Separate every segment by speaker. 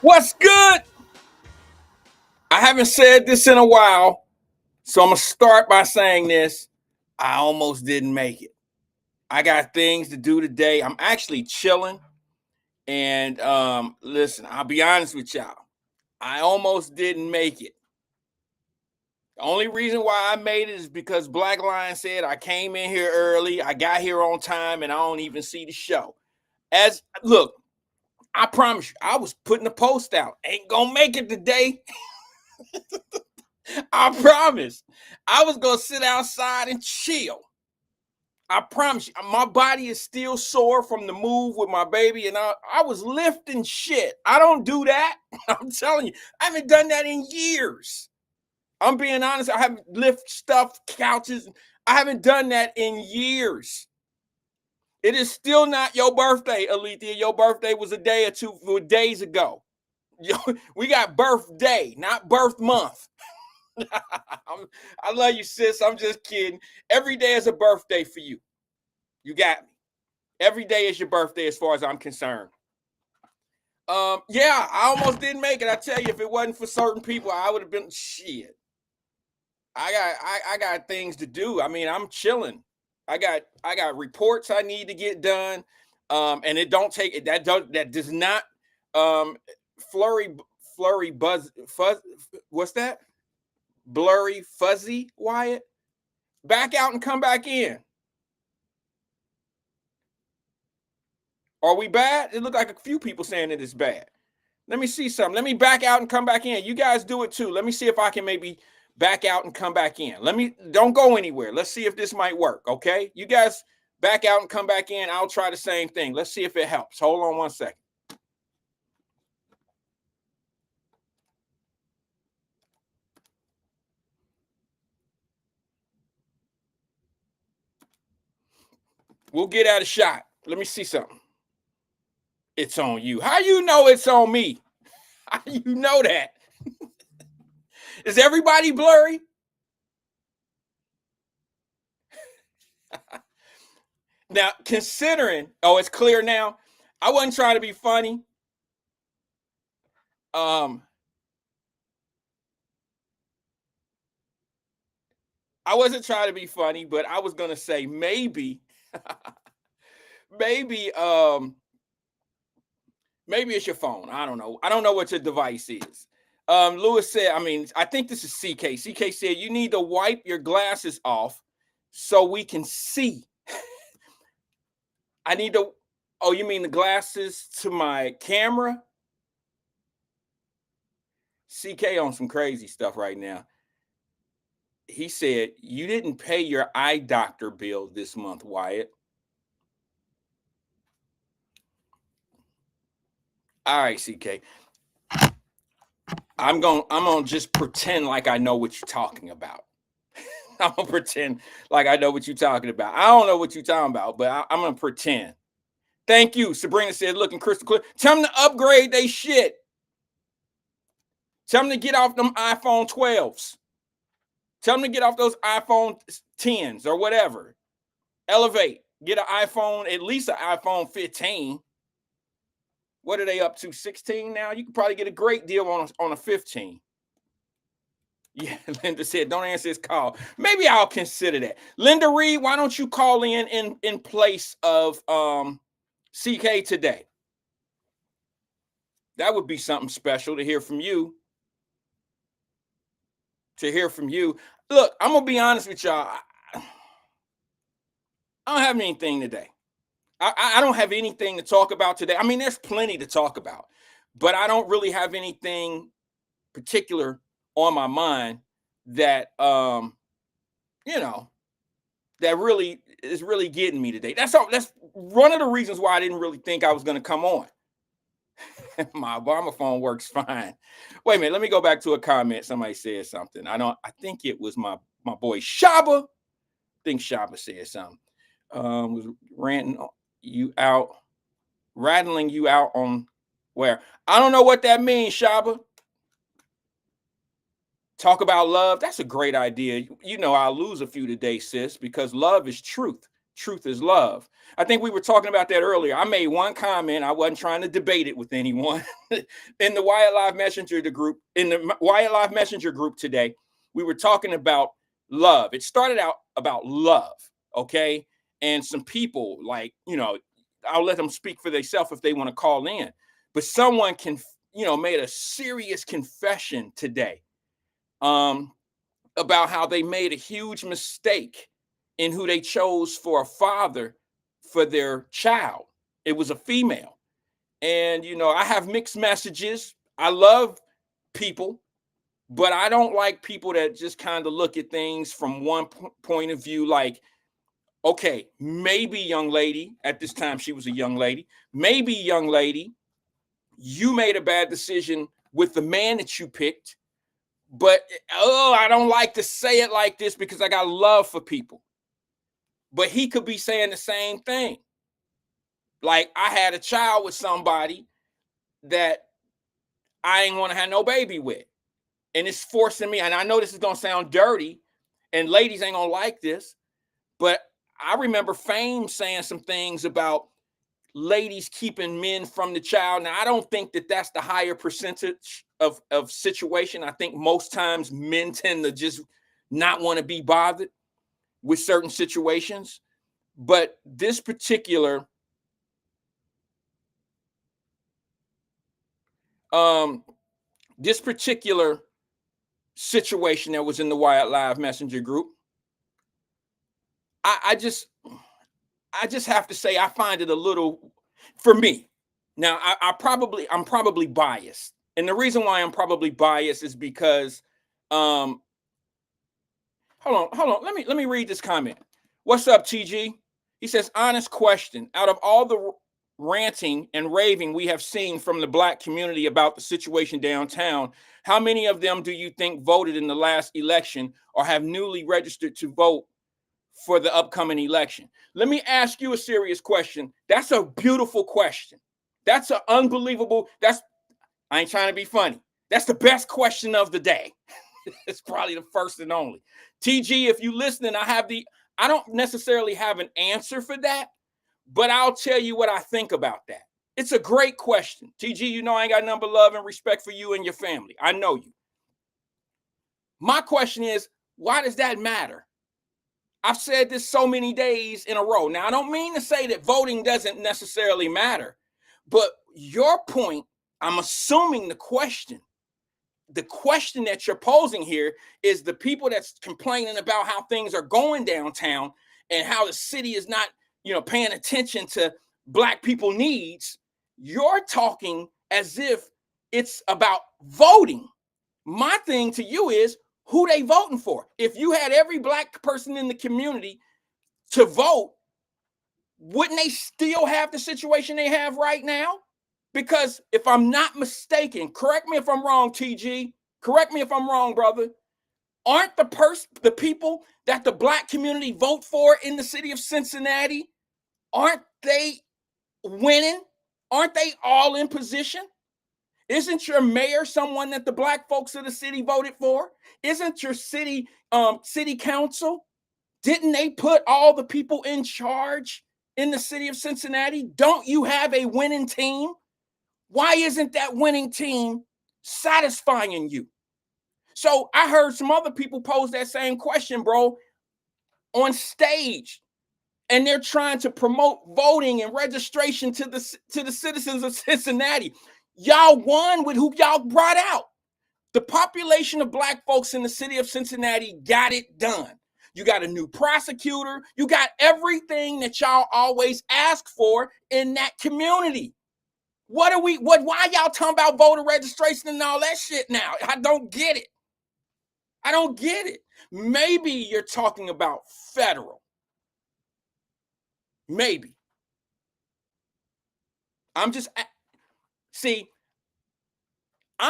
Speaker 1: What's good? I haven't said this in a while, so I'm going to start by saying this. I almost didn't make it. I got things to do today. I'm actually chilling. And listen, I'll be honest with y'all. I almost didn't make it. The only reason why I made it is because Black Lion said I came in here early, I got here on time, and I don't even see the show. As look, I promise you, I was putting a post out. Ain't gonna make it today. I promise. I was gonna sit outside and chill. I promise you, my body is still sore from the move with my baby, and I was lifting shit. I don't do that. I'm telling you, I haven't done that in years. I'm being honest. I haven't lift stuff, couches. I haven't done that in years. It is still not your birthday, Alethea. Your birthday was a day or two days ago. We got birthday, not birth month. I love you, sis. I'm just kidding. Every day is a birthday for you. You got me. Every day is your birthday as far as I'm concerned. Yeah, I almost didn't make it. I tell you, if it wasn't for certain people, I would have been shit. I got things to do. I mean, I'm chilling. I got reports I need to get done. And it don't take it that does not um flurry buzz fuzz what's that? Blurry fuzzy Wyatt. Back out and come back in. Are we bad? It looked like a few people saying it is bad. Let me see something. Let me back out and come back in. You guys do it too. Let me see if I can maybe back out and come back in. Don't go anywhere. Let's see if this might work. Okay. You guys back out and come back in. I'll try the same thing. Let's see if it helps. Hold on one second. We'll get at a shot. Let me see something. It's on you. How you know it's on me? How you know that? Is everybody blurry? Now, considering, oh, it's clear now. I wasn't trying to be funny. Um, I wasn't trying to be funny, but I was gonna say maybe, maybe, maybe it's your phone. I don't know. I don't know what your device is. Lewis said, I mean, I think this is CK. CK said you need to wipe your glasses off so we can see. I need to. Oh, you mean the glasses to my camera? CK on some crazy stuff right now. He said you didn't pay your eye doctor bill this month, Wyatt. All right, CK. I'm gonna just pretend like I know what you're talking about. I'm gonna pretend like I know what you're talking about. I don't know what you're talking about, but I'm gonna pretend. Thank you. Sabrina said, looking crystal clear. Tell them to upgrade they shit. Tell them to get off them iPhone 12s. Tell them to get off those iPhone 10s or whatever. Elevate. Get an iPhone, at least an iPhone 15. What are they up to? 16 now? You could probably get a great deal on a 15. Yeah, Linda said, don't answer this call. Maybe I'll consider that. Linda Reed, why don't you call in place of CK today? That would be something special to hear from you. To hear from you. Look, I'm gonna be honest with y'all. I don't have anything today. I don't have anything to talk about today. I mean, there's plenty to talk about, but I don't really have anything particular on my mind that you know that really is really getting me today. That's all. That's one of the reasons why I didn't really think I was going to come on. My Obama phone works fine. Wait a minute. Let me go back to a comment. Somebody said something. I think it was my boy Shaba. I think Shaba said something. Was ranting you out, rattling you out on where? I don't know what that means, Shaba. Talk about love. That's a great idea. You know, I'll lose a few today, sis, because love is truth. truth is love. I think we were talking about that earlier. I made one comment. I wasn't trying to debate it with anyone. In the Wyatt Live Messenger group, in the Wyatt Live Messenger group today, we were talking about love. It started out about love, okay? And some people, like, I'll let them speak for themselves if they want to call in. But someone made a serious confession today about how they made a huge mistake in who they chose for a father for their child. It was a female. And, I have mixed messages. I love people, but I don't like people that just kind of look at things from one point of view. Like, okay, maybe young lady, at this time she was a young lady, maybe young lady, you made a bad decision with the man that you picked, but I don't like to say it like this because I got love for people. But he could be saying the same thing. Like, I had a child with somebody that I ain't want to have no baby with. And it's forcing me, and I know this is going to sound dirty, and ladies ain't going to like this, but I remember Fame saying some things about ladies keeping men from the child. Now, I don't think that that's the higher percentage of situation. I think most times men tend to just not want to be bothered with certain situations. But this particular situation that was in the Wyatt Live Messenger group, I just have to say, I find it a little, for me. Now, I'm probably biased, and the reason why I'm probably biased is because, hold on, let me read this comment. What's up, TG? He says, honest question. Out of all the ranting and raving we have seen from the Black community about the situation downtown, how many of them do you think voted in the last election or have newly registered to vote for the upcoming election? Let me ask you a serious question. That's a beautiful question. That's an unbelievable, I ain't trying to be funny. That's the best question of the day. It's probably the first and only. TG, if you listening, I don't necessarily have an answer for that, but I'll tell you what I think about that. It's a great question. TG, I ain't got nothing but love and respect for you and your family. I know you. My question is, why does that matter? I've said this so many days in a row. Now, I don't mean to say that voting doesn't necessarily matter, but your point, I'm assuming the question that you're posing here is the people that's complaining about how things are going downtown and how the city is not, paying attention to Black people needs. You're talking as if it's about voting. My thing to you is, who they voting for? If you had every Black person in the community to vote, wouldn't they still have the situation they have right now? Because if I'm not mistaken, correct me if I'm wrong, TG, correct me if I'm wrong, brother, aren't the people that the Black community vote for in the city of Cincinnati, aren't they winning? Aren't they all in position? Isn't your mayor someone that the Black folks of the city voted for? Isn't your city council? Didn't they put all the people in charge in the city of Cincinnati? Don't you have a winning team? Why isn't that winning team satisfying you? So I heard some other people pose that same question, bro, on stage. And they're trying to promote voting and registration to the citizens of Cincinnati. Y'all won with who y'all brought out. The population of Black folks in the city of Cincinnati got it done. You got a new prosecutor. You got everything that y'all always ask for in that community. Why y'all talking about voter registration and all that shit now? I don't get it. Maybe you're talking about federal. Maybe. I'm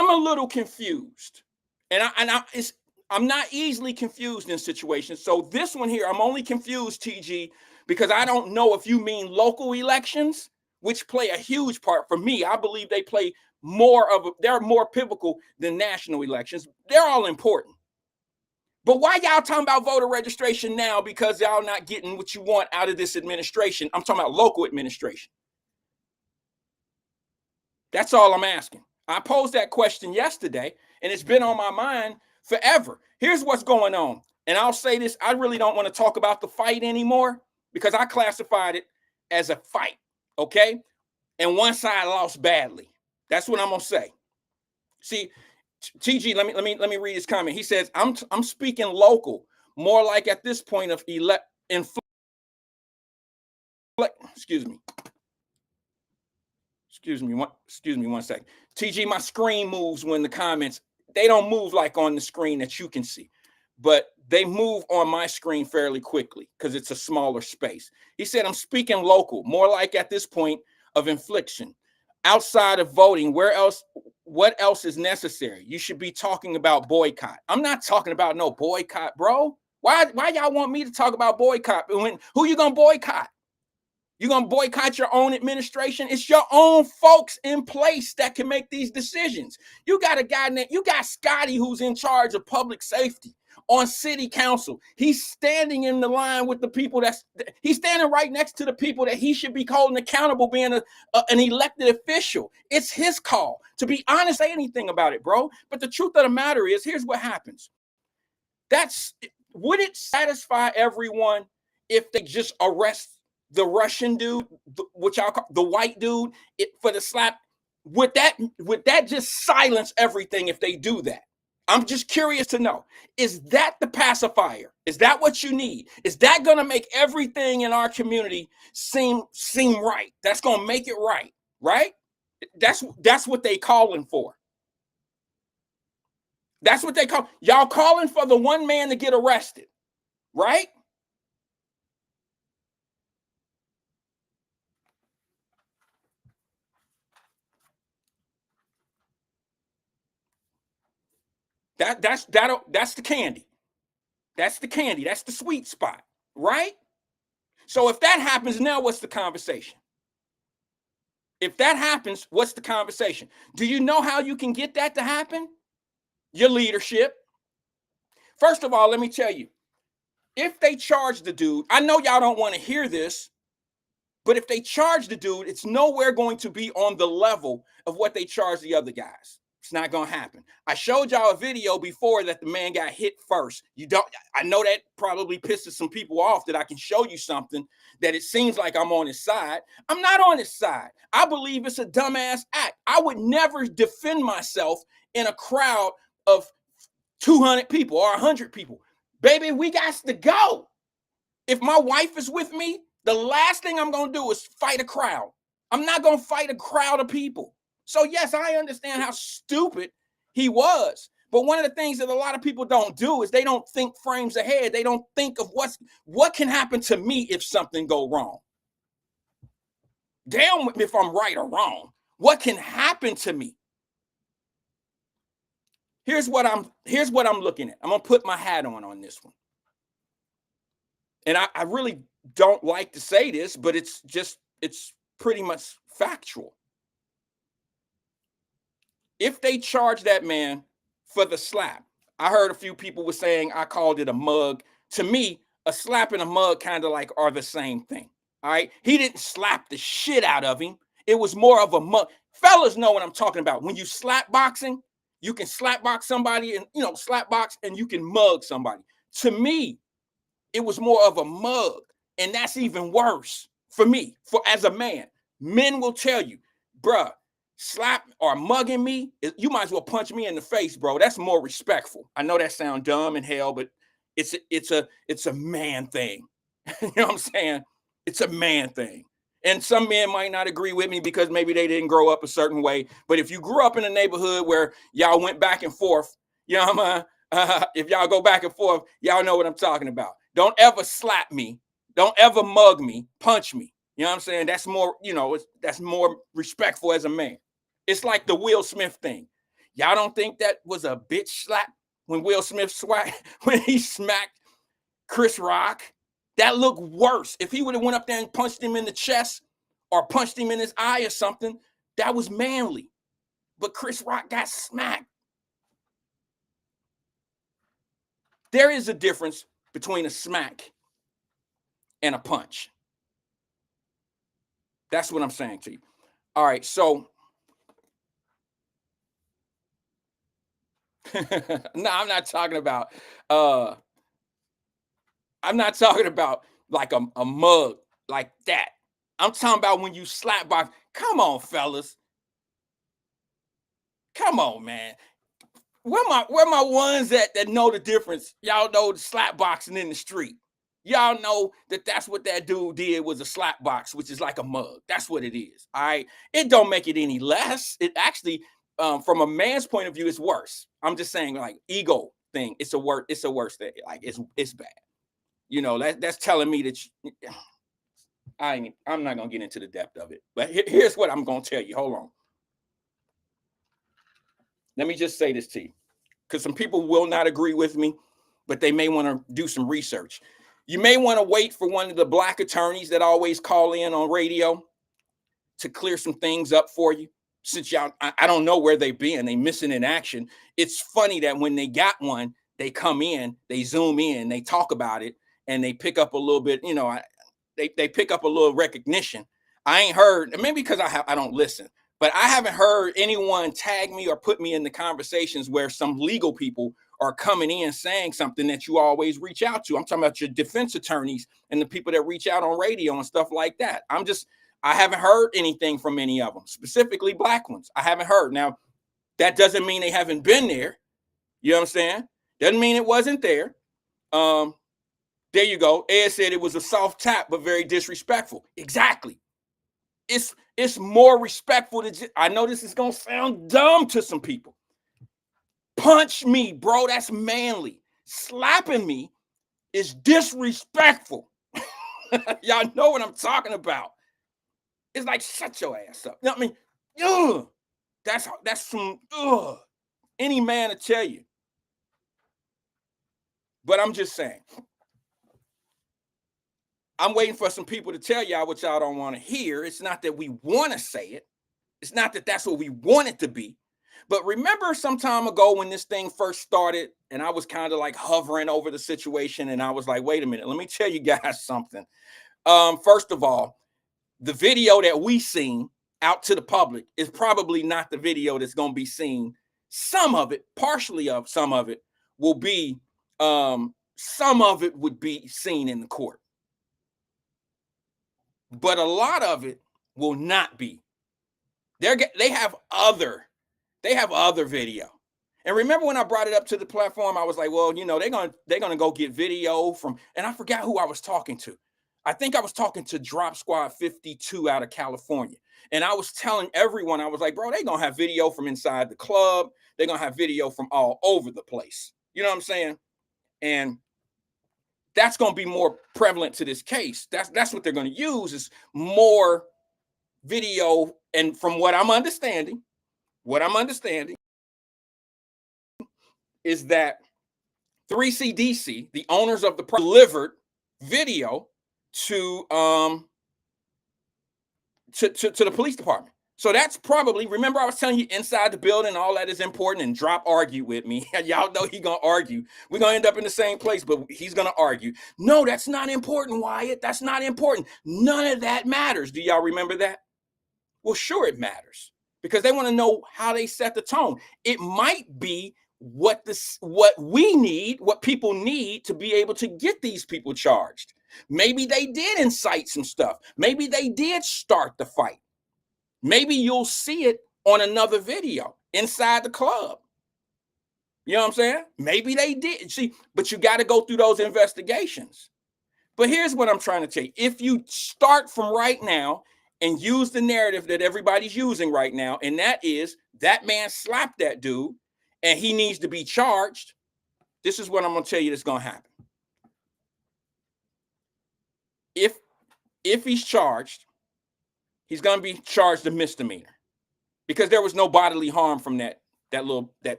Speaker 1: a little confused, I'm not easily confused in situations. So this one here, I'm only confused, TG, because I don't know if you mean local elections, which play a huge part. For me, I believe they play they're more pivotal than national elections. They're all important. But why y'all talking about voter registration now? Because y'all not getting what you want out of this administration. I'm talking about local administration. That's all I'm asking. I posed that question yesterday, and it's been on my mind forever. Here's what's going on. And I'll say this, I really don't want to talk about the fight anymore because I classified it as a fight, okay? And one side lost badly. That's what I'm gonna say. See, TG, let me read his comment. He says, I'm speaking local, more like at this point of excuse me. Excuse me one second. TG, my screen moves when the comments, they don't move like on the screen that you can see, but they move on my screen fairly quickly because it's a smaller space. He said, I'm speaking local, more like at this point of infliction. Outside of voting, what else is necessary? You should be talking about boycott. I'm not talking about no boycott, bro. Why y'all want me to talk about boycott? Who you gonna boycott? You gonna boycott your own administration? It's your own folks in place that can make these decisions. You got a guy named, you got Scotty who's in charge of public safety on city council. He's standing in the line with the people he's standing right next to the people that he should be holding accountable being an elected official. It's his call. To be honest, say anything about it, bro. But the truth of the matter is, here's what happens. Would it satisfy everyone if they just arrest the Russian dude, which y'all call the white dude, for the slap? Would that just silence everything if they do that? I'm just curious to know. Is that the pacifier? Is that what you need? Is that going to make everything in our community seem right? That's going to make it right, right? That's what they calling for. That's what they call. Y'all calling for the one man to get arrested, right? That's the candy. That's the candy. That's the sweet spot, right? So if that happens, now what's the conversation? If that happens, what's the conversation? Do you know how you can get that to happen? Your leadership. First of all, let me tell you, if they charge the dude, I know y'all don't want to hear this, but if they charge the dude, it's nowhere going to be on the level of what they charge the other guys. It's not going to happen. I showed y'all a video before that the man got hit first. I know that probably pisses some people off that I can show you something that it seems like I'm on his side. I'm not on his side. I believe it's a dumbass act. I would never defend myself in a crowd of 200 people or 100 people. Baby, we got to go. If my wife is with me, the last thing I'm going to do is fight a crowd. I'm not going to fight a crowd of people. So yes, I understand how stupid he was. But one of the things that a lot of people don't do is they don't think frames ahead. They don't think of what can happen to me if something go wrong. Damn if I'm right or wrong. What can happen to me? Here's what I'm looking at. I'm going to put my hat on this one. And I really don't like to say this, but it's pretty much factual. If they charge that man for the slap, I heard a few people were saying I called it a mug. To me, a slap and a mug kind of like are the same thing. All right. He didn't slap the shit out of him. It was more of a mug. Fellas know what I'm talking about. When you slap boxing, you can slap box somebody and, slap box and you can mug somebody. To me, it was more of a mug. And that's even worse for me, as a man. Men will tell you, bruh, slap or mugging me, you might as well punch me in the face, bro. That's more respectful. I know that sounds dumb in hell, but it's a man thing. You know what I'm saying? It's a man thing. And some men might not agree with me because maybe they didn't grow up a certain way. But if you grew up in a neighborhood where y'all went back and forth, if y'all go back and forth, y'all know what I'm talking about. Don't ever slap me. Don't ever mug me, punch me. You know what I'm saying? That's more, that's more respectful as a man. It's like the Will Smith thing. Y'all don't think that was a bitch slap when Will Smith when he smacked Chris Rock? That looked worse. If he would have went up there and punched him in the chest or punched him in his eye or something, that was manly. But Chris Rock got smacked. There is a difference between a smack and a punch. That's what I'm saying to you. All right, so no, uh I'm not talking about like a mug like that. I'm talking about when you slap box. Come on, fellas. Come on, man. Where my ones that know the difference? Y'all know the slap boxing in the street. Y'all know that that's what that dude did was a slap box, which is like a mug. That's what it is. All right. It don't make it any less. It actually, from a man's point of view, it's worse. I'm just saying, like ego thing. It's a worse thing. Like it's bad. You know, that's telling me that I'm not gonna get into the depth of it. But here's what I'm gonna tell you. Hold on. Let me just say this to you, because some people will not agree with me, but they may want to do some research. You may want to wait for one of the black attorneys that always call in on radio to clear some things up for you. Since y'all, I don't know where they've been. They missing in action. It's funny that when they got one, they come in, they zoom in, they talk about it, and they pick up a little bit. You know, they pick up a little recognition. I ain't heard, maybe because I don't listen, but I haven't heard anyone tag me or put me in the conversations where some legal people are coming in saying something that you always reach out to. I'm talking about your defense attorneys and the people that reach out on radio and stuff like that. I haven't heard anything from any of them, specifically black ones. I haven't heard. Now, that doesn't mean they haven't been there. You know what I'm saying? Doesn't mean it wasn't there. There you go. Ed said it was a soft tap, but very disrespectful. Exactly. It's more respectful to I know this is gonna sound dumb to some people. Punch me, bro. That's manly. Slapping me is disrespectful. Y'all know what I'm talking about. It's like shut your ass up. You know what I mean? Ugh. That's some any man to tell you. But I'm just saying. I'm waiting for some people to tell y'all what y'all don't want to hear. It's not that we want to say it. It's not that that's what we want it to be. But remember some time ago when this thing first started and I was kind of like hovering over the situation and I was like, wait a minute, let me tell you guys something. First of all, the video that we seen out to the public is probably not the video that's going to be seen. Some of it, partially of some of it will be, some of it would be seen in the court. But a lot of it will not be. They have other video. And remember when I brought it up to the platform, I was like, well, you know, they're gonna go get video from, and I forgot who I was talking to. I think I was talking to Drop Squad 52 out of California. And I was telling everyone, I was like, bro, they're gonna have video from inside the club. They're gonna have video from all over the place. You know what I'm saying? And that's going to be more prevalent to this case. That's what they're going to use is more video. And from what I'm understanding is that 3CDC, the owners of the delivered video to the police department. So that's probably, remember I was telling you inside the building, all that is important, and Drop argued with me. Y'all know he gonna argue. We're gonna end up in the same place, but he's gonna argue. No, that's not important, Wyatt. That's not important. None of that matters. Do y'all remember that? Well, sure it matters because they want to know how they set the tone. It might be what we need, what people need to be able to get these people charged. Maybe they did incite some stuff. Maybe they did start the fight. Maybe you'll see it on another video inside the club. You know what I'm saying? Maybe they did. See, but you got to go through those investigations. But here's what I'm trying to tell you. If you start from right now and use the narrative that everybody's using right now, and that is that man slapped that dude and he needs to be charged, this is what I'm going to tell you that's going to happen. If he's charged, he's going to be charged a misdemeanor because there was no bodily harm from that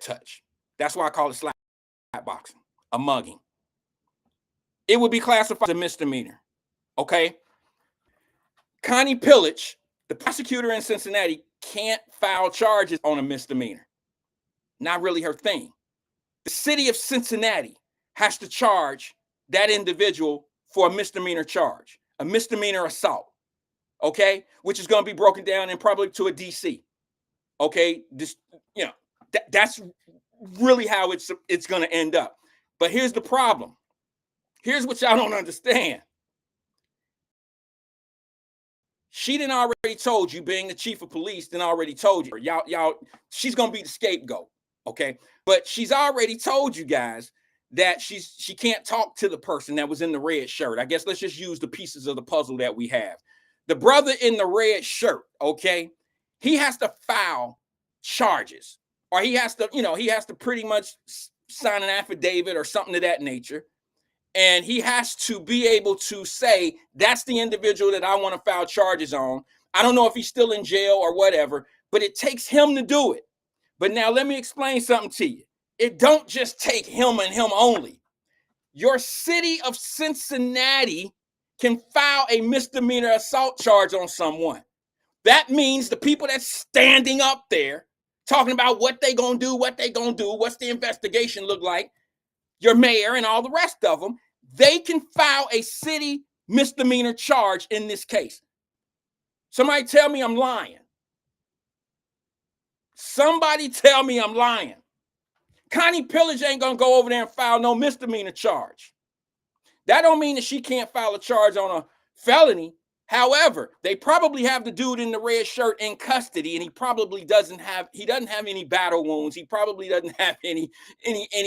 Speaker 1: touch. That's why I call it slap boxing, a mugging. It would be classified as a misdemeanor. Okay. Connie Pillage, the prosecutor in Cincinnati, can't file charges on a misdemeanor. Not really her thing. The city of Cincinnati has to charge that individual for a misdemeanor charge, a misdemeanor assault, okay, which is going to be broken down and probably to a DC. Okay, this, you know, that's really how it's going to end up. But here's the problem. Here's what y'all don't understand. She done already told you, being the chief of police, done already told you, y'all, she's gonna be the scapegoat, okay? But she's already told you guys that she can't talk to the person that was in the red shirt. I guess let's just use the pieces of the puzzle that we have. The brother in the red shirt, okay, he has to file charges, or he has to, he has to pretty much sign an affidavit or something of that nature. And he has to be able to say, that's the individual that I want to file charges on. I don't know if he's still in jail or whatever, but it takes him to do it. But now let me explain something to you. It don't just take him and him only. Your city of Cincinnati can file a misdemeanor assault charge on someone. That means the people that's standing up there talking about what they gonna do, what's the investigation look like, your mayor and all the rest of them, they can file a city misdemeanor charge in this case. Somebody tell me I'm lying. Somebody tell me I'm lying. Connie Pillage ain't gonna go over there and file no misdemeanor charge. That don't mean that she can't file a charge on a felony. However, they probably have the dude in the red shirt in custody, and he probably doesn't have any battle wounds. He probably doesn't have any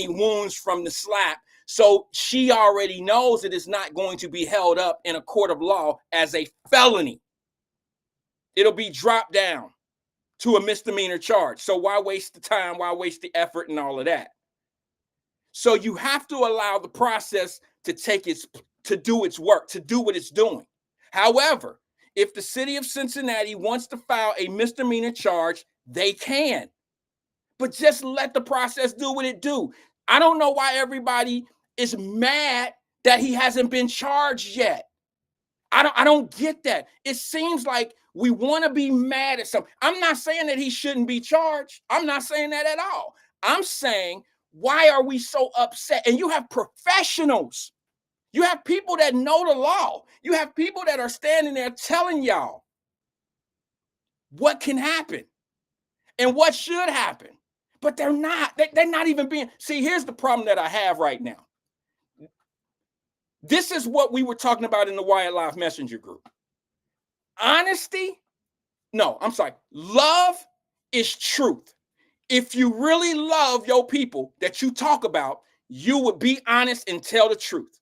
Speaker 1: wounds from the slap. So she already knows that it's not going to be held up in a court of law as a felony. It'll be dropped down to a misdemeanor charge. So why waste the time? Why waste the effort and all of that? So you have to allow the process to do its work, to do what it's doing. However, if the city of Cincinnati wants to file a misdemeanor charge, they can. But just let the process do what it do. I don't know why everybody is mad that he hasn't been charged yet. I don't get that. It seems like we want to be mad at something. I'm not saying that he shouldn't be charged. I'm not saying that at all. I'm saying, why are we so upset? And you have professionals. You have people that know the law. You have people that are standing there telling y'all what can happen and what should happen. But they're not. They're not even being. See, here's the problem that I have right now. This is what we were talking about in the Wyatt Live Messenger group. Honesty? No, I'm sorry. Love is truth. If you really love your people that you talk about, you would be honest and tell the truth.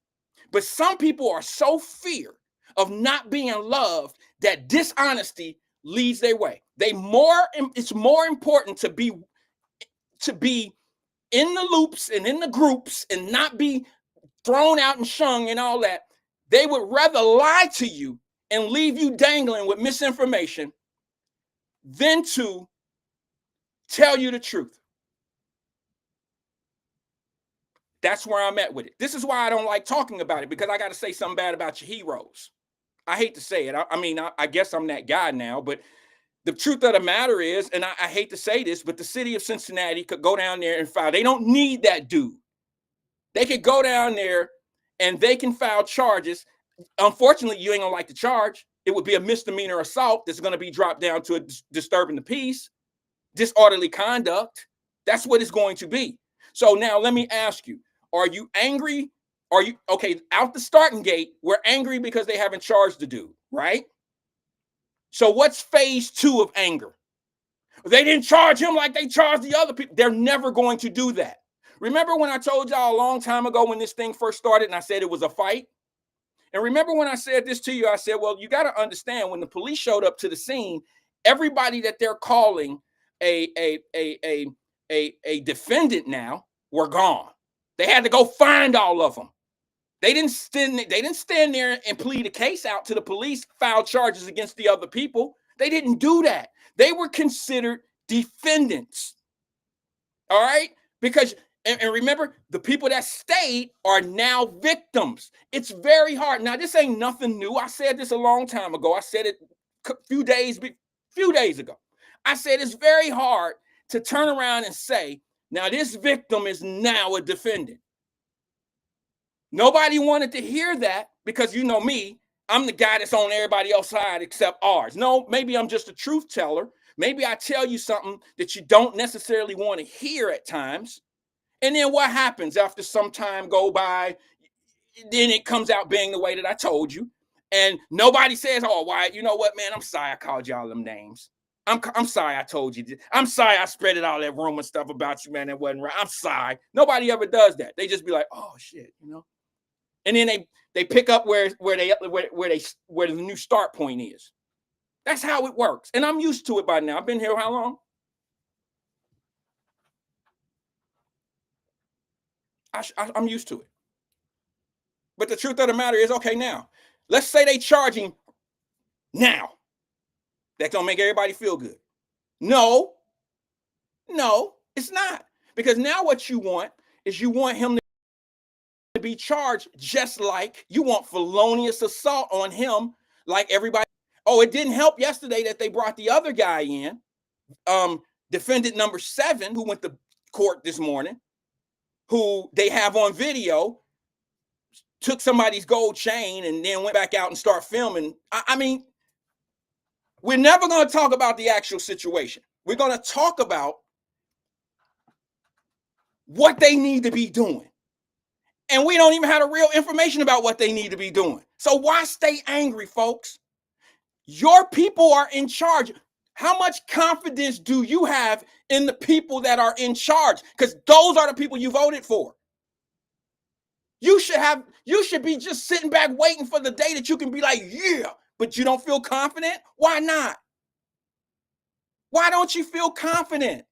Speaker 1: But some people are so fear of not being loved that dishonesty leads their way. It's more important to be in the loops and in the groups and not be thrown out and shung and all that. They would rather lie to you and leave you dangling with misinformation than to tell you the truth. That's where I'm at with it. This is why I don't like talking about it, because I got to say something bad about your heroes. I hate to say it. I guess I'm that guy now, but the truth of the matter is, and I hate to say this, but the city of Cincinnati could go down there and file. They don't need that dude. They could go down there and they can file charges. Unfortunately, you ain't gonna like the charge. It would be a misdemeanor assault that's going to be dropped down to a disturbing the peace, disorderly conduct. That's what it's going to be. So now let me ask you, are you angry? Are you okay? Out the starting gate, we're angry because they haven't charged the dude, right? So what's phase 2 of anger? They didn't charge him like they charged the other people. They're never going to do that. Remember when I told y'all a long time ago when this thing first started and I said it was a fight? And remember when I said this to you, I said, well, you got to understand, when the police showed up to the scene, everybody that they're calling a defendant now were gone. They had to go find all of them. They didn't stand there and plead a case out to the police, file charges against the other people. They didn't do that. They were considered defendants. All right? Because, and remember, the people that stayed are now victims. It's very hard. Now, this ain't nothing new. I said this a long time ago. I said it a few days ago. I said it's very hard to turn around and say, now this victim is now a defendant. Nobody wanted to hear that because you know me, I'm the guy that's on everybody else's side except ours. No, maybe I'm just a truth teller. Maybe I tell you something that you don't necessarily want to hear at times. And then what happens after some time go by? Then it comes out being the way that I told you. And nobody says, oh, Wyatt, you know what, man? I'm sorry I called y'all them names. I'm sorry I told you. I'm sorry I spread all that rumor stuff about you, man. That wasn't right. I'm sorry. Nobody ever does that. They just be like, oh shit, you know. And then they pick up where the new start point is. That's how it works. And I'm used to it by now. I've been here how long? I'm used to it. But the truth of the matter is, okay, now, let's say they charging now. That don't make everybody feel good. No, it's not. Because now what you want is you want him to be charged just like you want felonious assault on him like everybody. Oh, it didn't help yesterday that they brought the other guy in, defendant number 7, who went to court this morning, who they have on video, took somebody's gold chain and then went back out and start filming. I mean, we're never going to talk about the actual situation. We're going to talk about what they need to be doing. And we don't even have the real information about what they need to be doing. So why stay angry, folks? Your people are in charge. How much confidence do you have in the people that are in charge? Because those are the people you voted for. You should be just sitting back waiting for the day that you can be like, yeah, but you don't feel confident? Why not? Why don't you feel confident?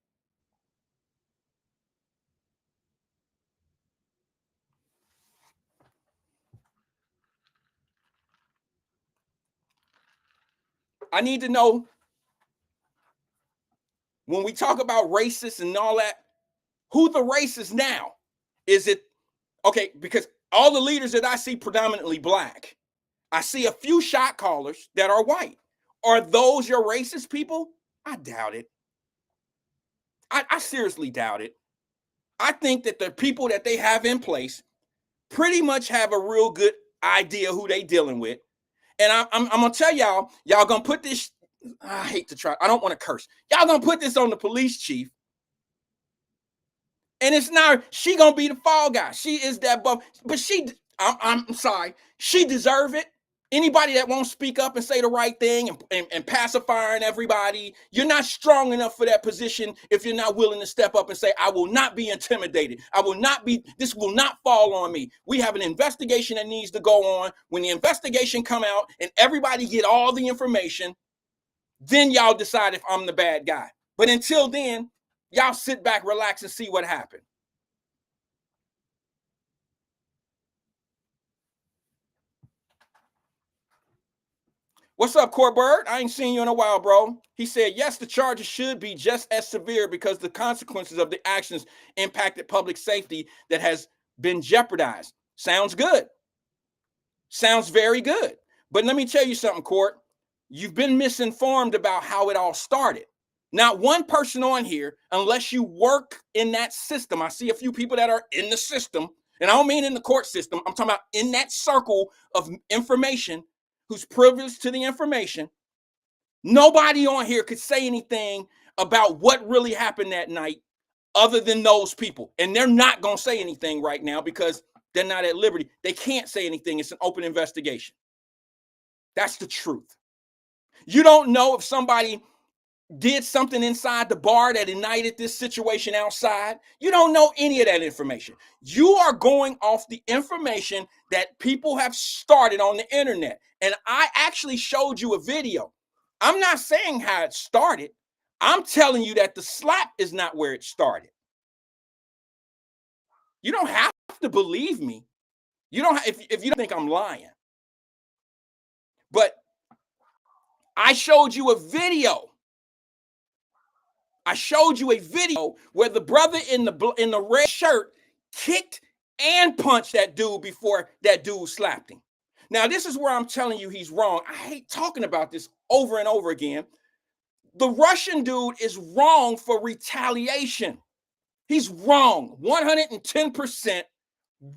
Speaker 1: I need to know, when we talk about racists and all that, who the racist now? Is it, okay, because all the leaders that I see predominantly black. I see a few shot callers that are white. Are those your racist people? I doubt it. I seriously doubt it. I think that the people that they have in place pretty much have a real good idea who they dealing with. And I'm gonna tell y'all gonna put this. I hate to try. I don't want to curse. Y'all gonna put this on the police chief. And it's not, she gonna be the fall guy. She is that buff, but I'm sorry, she deserve it. Anybody that won't speak up and say the right thing and pacifying everybody, you're not strong enough for that position if you're not willing to step up and say, I will not be intimidated. This will not fall on me. We have an investigation that needs to go on. When the investigation come out and everybody get all the information, then y'all decide if I'm the bad guy. But until then, y'all sit back, relax, and see what happened. What's up, Corbett? I ain't seen you in a while, bro. He said, yes, the charges should be just as severe because the consequences of the actions impacted public safety that has been jeopardized. Sounds good. Sounds very good. But let me tell you something, Court. You've been misinformed about how it all started. Not one person on here, unless you work in that system. I see a few people that are in the system, and I don't mean in the court system. I'm talking about in that circle of information, who's privileged to the information. Nobody on here could say anything about what really happened that night other than those people. And they're not going to say anything right now because they're not at liberty. They can't say anything. It's an open investigation. That's the truth. You don't know if somebody did something inside the bar that ignited this situation outside. You don't know any of that information. You are going off the information that people have started on the internet. And I actually showed you a video. I'm not saying how it started. I'm telling you that the slap is not where it started. You don't have to believe me. You don't if you don't think I'm lying. But I showed you a video. I showed you a video where the brother in the red shirt kicked and punched that dude before that dude slapped him. Now, this is where I'm telling you he's wrong. I hate talking about this over and over again. The Russian dude is wrong for retaliation. He's wrong, 110%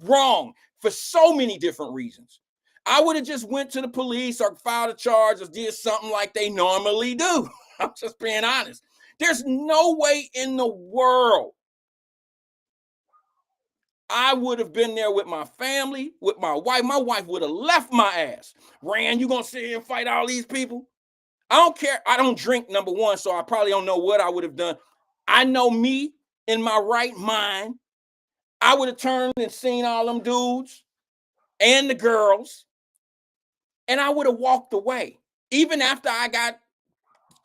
Speaker 1: wrong. for so many different reasons. I would have just went to the police or filed a charge or did something like they normally do. I'm just being honest. There's no way in the world I would have been there with my family, with my wife. My wife would have left my ass. Rand, you gonna sit here and fight all these people? I don't care. I don't drink, number one, so I probably don't know what I would have done. I know me in my right mind. I would have turned and seen all them dudes and the girls, and I would have walked away. Even after I got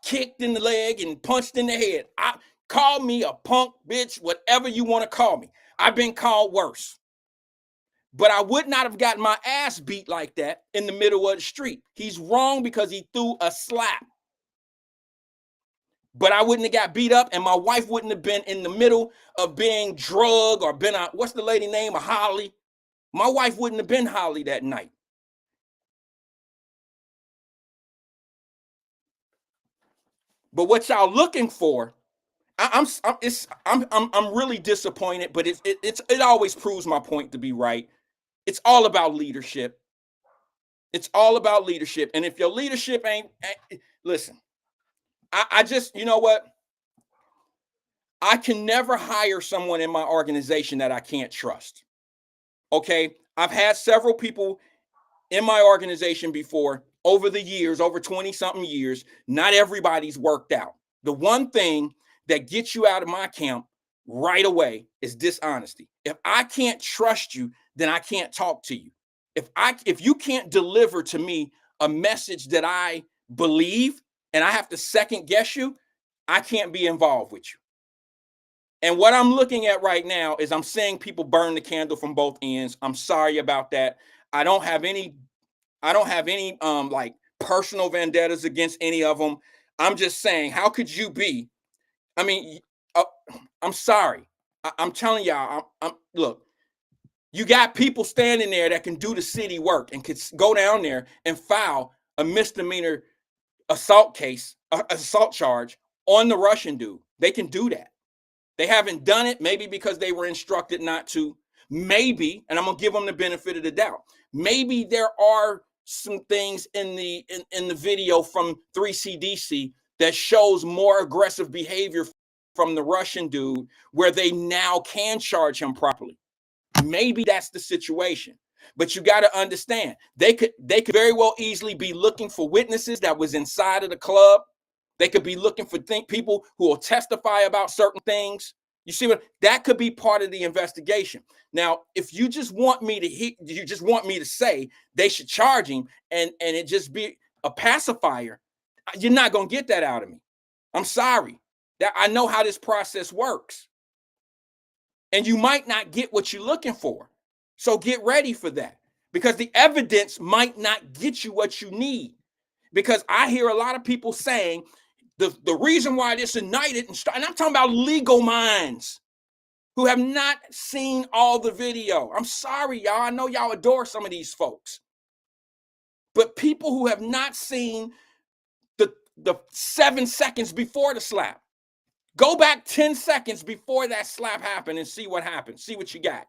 Speaker 1: kicked in the leg and punched in the head. Call me a punk, bitch, whatever you want to call me. I've been called worse. But I would not have gotten my ass beat like that in the middle of the street. He's wrong because he threw a slap. But I wouldn't have got beat up, and my wife wouldn't have been in the middle of being drugged or been a, what's the lady name, a Holly? My wife wouldn't have been Holly that night. But what y'all looking for, I'm really disappointed, but it always proves my point to be right. It's all about leadership. It's all about leadership. And if your leadership ain't listen, I just, you know what? I can never hire someone in my organization that I can't trust. Okay? I've had several people in my organization before over the years, over 20 something years. Not everybody's worked out. The one thing that gets you out of my camp right away is dishonesty. If I can't trust you, then I can't talk to you. If you can't deliver to me a message that I believe and I have to second guess you, I can't be involved with you. And what I'm looking at right now is I'm seeing people burn the candle from both ends. I'm sorry about that. I don't have any like personal vendettas against any of them. I'm just saying, how could you be? I mean, I'm sorry. I'm telling y'all, look, you got people standing there that can do the city work and could go down there and file a misdemeanor assault charge on the Russian dude. They can do that. They haven't done it, maybe because they were instructed not to. Maybe, and I'm gonna give them the benefit of the doubt. Maybe there are some things in the video from 3CDC that shows more aggressive behavior from the Russian dude, where they now can charge him properly. Maybe that's the situation. But you got to understand, they could very well easily be looking for witnesses that was inside of the club. They could be looking for people who will testify about certain things. You see what that could be part of the investigation. Now, if you just want me to say they should charge him and it just be a pacifier, you're not going to get that out of me. I'm sorry. That I know how this process works. And you might not get what you're looking for. So get ready for that, because the evidence might not get you what you need. Because I hear a lot of people saying the reason why this ignited and I'm talking about legal minds who have not seen all the video. I'm sorry, y'all. I know y'all adore some of these folks. But people who have not seen the 7 seconds before the slap, go back 10 seconds before that slap happened and see what happened. See what you got.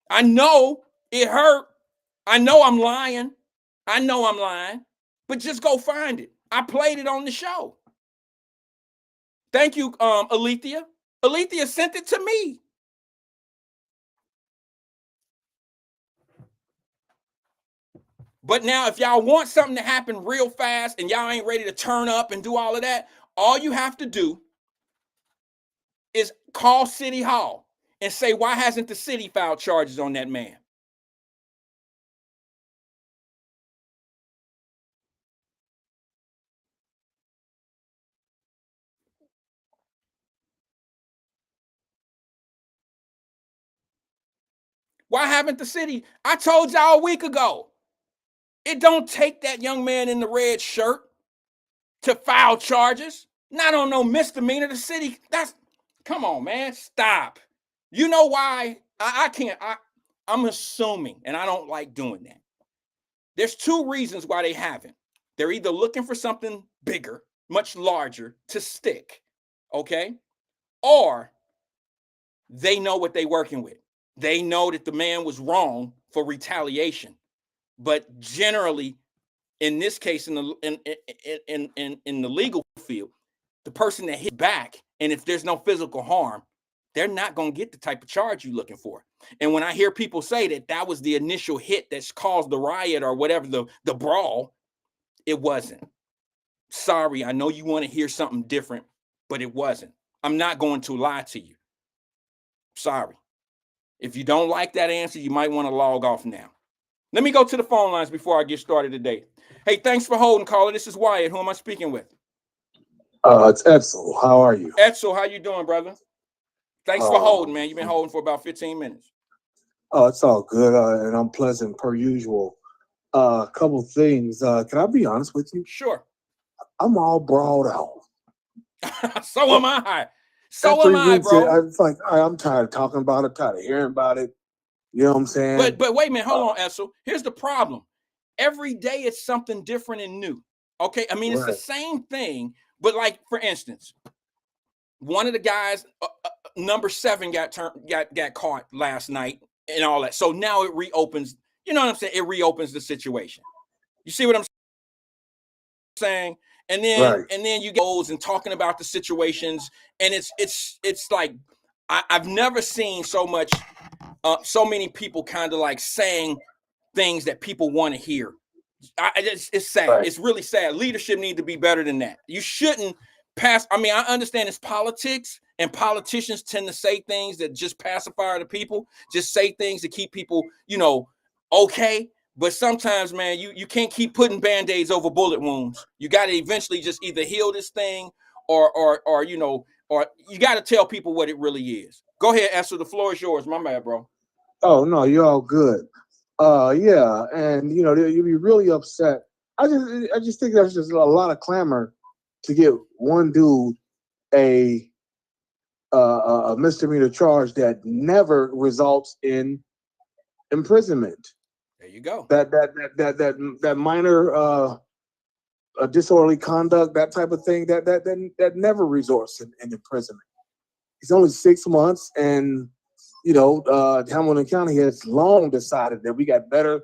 Speaker 1: I know it hurt. I know I'm lying. But just go find it. I played it on the show. Thank you, Alethea. Alethea sent it to me. But now, if y'all want something to happen real fast and y'all ain't ready to turn up and do all of that, all you have to do is call City Hall and say, why hasn't the city filed charges on that man? Why haven't the city? I told y'all a week ago. It don't take that young man in the red shirt to file charges. Not on no misdemeanor. The city, come on, man, stop. You know why? I can't, I'm assuming, and I don't like doing that. There's two reasons why they haven't. They're either looking for something bigger, much larger to stick, okay? Or they know what they're working with. They know that the man was wrong for retaliation. But generally, in this case, in the legal field, the person that hit back, and if there's no physical harm, they're not going to get the type of charge you're looking for. And when I hear people say that that was the initial hit that's caused the riot or whatever, the brawl, it wasn't. Sorry, I know you want to hear something different, but it wasn't. I'm not going to lie to you. Sorry. If you don't like that answer, you might want to log off now. Let me go to the phone lines before I get started today. Hey, thanks for holding, caller. This is Wyatt. Who am I speaking with?
Speaker 2: It's Edsel. How are you?
Speaker 1: Edsel, how you doing, brother? Thanks for holding, man. You've been holding for about 15 minutes.
Speaker 2: Oh, it's all good, and I'm pleasant per usual. A couple things. Can I be honest with you?
Speaker 1: Sure.
Speaker 2: I'm all brawled out.
Speaker 1: So am I. So
Speaker 2: After
Speaker 1: am I, bro.
Speaker 2: It's like I'm tired of talking about it, tired of hearing about it. You know what I'm saying?
Speaker 1: But wait a minute. Hold on, Edsel. Here's the problem. Every day it's something different and new. Okay? I mean, it's the same thing, but like, for instance, one of the guys, number 7, got caught last night and all that. So now it reopens, you know what I'm saying? It reopens the situation. You see what I'm saying? And then you goes and talking about the situations, and it's like I've never seen so much, so many people kind of like saying things that people want to hear. It's sad. Right. It's really sad. Leadership needs to be better than that. You shouldn't pass. I mean, I understand it's politics, and politicians tend to say things that just pacify the people, just say things to keep people, okay. But sometimes, man, you can't keep putting Band-Aids over bullet wounds. You got to eventually just either heal this thing or you got to tell people what it really is. Go ahead, Esther. The floor is yours. My bad, bro.
Speaker 2: Oh, no, you're all good. Yeah, and you'd be really upset. I just think there's just a lot of clamor to get one dude a misdemeanor charge that never results in imprisonment.
Speaker 1: There you go.
Speaker 2: That minor disorderly conduct, that type of thing, that never resorts in imprisonment. It's only 6 months, and Hamilton County has long decided that we got better,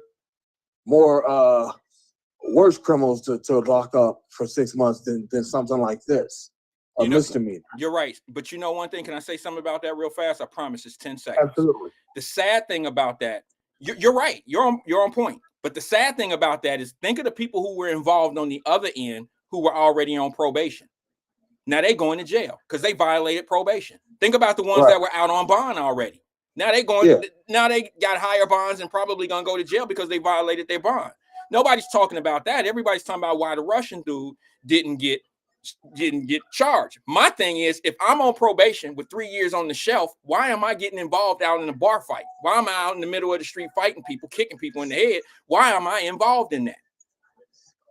Speaker 2: more worse criminals to lock up for 6 months than something like this. A misdemeanor.
Speaker 1: You're right. But one thing, can I say something about that real fast? I promise it's 10 seconds.
Speaker 2: Absolutely.
Speaker 1: The sad thing about that, you're right. You're on point. But the sad thing about that is, think of the people who were involved on the other end who were already on probation. Now they going to jail because they violated probation. Think about the ones that were out on bond already. Now they now they got higher bonds and probably gonna go to jail because they violated their bond. Nobody's talking about that. Everybody's talking about why the Russian dude didn't get charged. My thing is, if I'm on probation with 3 years on the shelf, why am I getting involved out in a bar fight? Why am I out in the middle of the street fighting people, kicking people in the head? Why am I involved in that?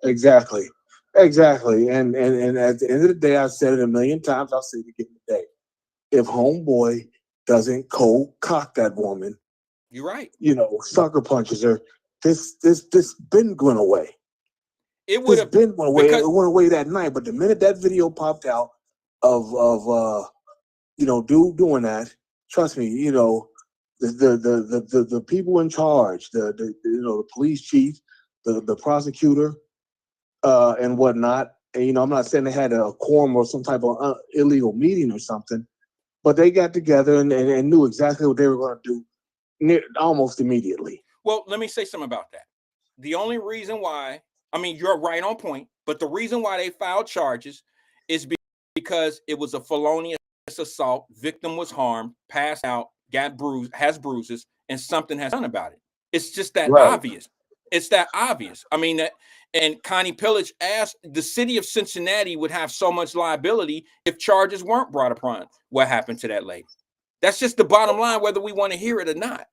Speaker 2: Exactly. And at the end of the day, I've said it a million times, I'll say it again today. If homeboy doesn't cold cock that woman,
Speaker 1: you're right.
Speaker 2: Sucker punches her, this been going away.
Speaker 1: It would have
Speaker 2: been went away. It went away that night, but the minute that video popped out of dude doing that, trust me, the people in charge, the police chief, the prosecutor, and whatnot. And I'm not saying they had a quorum or some type of illegal meeting or something, but they got together and knew exactly what they were going to do almost immediately.
Speaker 1: Well, let me say something about that. The only reason why, you're right on point, but the reason why they filed charges is because it was a felonious assault. Victim was harmed, passed out, has bruises, and something has done about it. It's just that obvious. It's that obvious. And Connie Pillage asked, the city of Cincinnati would have so much liability if charges weren't brought upon what happened to that lady. That's just the bottom line, whether we want to hear it or not.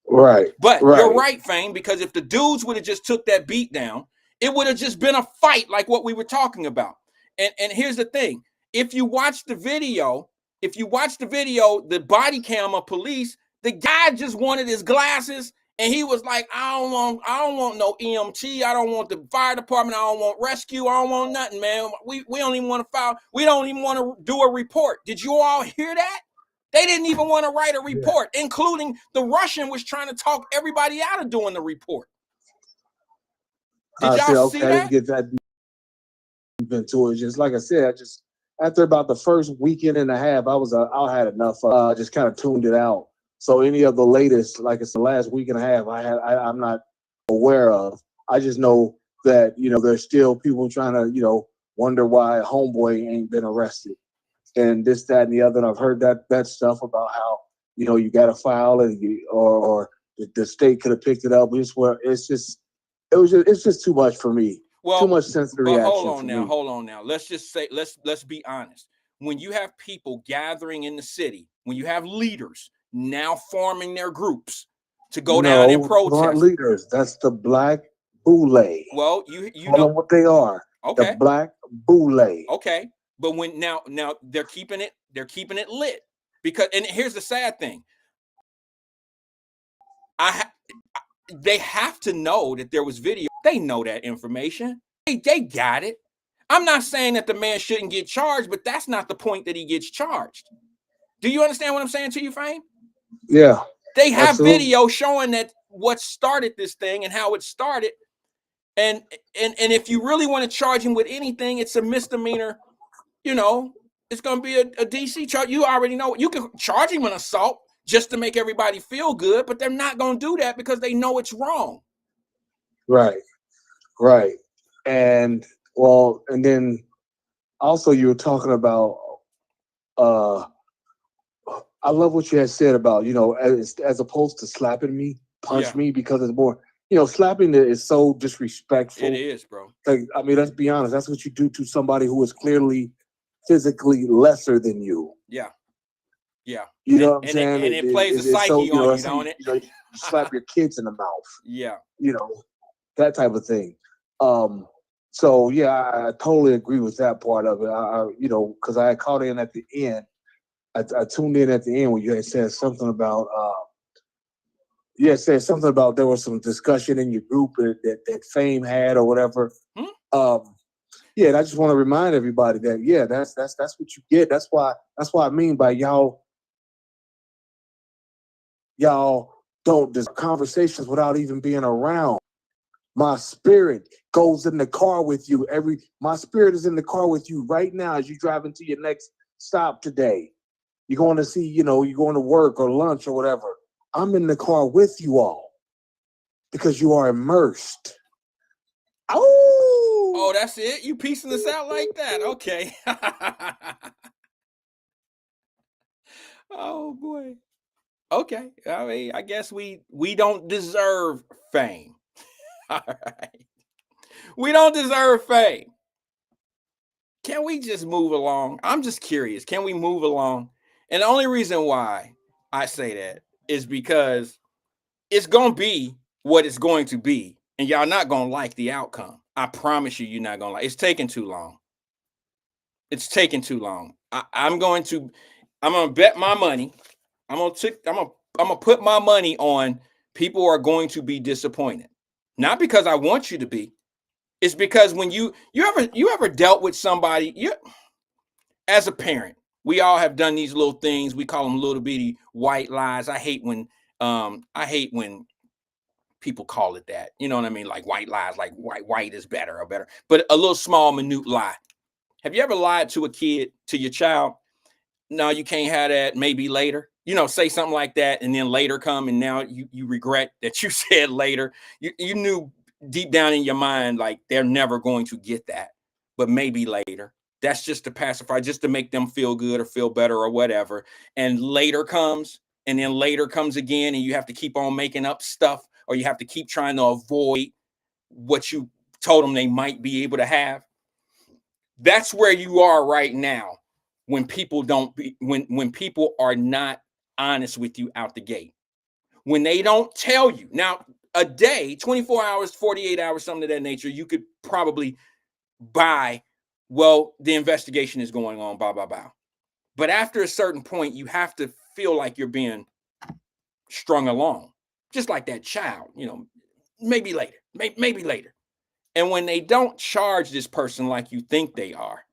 Speaker 2: Right.
Speaker 1: But you're right, Fame, because if the dudes would have just took that beat down, it would have just been a fight like what we were talking about. And here's the thing. If you watch the video, the body cam of police, the guy just wanted his glasses. And he was like, I don't want no EMT. I don't want the fire department. I don't want rescue. I don't want nothing, man. We don't even want to file. We don't even want to do a report. Did you all hear that? They didn't even want to write a report, including the Russian was trying to talk everybody out of doing the report. Did y'all see
Speaker 2: I
Speaker 1: that?
Speaker 2: didn't get that deep into it. Just like I said, after about the first weekend and a half, I had enough. Just kind of tuned it out. So any of the latest, like it's the last week and a half, I'm not aware of. I just know that there's still people trying to wonder why homeboy ain't been arrested and this, that, and the other. And I've heard that stuff about how you got to file it, or the state could have picked it up. It's just too much for me.
Speaker 1: Well,
Speaker 2: too much sensitive reaction.
Speaker 1: Hold on now. Let's just say, let's be honest. When you have people gathering in the city, when you have leaders now forming their groups to go down and protest,
Speaker 2: not leaders. That's the Black Boule.
Speaker 1: Well, you
Speaker 2: know what they are.
Speaker 1: Okay.
Speaker 2: The Black Boule.
Speaker 1: Okay, but when now they're keeping it lit, because, and here's the sad thing. They have to know that there was video. They know that information. They got it. I'm not saying that the man shouldn't get charged, but that's not the point that he gets charged. Do you understand what I'm saying to you, Fame?
Speaker 2: Yeah.
Speaker 1: They have video showing that what started this thing and how it started. And if you really want to charge him with anything, it's a misdemeanor. It's going to be a DC charge. You already know. You can charge him an assault just to make everybody feel good, but they're not going to do that because they know it's wrong.
Speaker 2: Right. And then also you were talking about, I love what you had said about, as opposed to slapping me, punch me, because it's more, slapping is so disrespectful.
Speaker 1: It is, bro.
Speaker 2: Like, I mean, let's be honest. That's what you do to somebody who is clearly physically lesser than you.
Speaker 1: Yeah.
Speaker 2: You know what I'm saying?
Speaker 1: And it plays the psyche on you, don't it?
Speaker 2: You slap your kids in the mouth.
Speaker 1: Yeah.
Speaker 2: That type of thing. So yeah, I totally agree with that part of it. Because I caught in at the end. I tuned in at the end when you had said something about there was some discussion in your group that Fame had or whatever. Yeah, and I just want to remind everybody that that's what you get. That's why I mean by y'all don't do conversations without even being around. My spirit goes in the car with you. My spirit is in the car with you right now as you drive into your next stop today. You're going to see, you're going to work or lunch or whatever. I'm in the car with you all because you are immersed.
Speaker 1: Oh, that's it? You piecing this out like that? Okay. Oh, boy. Okay. I mean, I guess we don't deserve fame. All right. We don't deserve fame. Can we just move along? I'm just curious. Can we move along? And the only reason why I say that is because it's going to be what it's going to be. And y'all not going to like the outcome. I promise you, you're not going to like it. It's taking too long. It's taking too long. I'm going to bet my money. I'm going to put my money on people are going to be disappointed. Not because I want you to be. It's because when you ever dealt with somebody, as a parent, we all have done these little things. We call them little bitty white lies. I hate when people call it that. You know what I mean? Like white lies, like white is better or better. But a little small, minute lie. Have you ever lied to a kid, to your child? No, you can't have that. Maybe later. Say something like that, and then later come, and now you regret that you said later. You knew deep down in your mind, like they're never going to get that, but maybe later. That's just to pacify, just to make them feel good or feel better or whatever. And later comes, and then later comes again, and you have to keep on making up stuff, or you have to keep trying to avoid what you told them they might be able to have. That's where you are right now when people when people are not honest with you out the gate. When they don't tell you. Now, a day, 24 hours, 48 hours, something of that nature, you could probably buy, well, the investigation is going on, blah, blah, blah. But after a certain point, you have to feel like you're being strung along, just like that child, maybe later, maybe later. And when they don't charge this person like you think they are,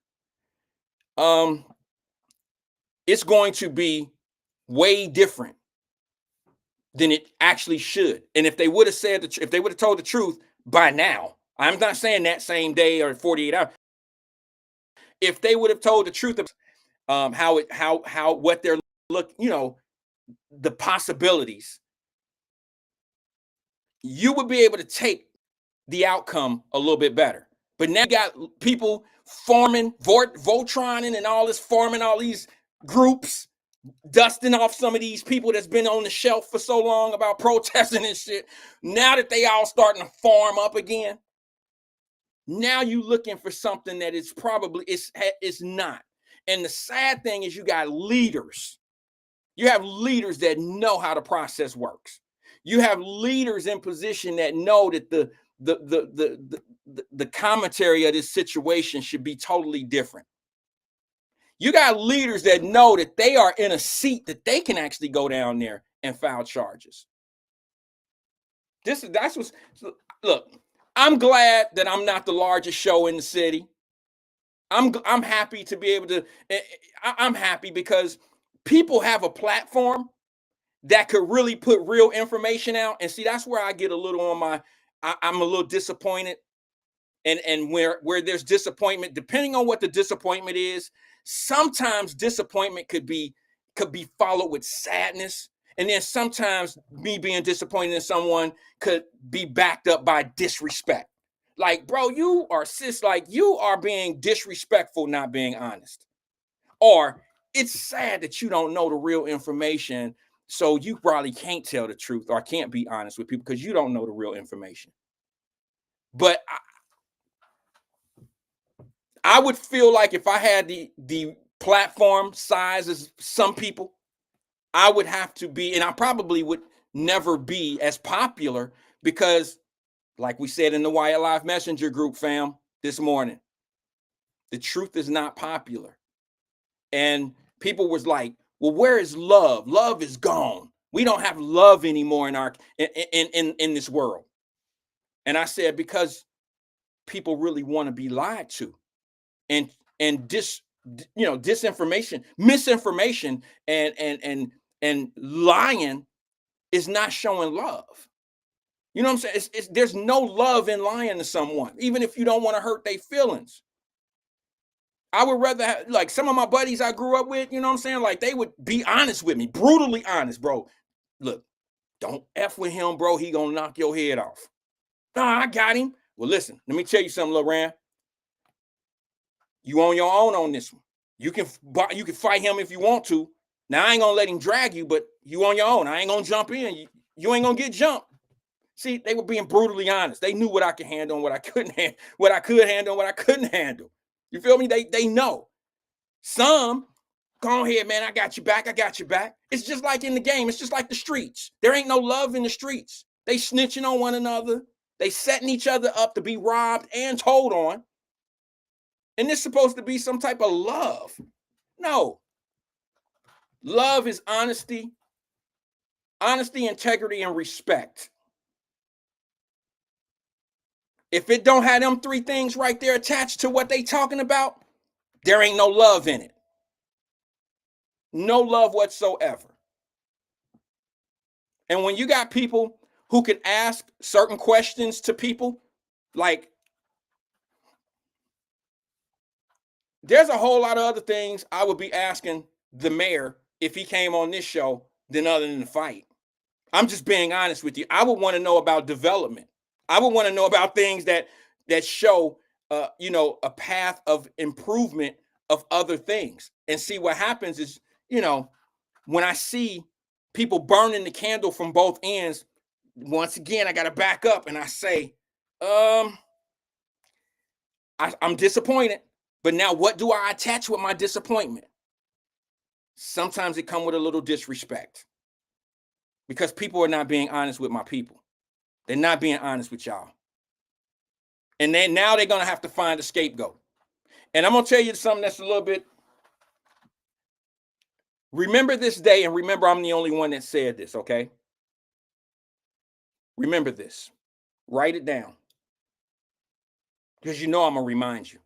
Speaker 1: it's going to be way different than it actually should. And if they would have said if they would have told the truth by now, I'm not saying that same day or 48 hours. If they would have told the truth of how what they're the possibilities, you would be able to take the outcome a little bit better. But now you got people forming, Voltroning and all this, forming all these groups, dusting off some of these people that's been on the shelf for so long about protesting and shit. Now that they all starting to form up again, now you looking for something that is probably it's not. And the sad thing is you got leaders. You have leaders that know how the process works. You have leaders in position that know that the commentary of this situation should be totally different. You got leaders that know that they are in a seat that they can actually go down there and file charges. That's what's look. I'm glad that I'm not the largest show in the city. I'm happy to be able to. I'm happy because people have a platform that could really put real information out. And see, that's where I get a little on my. I'm a little disappointed, and where there's disappointment, depending on what the disappointment is. Sometimes disappointment could be followed with sadness, and then sometimes me being disappointed in someone could be backed up by disrespect. Like, bro, you are being disrespectful, not being honest. Or it's sad that you don't know the real information, so you probably can't tell the truth or can't be honest with people because you don't know the real information. But I would feel like if I had the platform size as some people, I would have to be, and I probably would never be as popular because, like we said in the Wyatt Live Messenger group, fam, this morning, the truth is not popular. And people was like, well, where is love? Love is gone. We don't have love anymore in this world. And I said, because people really want to be lied to. And disinformation, misinformation, and lying is not showing love. You know what I'm saying? There's no love in lying to someone, even if you don't want to hurt their feelings. I would rather have, like, some of my buddies I grew up with, you know what I'm saying? Like, they would be honest with me, brutally honest, bro. Look, don't F with him, bro. He gonna knock your head off. Nah, I got him. Well, listen, let me tell you something, Lil Ram. You on your own on this one. You can fight him if you want to. Now, I ain't gonna let him drag you, but you on your own. I ain't gonna jump in. You ain't gonna get jumped. See, they were being brutally honest. They knew what I could handle and what I couldn't handle, what I could handle and what I couldn't handle. You feel me? They know. Some, go ahead, man. I got you back. I got you back. It's just like in the game. It's just like the streets. There ain't no love in the streets. They snitching on one another. They setting each other up to be robbed and told on. And this is supposed to be some type of love. No. Love is honesty, integrity, and respect. If it don't have them three things right there attached to what they talking about, there ain't no love in it. No love whatsoever. And when you got people who can ask certain questions to people, like, there's a whole lot of other things I would be asking the mayor if he came on this show than other than the fight. I'm just being honest with you. I would want to know about development. I would want to know about things that show, a path of improvement of other things. And see, what happens is, when I see people burning the candle from both ends, once again, I got to back up and I say, I'm disappointed. But now what do I attach with my disappointment? Sometimes it comes with a little disrespect because people are not being honest with my people. They're not being honest with y'all. And then now they're going to have to find a scapegoat. And I'm going to tell you something that's a little bit. Remember this day, and remember I'm the only one that said this, okay? Remember this. Write it down. Because I'm going to remind you.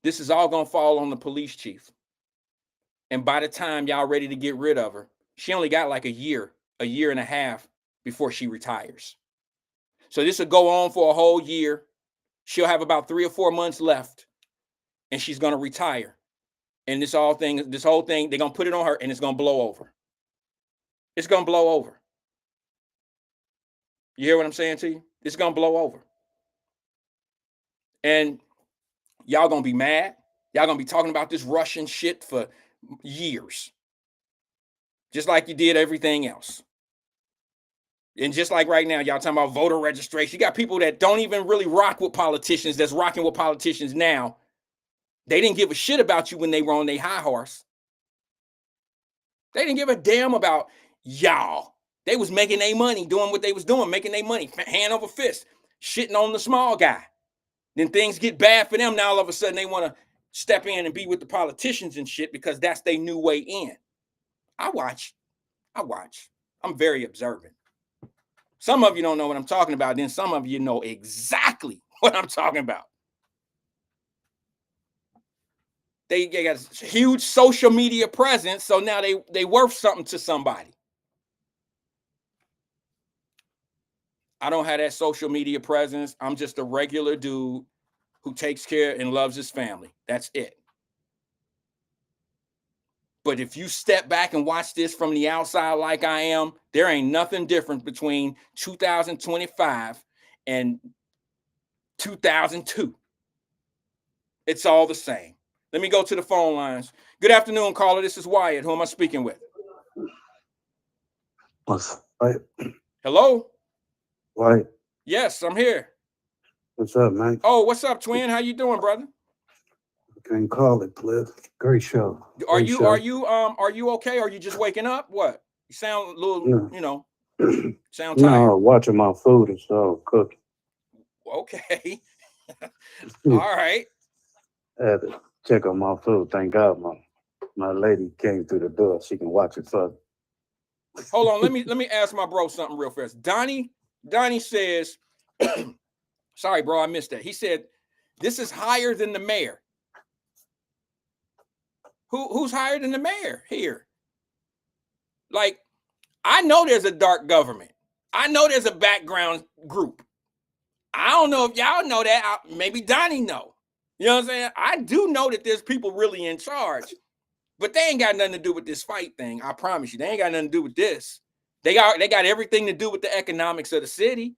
Speaker 1: This is all going to fall on the police chief And by the time y'all ready to get rid of her, she only got like a year and a half before she retires. So this will go on for a whole year. She'll have about 3 or 4 months left, and she's gonna retire. And this whole thing, they're gonna put it on her, and it's gonna blow over. It's gonna blow over. You hear what I'm saying to you? It's gonna blow over. And y'all gonna be mad. Y'all gonna be talking about this Russian shit for years. Just like you did everything else. And just like right now, y'all talking about voter registration. You got people that don't even really rock with politicians that's rocking with politicians now. They didn't give a shit about you when they were on their high horse. They didn't give a damn about y'all. They was making their money, doing what they was doing, making their money, hand over fist, shitting on the small guy. Then things get bad for them. Now all of a sudden they want to step in and be with the politicians and shit because that's their new way in. I watch. I'm very observant. Some of you don't know what I'm talking about. Then some of you know exactly what I'm talking about. They got a huge social media presence, so now they worth something to somebody. I don't have that social media presence. I'm just a regular dude who takes care and loves his family. That's it. But if you step back and watch this from the outside like I am, there ain't nothing different between 2025 and 2002. It's all the same. Let me go to the phone lines. Good afternoon, caller. This is Wyatt. Who am I speaking with?
Speaker 3: Wyatt.
Speaker 1: Hello?
Speaker 3: Wyatt.
Speaker 1: Yes, I'm here.
Speaker 3: What's up, man?
Speaker 1: Oh, what's up, twin? How you doing, brother?
Speaker 3: Can't call it, Cliff. Great show.
Speaker 1: Are you okay? Are you just waking up? What? You sound a little, sound tired.
Speaker 3: No, watching my food and stuff, cooking.
Speaker 1: Okay. All right.
Speaker 3: I had to check on my food. Thank God my lady came through the door. She can watch it for me.
Speaker 1: Hold on. Let me ask my bro something real fast. Donnie says, sorry, bro, I missed that. He said, this is higher than the mayor. Who's higher than the mayor here? Like, I know there's a dark government. I know there's a background group. I don't know if y'all know that. Maybe Donnie know. You know what I'm saying? I do know that there's people really in charge, but they ain't got nothing to do with this fight thing. I promise you, they ain't got nothing to do with this. They got everything to do with the economics of the city.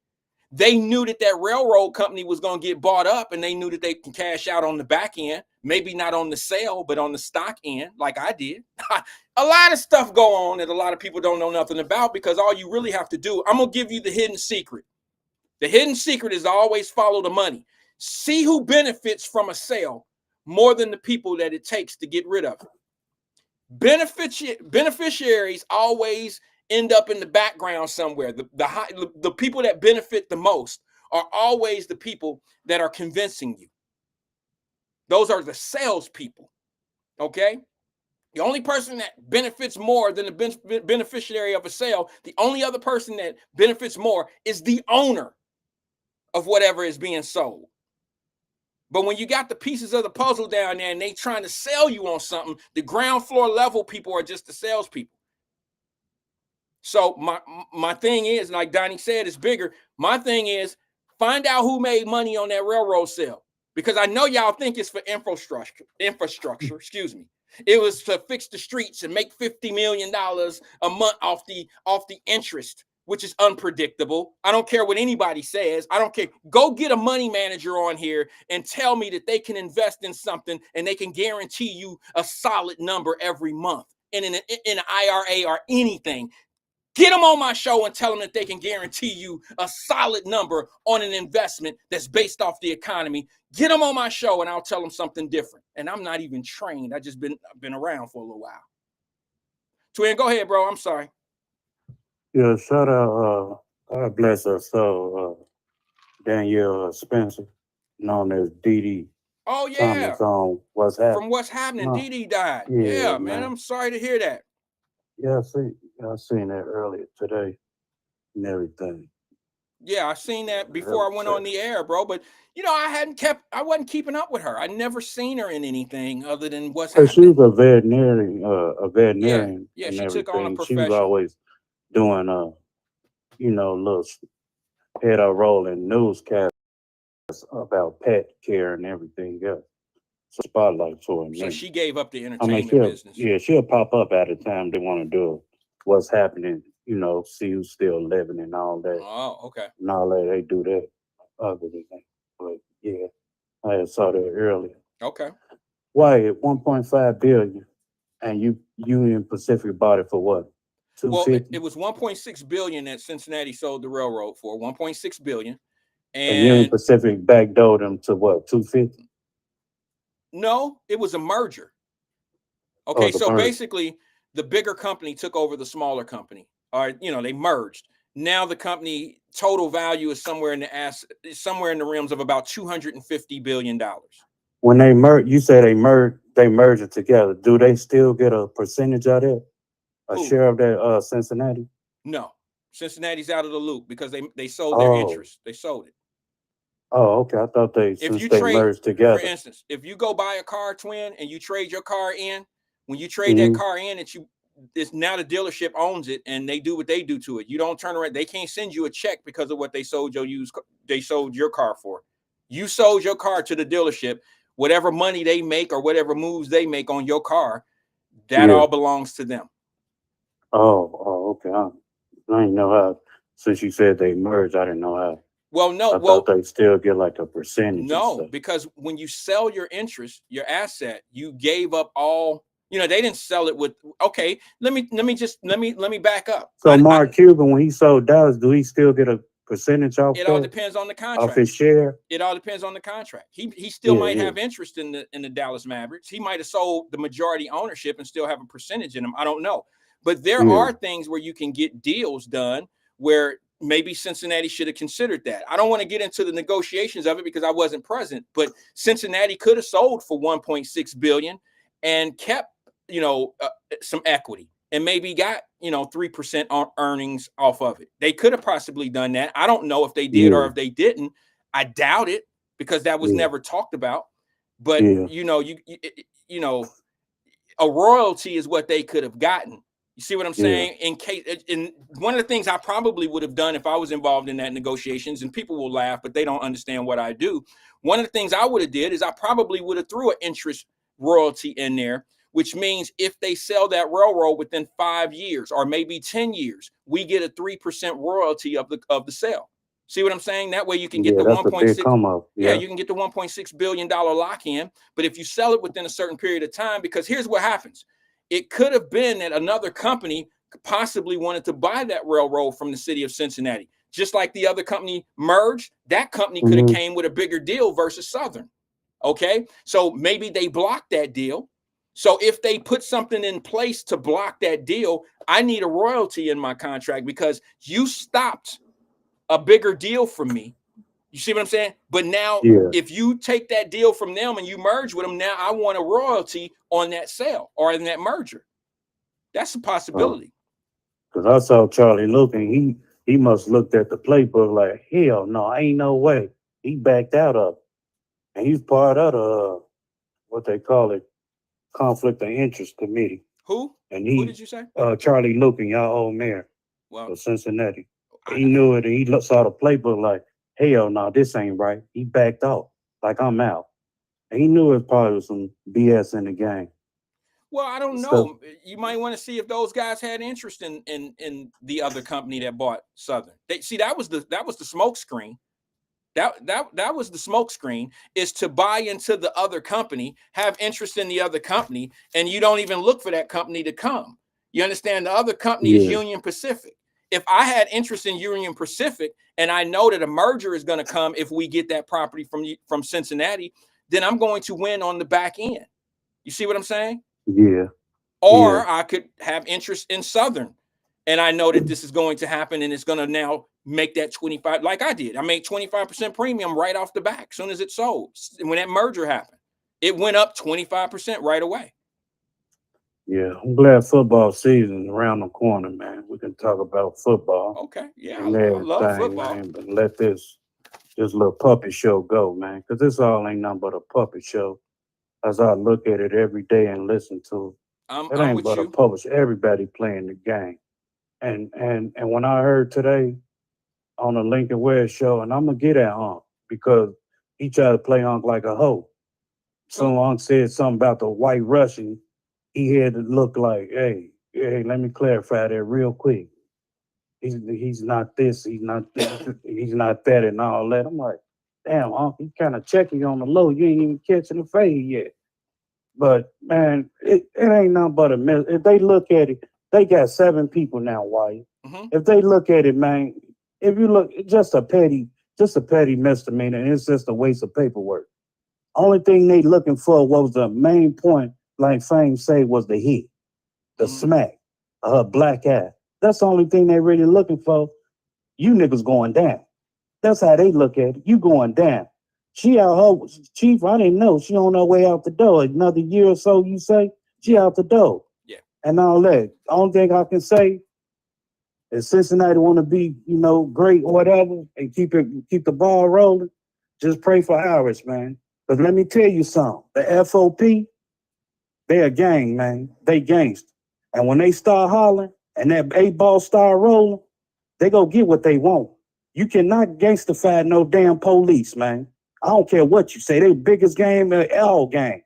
Speaker 1: They knew that railroad company was going to get bought up, and they knew that they can cash out on the back end, maybe not on the sale, but on the stock end, like I did. A lot of stuff go on that a lot of people don't know nothing about, because all you really have to do, I'm going to give you the hidden secret. The hidden secret is to always follow the money. See who benefits from a sale more than the people that it takes to get rid of it. Beneficiaries always end up in the background somewhere. The people that benefit the most are always the people that are convincing you. Those are the salespeople. Okay? The only person that benefits more than the beneficiary of a sale, the only other person that benefits more is the owner of whatever is being sold. But when you got the pieces of the puzzle down there and they trying to sell you on something, the ground floor level people are just the salespeople. So my thing is, like Donnie said, it's bigger. My thing is, find out who made money on that railroad sale, because I know y'all think it's for infrastructure. Excuse me. It was to fix the streets and make $50 million a month off the interest, which is unpredictable. I don't care what anybody says. I don't care. Go get a money manager on here and tell me that they can invest in something and they can guarantee you a solid number every month in an IRA or anything. Get them on my show and tell them that they can guarantee you a solid number on an investment that's based off the economy. Get them on my show and I'll tell them something different. And I'm not even trained. I've been around for a little while. Twin, go ahead, bro. I'm sorry.
Speaker 3: Yeah, shout out, God bless her soul, Danielle Spencer, known as Dee.
Speaker 1: Oh, yeah.
Speaker 3: On What's Happening.
Speaker 1: From What's Happening,
Speaker 3: No.
Speaker 1: Dee died.
Speaker 3: Yeah,
Speaker 1: man. I'm sorry to hear that.
Speaker 3: Yeah, I seen that earlier today and everything.
Speaker 1: Yeah, I seen that before I went on the air, bro. But you know, I wasn't keeping up with her. I never seen her in anything other than what's
Speaker 3: Cause she
Speaker 1: happened.
Speaker 3: was a
Speaker 1: Yeah,
Speaker 3: veterinarian
Speaker 1: yeah,
Speaker 3: and
Speaker 1: she took on a
Speaker 3: everything. She was
Speaker 1: profession.
Speaker 3: always doing little head up rolling newscasts about pet care and everything else. So spotlight for a
Speaker 1: So
Speaker 3: minute.
Speaker 1: she gave up the
Speaker 3: I mean,
Speaker 1: entertainment business.
Speaker 3: she'll pop up at a time they want to do what's happening, see who's still living and all that.
Speaker 1: Oh, okay.
Speaker 3: And all that, they do that other than that. But yeah, I had saw that earlier.
Speaker 1: Okay.
Speaker 3: Why at 1.5 billion and Union Pacific bought it for what?
Speaker 1: Well, it
Speaker 3: 250?
Speaker 1: was 1.6 billion that Cincinnati sold the railroad for. 1.6 billion.
Speaker 3: And Union
Speaker 1: And
Speaker 3: Pacific backdoored them to what, 250?
Speaker 1: no, it was a merger.
Speaker 3: Oh,
Speaker 1: Okay,
Speaker 3: the
Speaker 1: so
Speaker 3: merge.
Speaker 1: basically, the bigger company took over the smaller company, or they merged. Now the company total value is somewhere in the realms of about $250 billion.
Speaker 3: When they merge, you say they merge it together. Do they still get a percentage of it? A
Speaker 1: Who?
Speaker 3: share of that Cincinnati?
Speaker 1: No, Cincinnati's out of the loop because they sold their
Speaker 3: Oh.
Speaker 1: interest. They sold it.
Speaker 3: Oh, okay. I thought
Speaker 1: If
Speaker 3: since
Speaker 1: you
Speaker 3: they
Speaker 1: trade,
Speaker 3: merged
Speaker 1: for
Speaker 3: together.
Speaker 1: instance, if you go buy a car, twin, and you trade your car in, when you trade that
Speaker 3: Hmm.
Speaker 1: car in, it's now the dealership owns it and they do what they do to it. You don't turn around. They can't send you a check because of what they sold your car for. You sold your car to the dealership. Whatever money they make or whatever moves they make on your car, that
Speaker 3: Yeah.
Speaker 1: all belongs to them.
Speaker 3: Okay. I didn't know how. Since you said they merged, I didn't know how.
Speaker 1: Well, no,
Speaker 3: I thought
Speaker 1: well,
Speaker 3: they still get like a percentage and
Speaker 1: no,
Speaker 3: stuff.
Speaker 1: because when you sell your interest, your asset, you gave up all. They didn't sell it with. Okay, let me back up.
Speaker 3: So Mark Cuban, when he sold Dallas, do he still get a percentage off
Speaker 1: It all
Speaker 3: that,
Speaker 1: depends on the
Speaker 3: off
Speaker 1: contract.
Speaker 3: his share?
Speaker 1: It all depends on the contract. He still
Speaker 3: Yeah,
Speaker 1: might
Speaker 3: yeah,
Speaker 1: have interest in the Dallas Mavericks. He might have sold the majority ownership and still have a percentage in them. I don't know. But there
Speaker 3: yeah,
Speaker 1: are things where you can get deals done where maybe Cincinnati should have considered that. I don't want to get into the negotiations of it because I wasn't present, but Cincinnati could have sold for 1.6 billion and kept, some equity and maybe got 3% on earnings off of it. They could have possibly done that. I don't know if they did or
Speaker 3: yeah,
Speaker 1: if they didn't. I doubt it because that was
Speaker 3: yeah,
Speaker 1: never talked about. But
Speaker 3: yeah,
Speaker 1: you know, a royalty is what they could have gotten. You see what I'm
Speaker 3: yeah.
Speaker 1: saying? In one of the things I probably would have done if I was involved in that negotiations, and people will laugh, but they don't understand what I do. One of the things I would have did is I probably would have threw an interest royalty in there, which means if they sell that railroad within 5 years or maybe 10 years, we get a 3% royalty of the sale. See what I'm saying? That way you can get
Speaker 3: Yeah,
Speaker 1: the
Speaker 3: that's a big
Speaker 1: 1.6.
Speaker 3: come up.
Speaker 1: Yeah,
Speaker 3: Yeah.
Speaker 1: you can get the $1.6 billion lock in. But if you sell it within a certain period of time, because here's what happens. It could have been that another company possibly wanted to buy that railroad from the city of Cincinnati. Just like the other company merged, that company could have
Speaker 3: Hmm.
Speaker 1: came with a bigger deal versus Southern. Okay. So maybe they blocked that deal. So if they put something in place to block that deal, I need a royalty in my contract because you stopped a bigger deal from me. You see what I'm saying? But now,
Speaker 3: Yeah.
Speaker 1: if you take that deal from them and you merge with them, now I want a royalty on that sale or in that merger. That's a
Speaker 3: Oh,
Speaker 1: possibility.
Speaker 3: because I saw Charlie looking. He must looked at the playbook like, hell no, ain't no way. He backed out of it. And he's part of the what they call it, conflict of interest committee.
Speaker 1: Who?
Speaker 3: And
Speaker 1: Who
Speaker 3: he
Speaker 1: did you say?
Speaker 3: Charlie looking, y'all old mayor
Speaker 1: Well,
Speaker 3: of Cincinnati.
Speaker 1: I,
Speaker 3: He knew it and saw the playbook like, hell no, this ain't right. He backed off. Like I'm out. And he knew it was probably some BS in the game.
Speaker 1: well, I don't
Speaker 3: Stuff.
Speaker 1: know. You might want to see if those guys had interest in the other company that bought Southern. They see that was the smoke screen. That was the smoke screen, is to buy into the other company, have interest in the other company, and you don't even look for that company to come. You understand? The other company is
Speaker 3: Yeah,
Speaker 1: Union Pacific. If I had interest in Union Pacific and I know that a merger is going to come if we get that property from Cincinnati, then I'm going to win on the back end. You see what I'm saying?
Speaker 3: yeah, yeah,
Speaker 1: Or I could have interest in Southern and I know that this is going to happen and it's going to now make that 25 like I did. I made 25% premium right off the back as soon as it sold. When that merger happened, it went up 25% right away.
Speaker 3: Yeah, I'm glad football season around the corner, man. We can talk about football
Speaker 1: Okay, yeah,
Speaker 3: and
Speaker 1: I love
Speaker 3: everything,
Speaker 1: football.
Speaker 3: man. But let this little puppet show go, man, because this all ain't nothing but a puppet show. As I look at it every day and listen to it, it
Speaker 1: I'm
Speaker 3: ain't
Speaker 1: with
Speaker 3: but a
Speaker 1: you.
Speaker 3: publish. Everybody playing the game, and when I heard today on the Lincoln Ware show, and I'm gonna get at Unc because he tried to play Unc like a hoe.
Speaker 1: Who?
Speaker 3: So Unc said something about the white Russian. He had to look like, hey, let me clarify that real quick. He's not this, he's not this, he's not that, and all that. I'm like, damn, Unc, he kind of checking you on the low. You ain't even catching the fade yet. But man, it ain't nothing but a mess. If they look at it, they got 7 people now, White.
Speaker 1: Mm-hmm.
Speaker 3: If they look at it, man, if you look, just a petty misdemeanor, and it's just a waste of paperwork. Only thing they looking for was the main point, like Fame say, was the hit, the
Speaker 1: Mm-hmm.
Speaker 3: smack, her black eye. That's the only thing they really looking for. You niggas going down. That's how they look at it. You going down. She out her chief. I didn't know she on her way out the door. Another year or so, you say she out the door,
Speaker 1: Yeah.
Speaker 3: and all that. Only thing I can say is Cincinnati want to be, great or whatever, and keep the ball rolling. Just pray for Harris, man. Because let me tell you something. The FOP, they a gang, man. They gangster. And when they start hollering and that 8 ball start rolling, they go get what they want. You cannot gangstify no damn police, man. I don't care what you say. They biggest game in all game.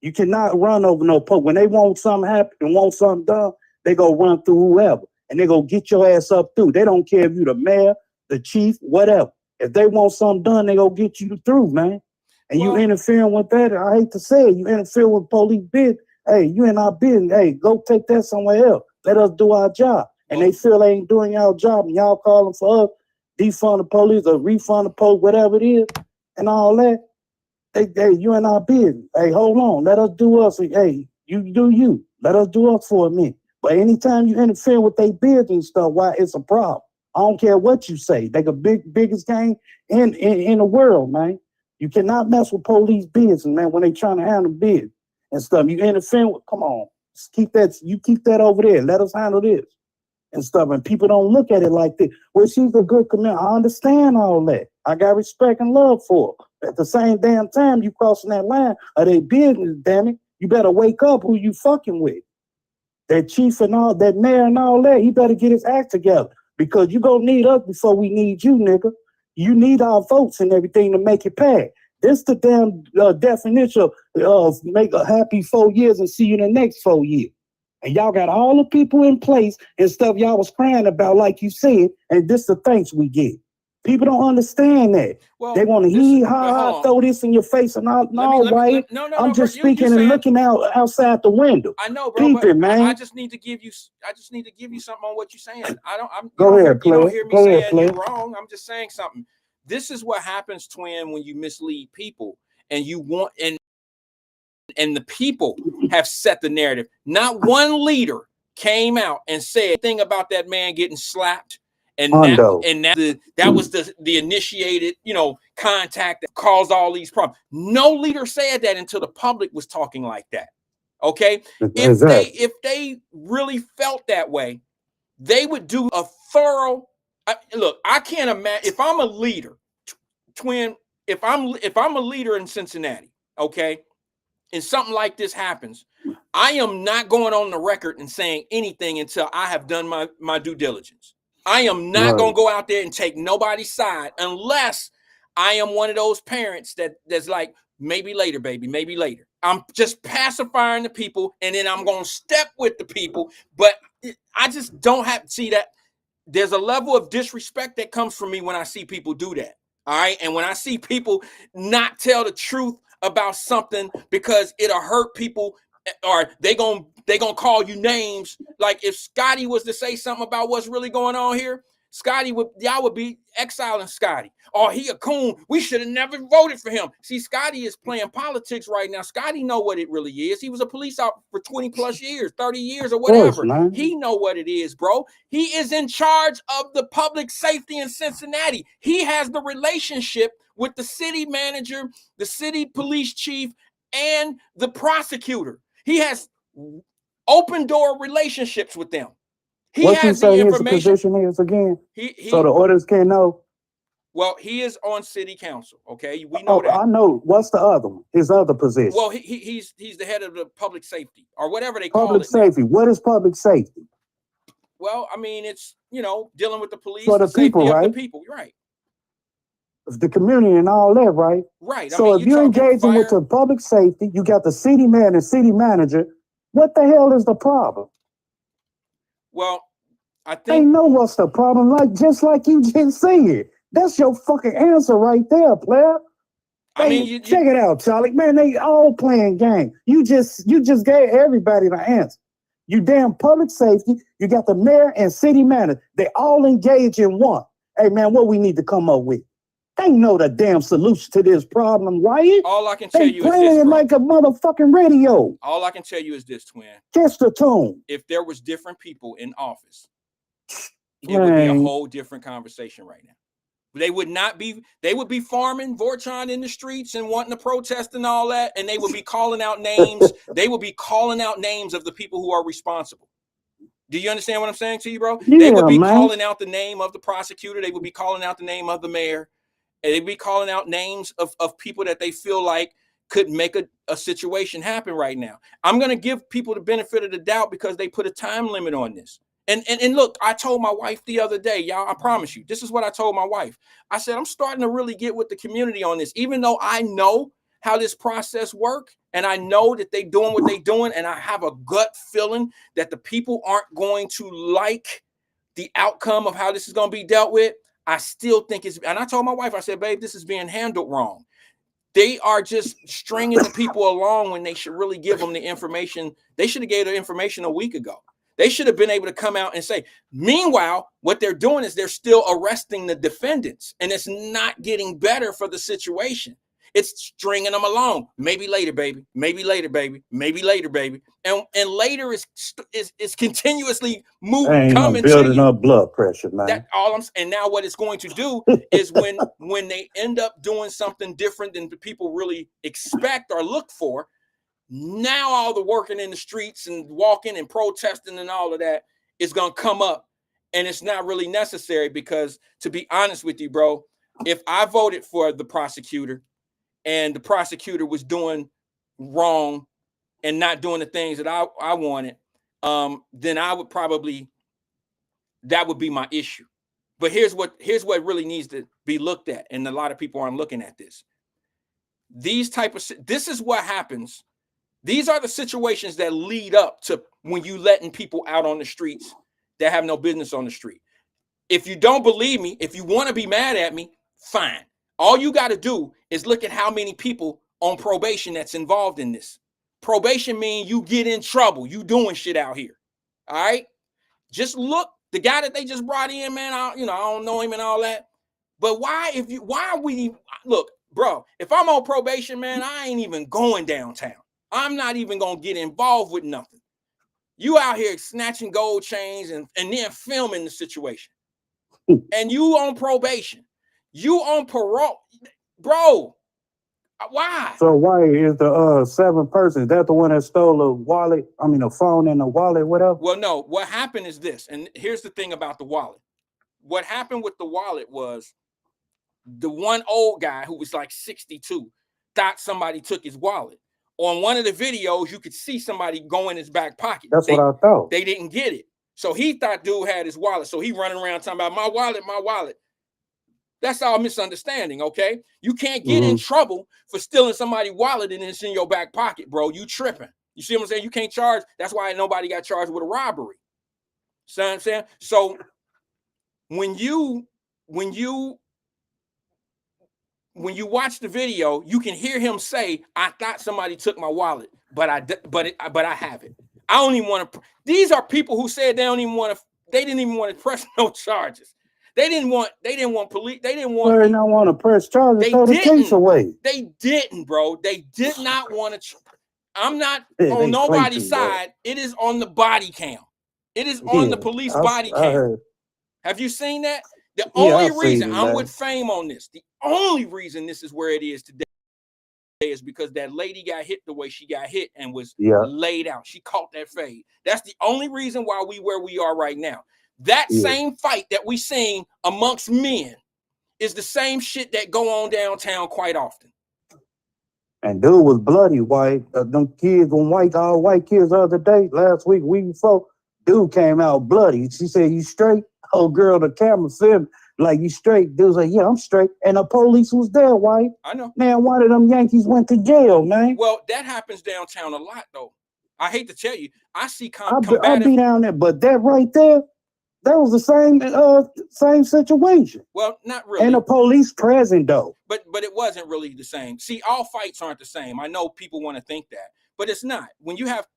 Speaker 3: You cannot run over no police. When they want something happen and want something done, they go run through whoever. And they go get your ass up through. They don't care if you the mayor, the chief, whatever. If they want something done, they go get you through, man. And you
Speaker 1: Well,
Speaker 3: interfering with that, I hate to say it, you interfere with police business. Hey, you in our business. Hey, go take that somewhere else. Let us do our job. And they
Speaker 1: well,
Speaker 3: feel they ain't doing y'all job, and y'all calling for us, defund the police or refund the police, whatever it is, and all that. Hey, you in our business. Hey, hold on. Let us do us. Hey, you do you. Let us do us for a minute. But anytime you interfere with their business and stuff, why it's a problem. I don't care what you say. They the biggest gang in the world, man. You cannot mess with police business, man, when they trying to handle business and stuff. You interfere with, come on. You keep that over there. Let us handle this and stuff. And people don't look at it like this. Well, she's a good commander. I understand all that. I got respect and love for her. At the same damn time, you crossing that line of their business, damn it. You better wake up who you fucking with. That chief and all, that mayor and all that, he better get his act together. Because you gonna need us before we need you, nigga. You need our votes and everything to make it pass. This the damn definition of make a happy 4 years and see you in the next 4 years. And y'all got all the people in place and stuff y'all was crying about, like you said, and this the thanks we get. People don't understand that.
Speaker 1: well.
Speaker 3: They want to
Speaker 1: This.
Speaker 3: ha,
Speaker 1: Hold on.
Speaker 3: throw this in your face and all.
Speaker 1: Let me.
Speaker 3: No, Wyatt.
Speaker 1: No, no,
Speaker 3: I'm
Speaker 1: no, bro.
Speaker 3: just
Speaker 1: You
Speaker 3: speaking and
Speaker 1: saying?
Speaker 3: looking outside the window.
Speaker 1: I know, bro,
Speaker 3: Peep
Speaker 1: but
Speaker 3: it, man.
Speaker 1: I just need to give you. I just need to give you something on what you're saying. I don't.
Speaker 3: Go ahead,
Speaker 1: You don't
Speaker 3: player.
Speaker 1: hear me
Speaker 3: Go ahead,
Speaker 1: saying you're
Speaker 3: player.
Speaker 1: wrong. I'm just saying something. This is what happens, twin, when you mislead people, and you want and the people have set the narrative. Not one leader came out and said anything about that man getting slapped. And
Speaker 3: Hondo.
Speaker 1: that was the initiated, contact that caused all these problems. No leader said that until the public was talking like that. Okay.
Speaker 3: Exactly.
Speaker 1: If they really felt that way, they would do a thorough look. I can't imagine if I'm a leader, twin, if I'm a leader in Cincinnati, okay, and something like this happens, I am not going on the record and saying anything until I have done my due diligence. I am not going
Speaker 3: Right.
Speaker 1: to go out there and take nobody's side unless I am one of those parents that's like, maybe later, baby, maybe later. I'm just pacifying the people, and then I'm going to step with the people. But I just don't have to see that. There's a level of disrespect that comes from me when I see people do that. All right. And when I see people not tell the truth about something because it'll hurt people, or they gonna call you names. Like if Scotty was to say something about what's really going on here, y'all would be exiling Scotty. Or he a coon. We should have never voted for him. See, Scotty is playing politics right now. Scotty know what it really is. He was a police officer for 20 plus years, 30 years or
Speaker 3: Of course,
Speaker 1: whatever.
Speaker 3: man.
Speaker 1: He know what it is, bro. He is in charge of the public safety in Cincinnati. He has the relationship with the city manager, the city police chief, and the prosecutor. He has open door relationships with them. He
Speaker 3: What you
Speaker 1: has the
Speaker 3: say his
Speaker 1: information.
Speaker 3: position is again?
Speaker 1: He
Speaker 3: So the orders can know.
Speaker 1: well, he is on city council. Okay, we know
Speaker 3: Oh,
Speaker 1: that.
Speaker 3: I know. What's the other one? His other position?
Speaker 1: Well, he's the head of the public safety or whatever they call
Speaker 3: Public
Speaker 1: it now.
Speaker 3: safety. What is public safety?
Speaker 1: Well, I mean, it's, you know, dealing with the police,
Speaker 3: For the
Speaker 1: safety
Speaker 3: people,
Speaker 1: of the
Speaker 3: right?
Speaker 1: people, right?
Speaker 3: The community and all that, right?
Speaker 1: Right. I
Speaker 3: So
Speaker 1: mean,
Speaker 3: if you're engaging with the public safety, you got the city man and city manager. What the hell is the problem?
Speaker 1: Well, I
Speaker 3: They
Speaker 1: think
Speaker 3: know what's the problem, like just like you just said. That's your fucking answer right there, player.
Speaker 1: I mean,
Speaker 3: Check it out, Charlie. Man, they all playing game. You just gave everybody the answer. You damn public safety. You got the mayor and city manager. They all engage in one. Hey man, what we need to come up with? They know the damn solution to this problem, Wyatt.
Speaker 1: all I can tell you is
Speaker 3: playing
Speaker 1: this,
Speaker 3: it
Speaker 1: bro.
Speaker 3: like a motherfucking radio.
Speaker 1: All I can tell you is this, twin.
Speaker 3: Just the tune.
Speaker 1: If there was different people in office, it would be a whole different conversation right now. They would not be, they would be farming Vortron in the streets and wanting to protest and all that, and they would be calling out names. They would be calling out names of the people who are responsible. Do you understand what I'm saying to you, bro?
Speaker 3: Yeah,
Speaker 1: they would be
Speaker 3: man.
Speaker 1: calling out the name of the prosecutor. They would be calling out the name of the mayor. And they'd be calling out names of people that they feel like could make a situation happen right now. I'm going to give people the benefit of the doubt because they put a time limit on this. And look, I told my wife the other day, y'all, I promise you, this is what I told my wife. I said, I'm starting to really get with the community on this, even though I know how this process works. And I know that they're doing what they're doing. And I have a gut feeling that the people aren't going to like the outcome of how this is going to be dealt with. I still think it's, and I told my wife, I said, babe, this is being handled wrong. They are just stringing the people along when they should really give them the information. They should have gave the information a week ago. They should have been able to come out and say, meanwhile, what they're doing is they're still arresting the defendants, and it's not getting better for the situation. It's stringing them along. Maybe later, baby. Maybe later, baby. Maybe later, baby. And later is continuously coming
Speaker 3: building up blood pressure, man.
Speaker 1: That all I'm. And now what it's going to do is when they end up doing something different than the people really expect or look for. Now all the working in the streets and walking and protesting and all of that is going to come up, and it's not really necessary because, to be honest with you, bro, if I voted for the prosecutor and the prosecutor was doing wrong and not doing the things that I wanted, then I would probably, that would be my issue. But here's what really needs to be looked at, and a lot of people aren't looking at this. This is what happens. These are the situations that lead up to when you letting people out on the streets that have no business on the street. If you don't believe me, if you want to be mad at me, fine. All you got to do is look at how many people on probation that's involved in this. Probation means you get in trouble. You doing shit out here. All right? Just look. The guy that they just brought in, man, I don't know him and all that. But why are we, look, bro, if I'm on probation, man, I ain't even going downtown. I'm not even going to get involved with nothing. You out here snatching gold chains and then filming the situation. And you on probation. You on parole. Bro, why?
Speaker 3: So why is the seventh person? Is that the one that stole a wallet? I mean, a phone and a wallet, whatever?
Speaker 1: Well, no. What happened is this. And here's the thing about the wallet. What happened with the wallet was the one old guy who was like 62 thought somebody took his wallet. On one of the videos, you could see somebody go in his back pocket.
Speaker 3: That's what I thought.
Speaker 1: They didn't get it. So he thought dude had his wallet. So he running around talking about my wallet, my wallet. That's all misunderstanding, okay? You can't get in trouble for stealing somebody's wallet and it's in your back pocket, bro. You tripping. You see what I'm saying? You can't charge. That's why nobody got charged with a robbery. See what I'm saying? So when you watch the video, you can hear him say, I thought somebody took my wallet, but I have it. I don't even want to. These are people who said they didn't even want to press no charges. They didn't want police. They didn't want.
Speaker 3: They don't want to press charges. Throw the case away.
Speaker 1: They didn't, bro. They did not want to. I'm not on nobody's side. Bro. It is on the body cam. It is on the police body cam. Have you seen that? The only reason I'm with Fame on this, the only reason this is where it is today is because that lady got hit the way she got hit and was
Speaker 3: Yeah.
Speaker 1: laid out. She caught that fade. That's the only reason why we where we are right now. That
Speaker 3: Yeah.
Speaker 1: same fight that we seen amongst men is the same shit that go on downtown quite often.
Speaker 3: And dude was bloody white. Them kids, all white kids the other day, last week before, dude came out bloody. She said, "You straight?" Oh, girl, the camera filmed like, "You straight?" Dude was like, "Yeah, I'm straight." And the police was there, white.
Speaker 1: I know.
Speaker 3: Man, one of them Yankees went to jail, man.
Speaker 1: Well, that happens downtown a lot, though. I hate to tell you, I see
Speaker 3: I'll
Speaker 1: combative.
Speaker 3: be down there, but that right there, that was the same situation.
Speaker 1: Well, not really.
Speaker 3: And the police present though.
Speaker 1: But it wasn't really the same. See, all fights aren't the same. I know people want to think that, but it's not. When you have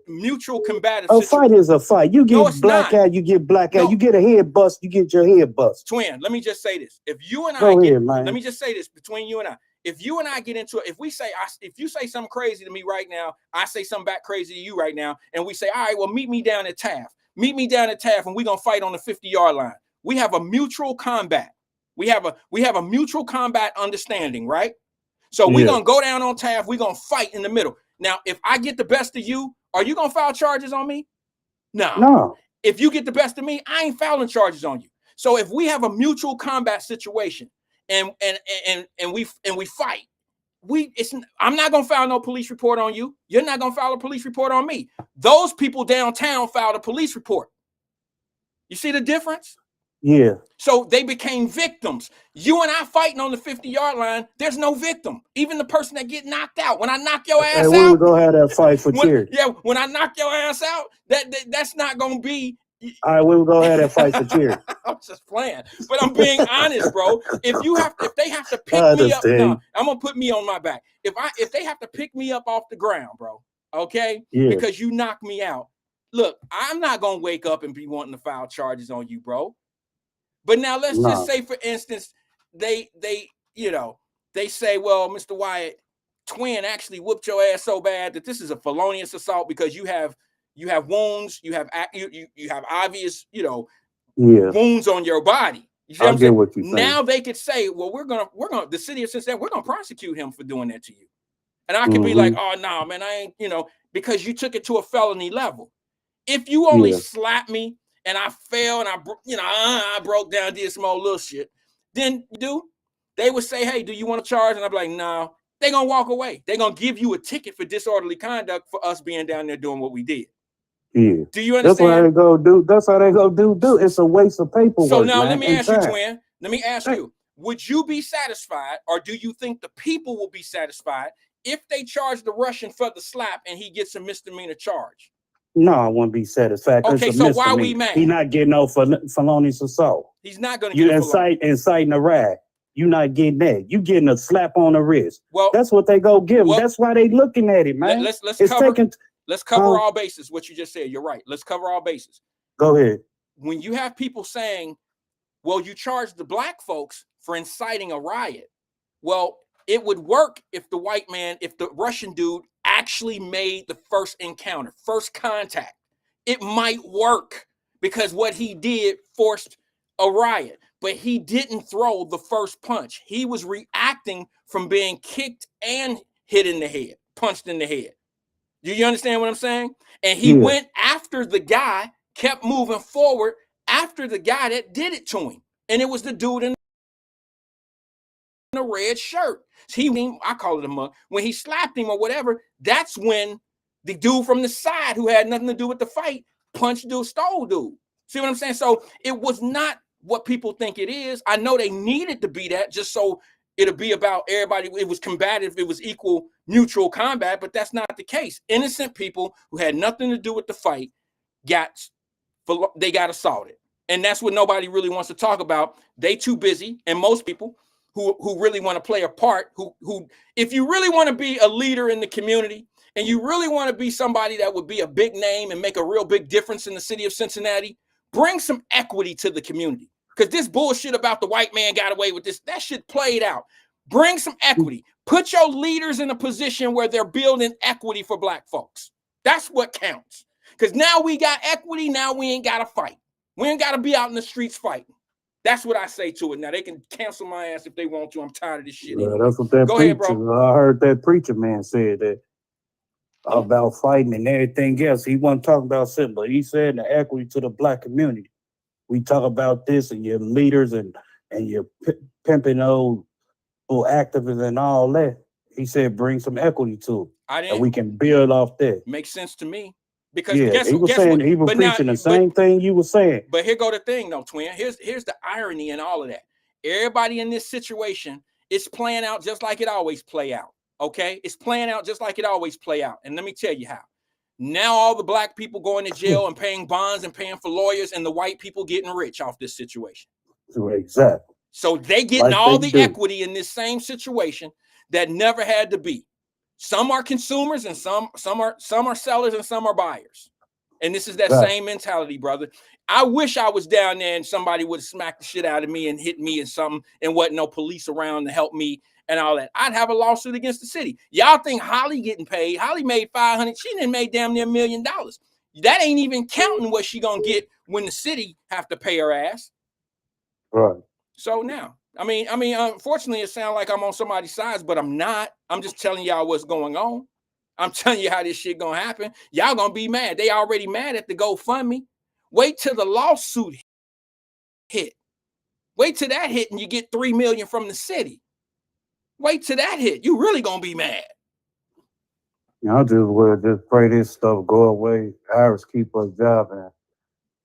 Speaker 1: mutual combative,
Speaker 3: a fight is a fight. You get black out, you get black out. You get a head bust, you get your head bust.
Speaker 1: Twin, let me just say this: if you and let me just say this between you and I. If you and I get into it, if you say something crazy to me right now, I say something back crazy to you right now, and we say, all right, well, meet me down at Taft. Meet me down at Taft, and we're gonna fight on the 50-yard line. We have a mutual combat. We have a mutual combat understanding, right? So we're gonna go down on Taft. We're gonna fight in the middle. Now, if I get the best of you, are you gonna file charges on me? No. If you get the best of me, I ain't filing charges on you. So if we have a mutual combat situation and we fight, I'm not gonna file no police report on you. You're not gonna file a police report on me. Those people downtown filed a police report. You see the difference?
Speaker 3: Yeah.
Speaker 1: So they became victims. You and I fighting on the 50-yard line, there's no victim. Even the person that get knocked out. When I knock your ass out,
Speaker 3: we were gonna have that fight for charity.
Speaker 1: Yeah, when I knock your ass out, that's not gonna be.
Speaker 3: All right, we were gonna have that fight for charity.
Speaker 1: I'm just playing, but I'm being honest, bro. If they have to pick me up, no, I'm gonna put me on my back. If they have to pick me up off the ground, bro, okay, because you knocked me out. Look, I'm not gonna wake up and be wanting to file charges on you, bro. But now let's just say, for instance, they say, well, Mr. Wyatt, Twin actually whooped your ass so bad that this is a felonious assault because you have wounds, you have obvious, wounds on your body. You see what I'm saying?
Speaker 3: What you're saying.
Speaker 1: Now they could say, well, we're gonna the city of Cincinnati, we're gonna prosecute him for doing that to you. And I could be like, oh no, man, I ain't, because you took it to a felony level. If you only slap me and I fell and I broke down, did some old little shit, then they would say, hey, do you want to charge? And I'd be like, no. They're gonna walk away. They're gonna give you a ticket for disorderly conduct for us being down there doing what we did.
Speaker 3: Yeah.
Speaker 1: Do you understand?
Speaker 3: That's what they go do. That's how they go do. It's a waste of paperwork.
Speaker 1: So now let me ask you, Twin. Let me ask you, would you be satisfied, or do you think the people will be satisfied if they charge the Russian for the slap and he gets a misdemeanor charge?
Speaker 3: No, I wouldn't be satisfied.
Speaker 1: Okay, so why are we mad?
Speaker 3: He's not getting no felonious assault.
Speaker 1: He's not going to get
Speaker 3: inciting a riot. You're not getting that. You getting a slap on the wrist.
Speaker 1: Well,
Speaker 3: that's what they go give him. That's why they looking at it, man.
Speaker 1: Let's cover all bases. What you just said, you're right. Let's cover all bases.
Speaker 3: Go ahead.
Speaker 1: When you have people saying, well, you charge the black folks for inciting a riot. Well, it would work if the Russian dude actually made the first encounter, first contact. It might work because what he did forced a riot, but he didn't throw the first punch. He was reacting from being kicked and hit in the head, punched in the head. Do you understand what I'm saying? And he went after the guy, kept moving forward after the guy that did it to him. And it was the dude in a red shirt. I call it a mug. When he slapped him or whatever, that's when the dude from the side who had nothing to do with the fight punched dude, stole dude. See what I'm saying? So it was not what people think it is. I know they needed to be that just so it'll be about everybody. It was combative. It was equal mutual combat, but that's not the case. Innocent people who had nothing to do with the fight got assaulted. And that's what nobody really wants to talk about. They too busy. And most people who really want to play a part, who if you really want to be a leader in the community and you really want to be somebody that would be a big name and make a real big difference in the city of Cincinnati, bring some equity to the community. Because this bullshit about the white man got away with this, that shit played out. Bring some equity. Put your leaders in a position where they're building equity for black folks. That's what counts. Because now we got equity, now we ain't got to fight. We ain't got to be out in the streets fighting. That's what I say to it. Now they can cancel my ass if they want to. I'm tired of this shit.
Speaker 3: Yeah,
Speaker 1: Anyway.
Speaker 3: that's what that
Speaker 1: Go ahead,
Speaker 3: preacher.
Speaker 1: bro.
Speaker 3: I heard that preacher man said that about fighting and everything else. He wasn't talking about something, but he said the equity to the black community. We talk about this and your leaders and your pimping old activists and all that. He said bring some equity to it,
Speaker 1: I
Speaker 3: and
Speaker 1: didn't.
Speaker 3: we can build off that.
Speaker 1: Makes sense to me. Because
Speaker 3: Yeah,
Speaker 1: guess
Speaker 3: he was
Speaker 1: what?
Speaker 3: saying he was
Speaker 1: But now,
Speaker 3: preaching the same thing you were saying.
Speaker 1: But here go the thing, though, twin. Here's the irony in all of that. Everybody in this situation is playing out just like it always play out. Okay, it's playing out just like it always play out. And let me tell you how. Now all the black people going to jail and paying bonds and paying for lawyers, and the white people getting rich off this situation.
Speaker 3: Exactly.
Speaker 1: So they getting like all the equity in this same situation that never had to be. Some are consumers and some are sellers and some are buyers. And this is that same mentality, brother. I wish I was down there and somebody would have smacked the shit out of me and hit me and something and wasn't no police around to help me and all that. I'd have a lawsuit against the city. Y'all think Holly getting paid? Holly made $500. She didn't made damn near $1 million. That ain't even counting what she gonna get when the city have to pay her ass.
Speaker 3: Right.
Speaker 1: So now, I mean, unfortunately, it sounds like I'm on somebody's side, but I'm not. I'm just telling y'all what's going on. I'm telling you how this shit gonna happen. Y'all gonna be mad. They already mad at the GoFundMe. Wait till the lawsuit hit. Wait till that hit and you get $3 million from the city. Wait till that hit. You really gonna be mad.
Speaker 3: I just pray this stuff go away. Iris keep us job, and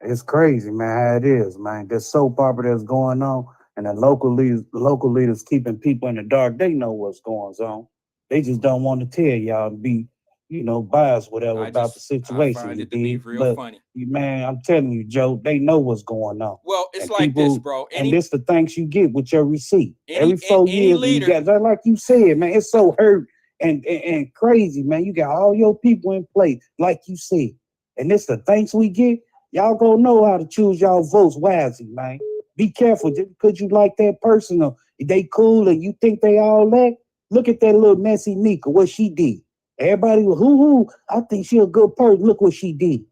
Speaker 3: it's crazy, man. How it is, man. There's soap opera that's going on, and the local leaders keeping people in the dark. They know what's going on. They just don't want to tell y'all to be, biased, whatever about the situation.
Speaker 1: I find it to be real funny.
Speaker 3: Man, I'm telling you, Joe, they know what's going on.
Speaker 1: Well, it's and like people, this, bro.
Speaker 3: And this the thanks you get with your receipt. Every 4 years, you got, like you said, man, it's so hurt and crazy, man. You got all your people in place, like you said. And this the thanks we get. Y'all gonna know how to choose y'all votes wisely, man. Be careful, just because you like that person or they cool and you think they all that. Look at that little messy Nika, what she did. Everybody, I think she a good person. Look what she did.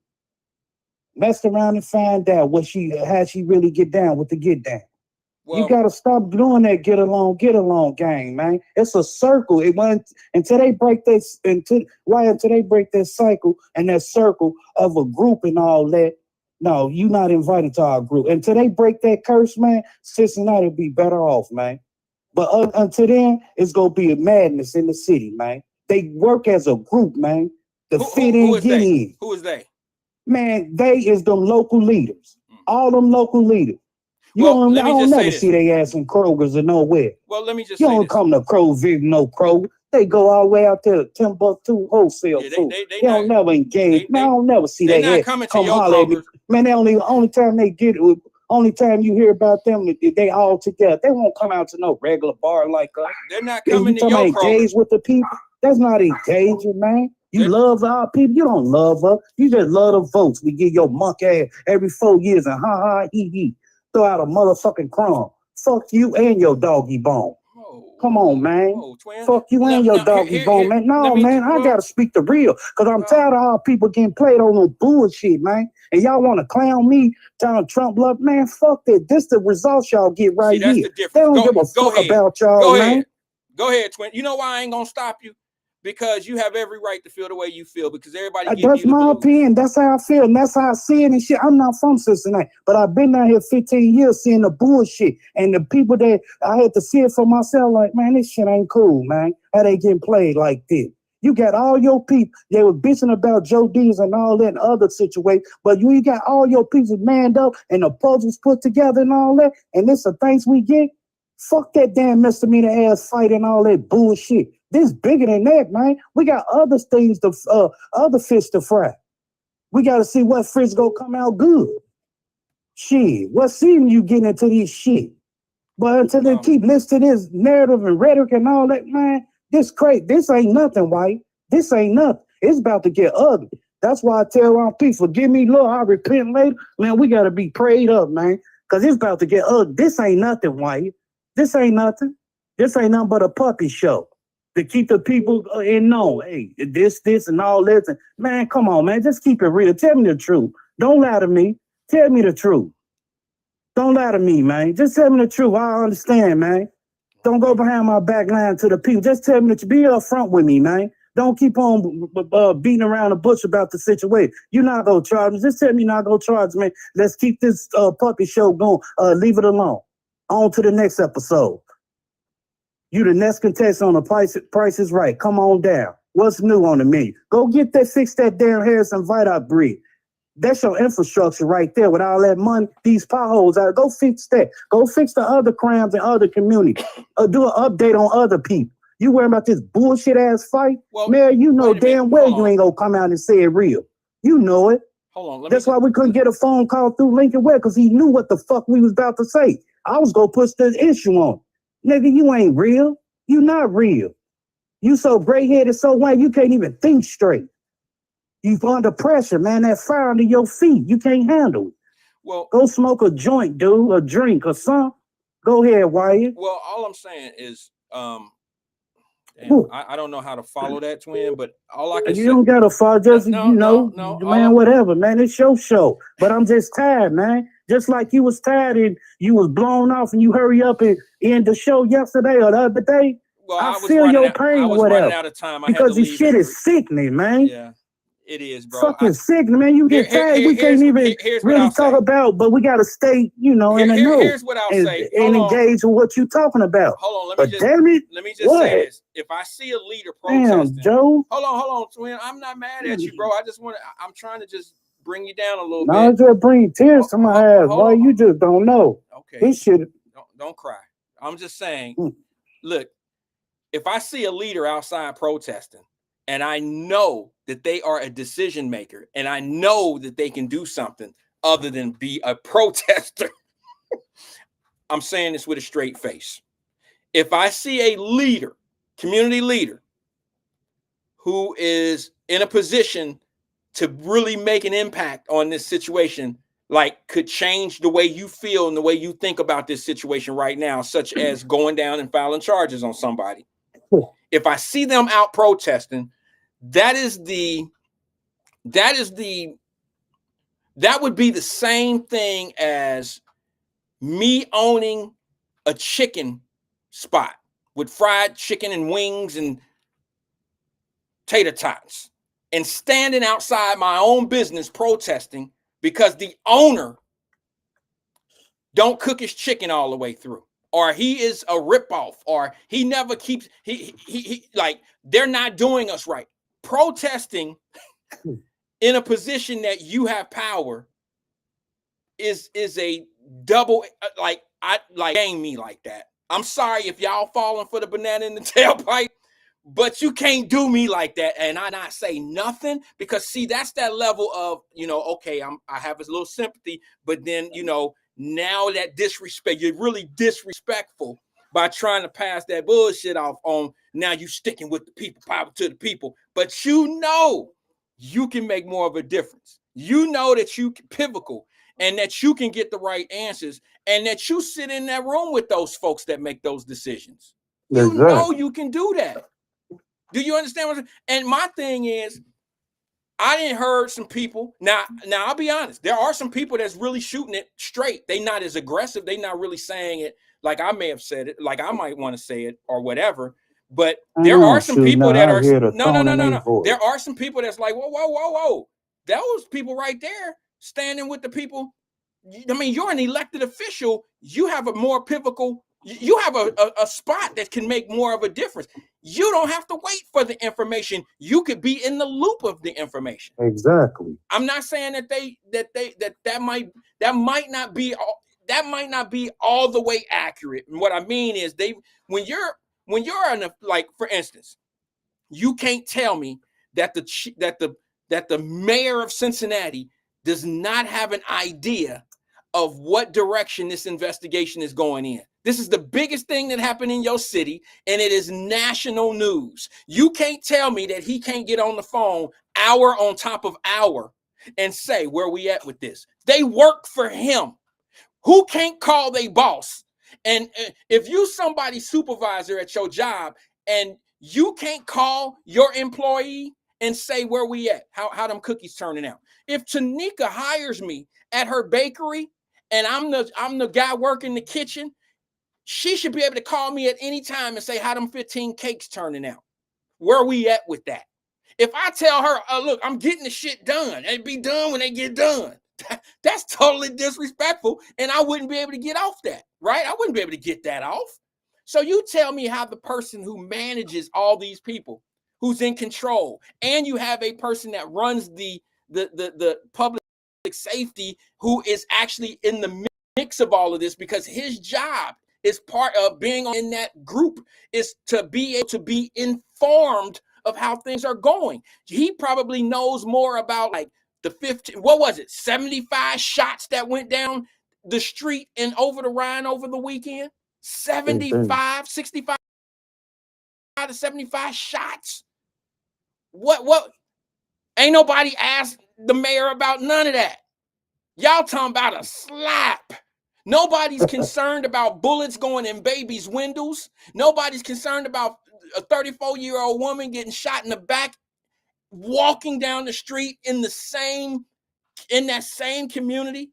Speaker 3: Messed around and find out how she really get down with the get down. Well, you gotta stop doing that get along gang, man. It's a circle. It went until they break this until they break that cycle and that circle of a group and all that. No, you're not invited to our group. Until they break that curse, man, Cincinnati will be better off, man. But until then, it's going to be a madness in the city, man. They work as a group, man. To fit in, get in.
Speaker 1: Who is they?
Speaker 3: Man, they is them local leaders. All them local leaders. I don't never see their ass in Kroger's or nowhere.
Speaker 1: Well, let me just
Speaker 3: say
Speaker 1: this.
Speaker 3: You don't come to Crowville, no Kroger. They go all the way out there to Timbuktu wholesale food. They don't never engage. Man, I don't never see that.
Speaker 1: They not coming to your Kroger.
Speaker 3: Man, they only time they get it, only time you hear about them, they all together. They won't come out to no regular bar like us.
Speaker 1: They're not coming to your Kroger.
Speaker 3: Engage with the people. That's not engaging, man. You love our people. You don't love us. You just love the votes. We give your monkey ass every 4 years and he. Throw out a motherfucking crumb. Fuck you and your doggy bone. Come on, man. Fuck you and your doggy bone, man. No, man, I gotta speak the real. Because I'm tired of all people getting played on no bullshit, man. And y'all want to clown me, Donald Trump love, man, fuck that. This the results y'all get right here. The they don't give a fuck about y'all, man.
Speaker 1: Go ahead, twin. You know why I ain't gonna stop you? Because you have every right to feel the way you feel. Because everybody.
Speaker 3: That's my opinion. That's how I feel, and that's how I see it and shit. I'm not from Cincinnati, but I've been down here 15 years seeing the bullshit and the people that I had to see it for myself. Like, man, this shit ain't cool, man. How they getting played like this? You got all your people. They were bitching about Joe Deans and all that and other situations, but you got all your people manned up and the puzzles put together and all that. And this the things we get. Fuck that damn misdemeanor ass fight and all that bullshit. This bigger than that, man. We got other things other fish to fry. We got to see what fish gonna come out good. Shit, what season you getting into this shit? But until they keep listening to this narrative and rhetoric and all that, man, this crazy. This ain't nothing, White. This ain't nothing. It's about to get ugly. That's why I tell our people, forgive me, Lord, I repent later. Man, we got to be prayed up, man, because it's about to get ugly. This ain't nothing, White. This ain't nothing. This ain't nothing but a puppy show to keep the people in know. Hey, this, and all this. And, man, come on, man. Just keep it real. Tell me the truth. Don't lie to me. Tell me the truth. Don't lie to me, man. Just tell me the truth. I understand, man. Don't go behind my back line to the people. Just tell me that you be up front with me, man. Don't keep on beating around the bush about the situation. You're not gonna charge me. Just tell me you're not gonna charge me. Let's keep this puppy show going. Leave it alone. On to the next episode. You the next contestant on the Price is Right. Come on down. What's new on the menu? Go fix that damn Harrison Vita breed. That's your infrastructure right there. With all that money, these potholes out. Go fix that. Go fix the other crimes in other communities. Do an update on other people. You worrying about this bullshit ass fight?
Speaker 1: Well,
Speaker 3: man, you know damn well
Speaker 1: you
Speaker 3: ain't gonna come out and say it real. You know it.
Speaker 1: Hold on.
Speaker 3: That's why we couldn't get a phone call through Lincoln Webb, because he knew what the fuck we was about to say. I was gonna push the issue on. Nigga, you ain't real. You not real. You so gray-headed, so white, you can't even think straight. You under pressure, man. That fire under your feet. You can't handle it.
Speaker 1: Well,
Speaker 3: go smoke a joint, dude, a drink or something. Go ahead, Wyatt.
Speaker 1: Well, all I'm saying is, I don't know how to follow that, twin, but all I can say.
Speaker 3: You don't gotta follow, just man, whatever, man. It's your show. But I'm just tired, man. Just like you was tired and you was blown off and you hurry up and end the show yesterday or the other day.
Speaker 1: Well,
Speaker 3: I feel your pain,
Speaker 1: I was
Speaker 3: whatever.
Speaker 1: running out of time.
Speaker 3: Because this shit is sickening, man.
Speaker 1: Yeah, it is, bro.
Speaker 3: Fucking sickening, man. You get tired. We can't even really talk about, but we gotta stay, in the know.
Speaker 1: Here's what I'll say.
Speaker 3: And engage with what you're talking about.
Speaker 1: Hold on,
Speaker 3: damn it.
Speaker 1: Let me just say this. If I see a leader protesting,
Speaker 3: damn, Joe.
Speaker 1: Hold on, twin. I'm not mad at you, bro. I'm trying to just bring you down a little bit.
Speaker 3: No, just bring tears to my ass. Why you just don't know?
Speaker 1: Okay.
Speaker 3: This shit.
Speaker 1: Don't cry. I'm just saying, look, if I see a leader outside protesting and I know that they are a decision maker and I know that they can do something other than be a protester, I'm saying this with a straight face. If I see a leader, community leader, who is in a position to really make an impact on this situation, like could change the way you feel and the way you think about this situation right now, such as going down and filing charges on somebody. If I see them out protesting, that would be the same thing as me owning a chicken spot with fried chicken and wings and tater tots and standing outside my own business protesting because the owner don't cook his chicken all the way through, or he is a ripoff, or he never keeps, he like they're not doing us right. Protesting in a position that you have power is a double, game me like that. I'm sorry if y'all falling for the banana in the tailpipe, but you can't do me like that and I not say nothing, because see, that's that level of, okay, I have a little sympathy, but then, now that disrespect, you're really disrespectful by trying to pass that bullshit off on, now you sticking with the people, power to the people, but you can make more of a difference. You know that you can pivotal and that you can get the right answers and that you sit in that room with those folks that make those decisions. You know you can do that. Do you understand what I'm saying? And my thing is, I didn't heard some people. Now I'll be honest. There are some people that's really shooting it straight. They not as aggressive. They not really saying it like I may have said it, like I might want to say it or whatever. But there are some people that are no. There are some people that's like, whoa. Those people right there standing with the people. I mean, you're an elected official. You have a more pivotal. You have a spot that can make more of a difference. You don't have to wait for the information. You could be in the loop of the information.
Speaker 3: Exactly.
Speaker 1: I'm not saying that might not be all the way accurate. And what I mean is when you're in a, like, for instance, you can't tell me that the mayor of Cincinnati does not have an idea of what direction this investigation is going in. This is the biggest thing that happened in your city, and it is national news. You can't tell me that he can't get on the phone hour on top of hour and say, where we at with this? They work for him. Who can't call their boss? And if you somebody's supervisor at your job and you can't call your employee and say, where we at? How them cookies turning out? If Tanika hires me at her bakery and I'm the guy working the kitchen, she should be able to call me at any time and say how them 15 cakes turning out. Where we at with that? If I tell her, look, I'm getting the shit done, and be done when they get done, that's totally disrespectful, and I wouldn't be able to get off that, right? I wouldn't be able to get that off. So you tell me how the person who manages all these people, who's in control, and you have a person that runs the public safety who is actually in the mix of all of this, because his job is part of being in that group is to be able to be informed of how things are going. He probably knows more about like the 15, 75 shots that went down the street and over the Rhine over the weekend. 65 to 75 shots. What? Ain't nobody asked the mayor about none of that. Y'all talking about a slap. Nobody's concerned about bullets going in babies' windows. Nobody's concerned about a 34-year-old woman getting shot in the back, walking down the street in that same community.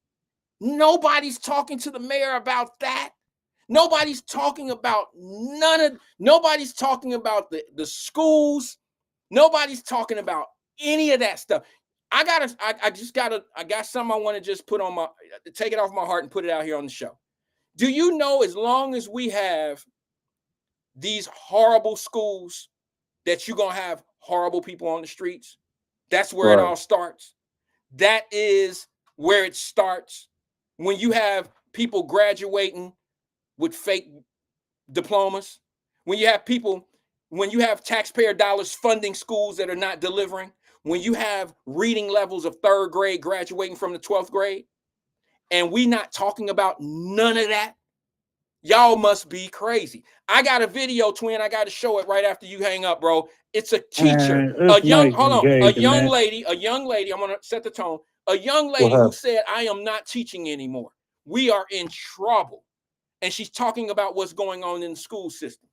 Speaker 1: Nobody's talking to the mayor about that. Nobody's talking about nobody's talking about the schools. Nobody's talking about any of that stuff. I got something I want to just put on take it off my heart and put it out here on the show. Do you know, as long as we have these horrible schools, that you're going to have horrible people on the streets? That's where it all starts. That is where it starts. When you have people graduating with fake diplomas, when you have taxpayer dollars funding schools that are not delivering, when you have reading levels of 3rd grade graduating from the 12th grade, and we not talking about none of that, y'all must be crazy. I got a video, Twin. I got to show it right after you hang up, bro. It's a teacher, a young lady. I'm going to set the tone. A young lady who said, I am not teaching anymore. We are in trouble. And she's talking about what's going on in the school system.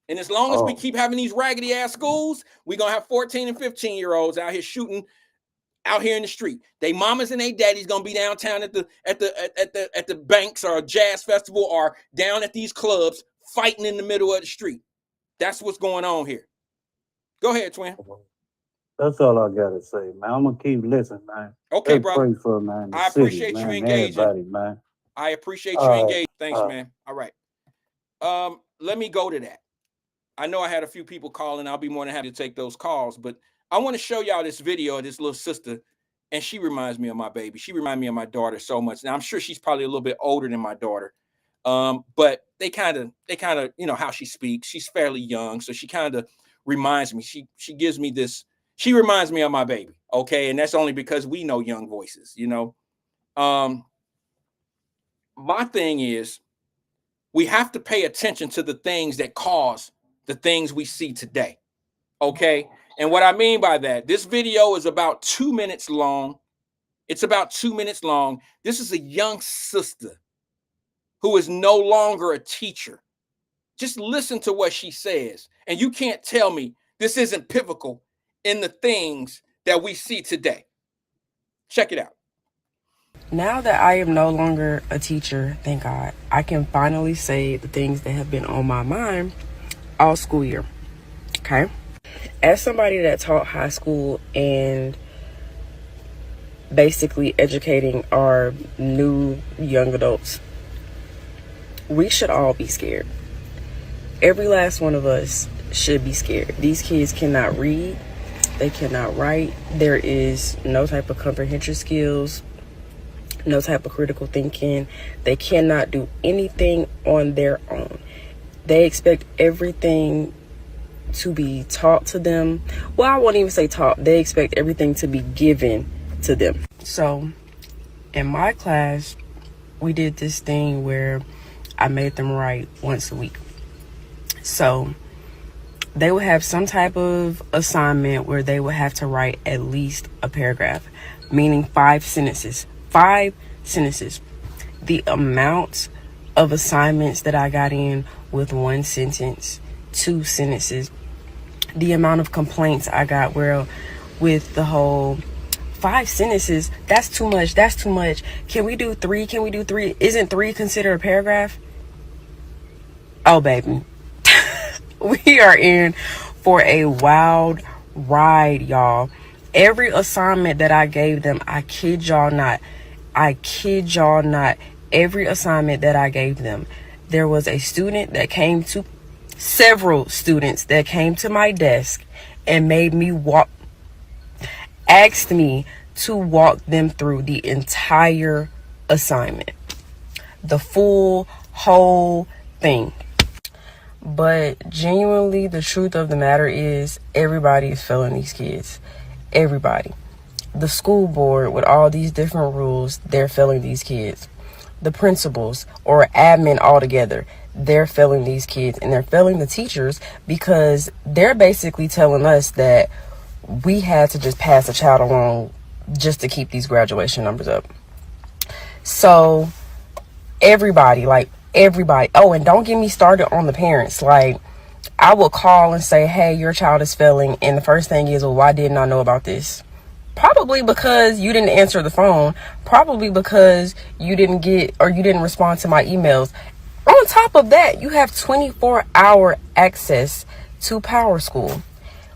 Speaker 1: And as long as we keep having these raggedy ass schools, we're going to have 14 and 15-year-olds out here shooting out here in the street. They mamas and they daddies going to be downtown at the banks or a jazz festival or down at these clubs fighting in the middle of the street. That's what's going on here. Go ahead, Twin.
Speaker 3: That's all I got to say, man. I'm going to keep listening, man.
Speaker 1: Okay, brother.
Speaker 3: Pray for, man.
Speaker 1: I appreciate you engaging.
Speaker 3: Everybody, man.
Speaker 1: I appreciate you engaging. Thanks, man. All right. Let me go to that. I know I had a few people calling. I'll be more than happy to take those calls, but I want to show y'all this video of this little sister, and she reminds me of my baby. She reminds me of my daughter so much. Now, I'm sure she's probably a little bit older than my daughter, but they kind of, you know, how she speaks. She's fairly young, so she kind of reminds me. She gives me this. She reminds me of my baby, okay? And that's only because we know young voices, you know. My thing is, we have to pay attention to the things that cause the things we see today, okay? And what I mean by that, this video is about 2 minutes long. It's about 2 minutes long. This is a young sister who is no longer a teacher. Just listen to what she says, and you can't tell me this isn't pivotal in the things that we see today. Check it out.
Speaker 4: Now that I am no longer a teacher, thank God, I can finally say the things that have been on my mind all school year, okay? As somebody that taught high school and basically educating our new young adults, we should all be scared. Every last one of us should be scared. These kids cannot read. They cannot write. There is no type of comprehension skills, no type of critical thinking. They cannot do anything on their own. They expect everything to be taught to them. Well, I won't even say taught. They expect everything to be given to them. So in my class, we did this thing where I made them write once a week. So they would have some type of assignment where they would have to write at least a paragraph, meaning 5 sentences. 5 sentences. The amount of assignments that I got in with 1 sentence, 2 sentences, the amount of complaints I got with the whole 5 sentences, that's too much. That's too much. Can we do 3? Can we do 3? Isn't 3 considered a paragraph? Oh, baby. We are in for a wild ride, y'all. Every assignment that I gave them, I kid y'all not. Every assignment that I gave them, there was several students that came to my desk and asked me to walk them through the entire assignment, the whole thing. But genuinely, the truth of the matter is everybody is failing these kids. Everybody. The school board with all these different rules, they're failing these kids. The principals or admin altogether, they're failing these kids, and they're failing the teachers because they're basically telling us that we had to just pass a child along just to keep these graduation numbers up. So everybody. Oh, and don't get me started on the parents. Like, I will call and say, hey, your child is failing, and the first thing is, well, why didn't I know about this? Probably because you didn't answer the phone. Probably because you didn't respond to my emails. On top of that, you have 24-hour access to Power School.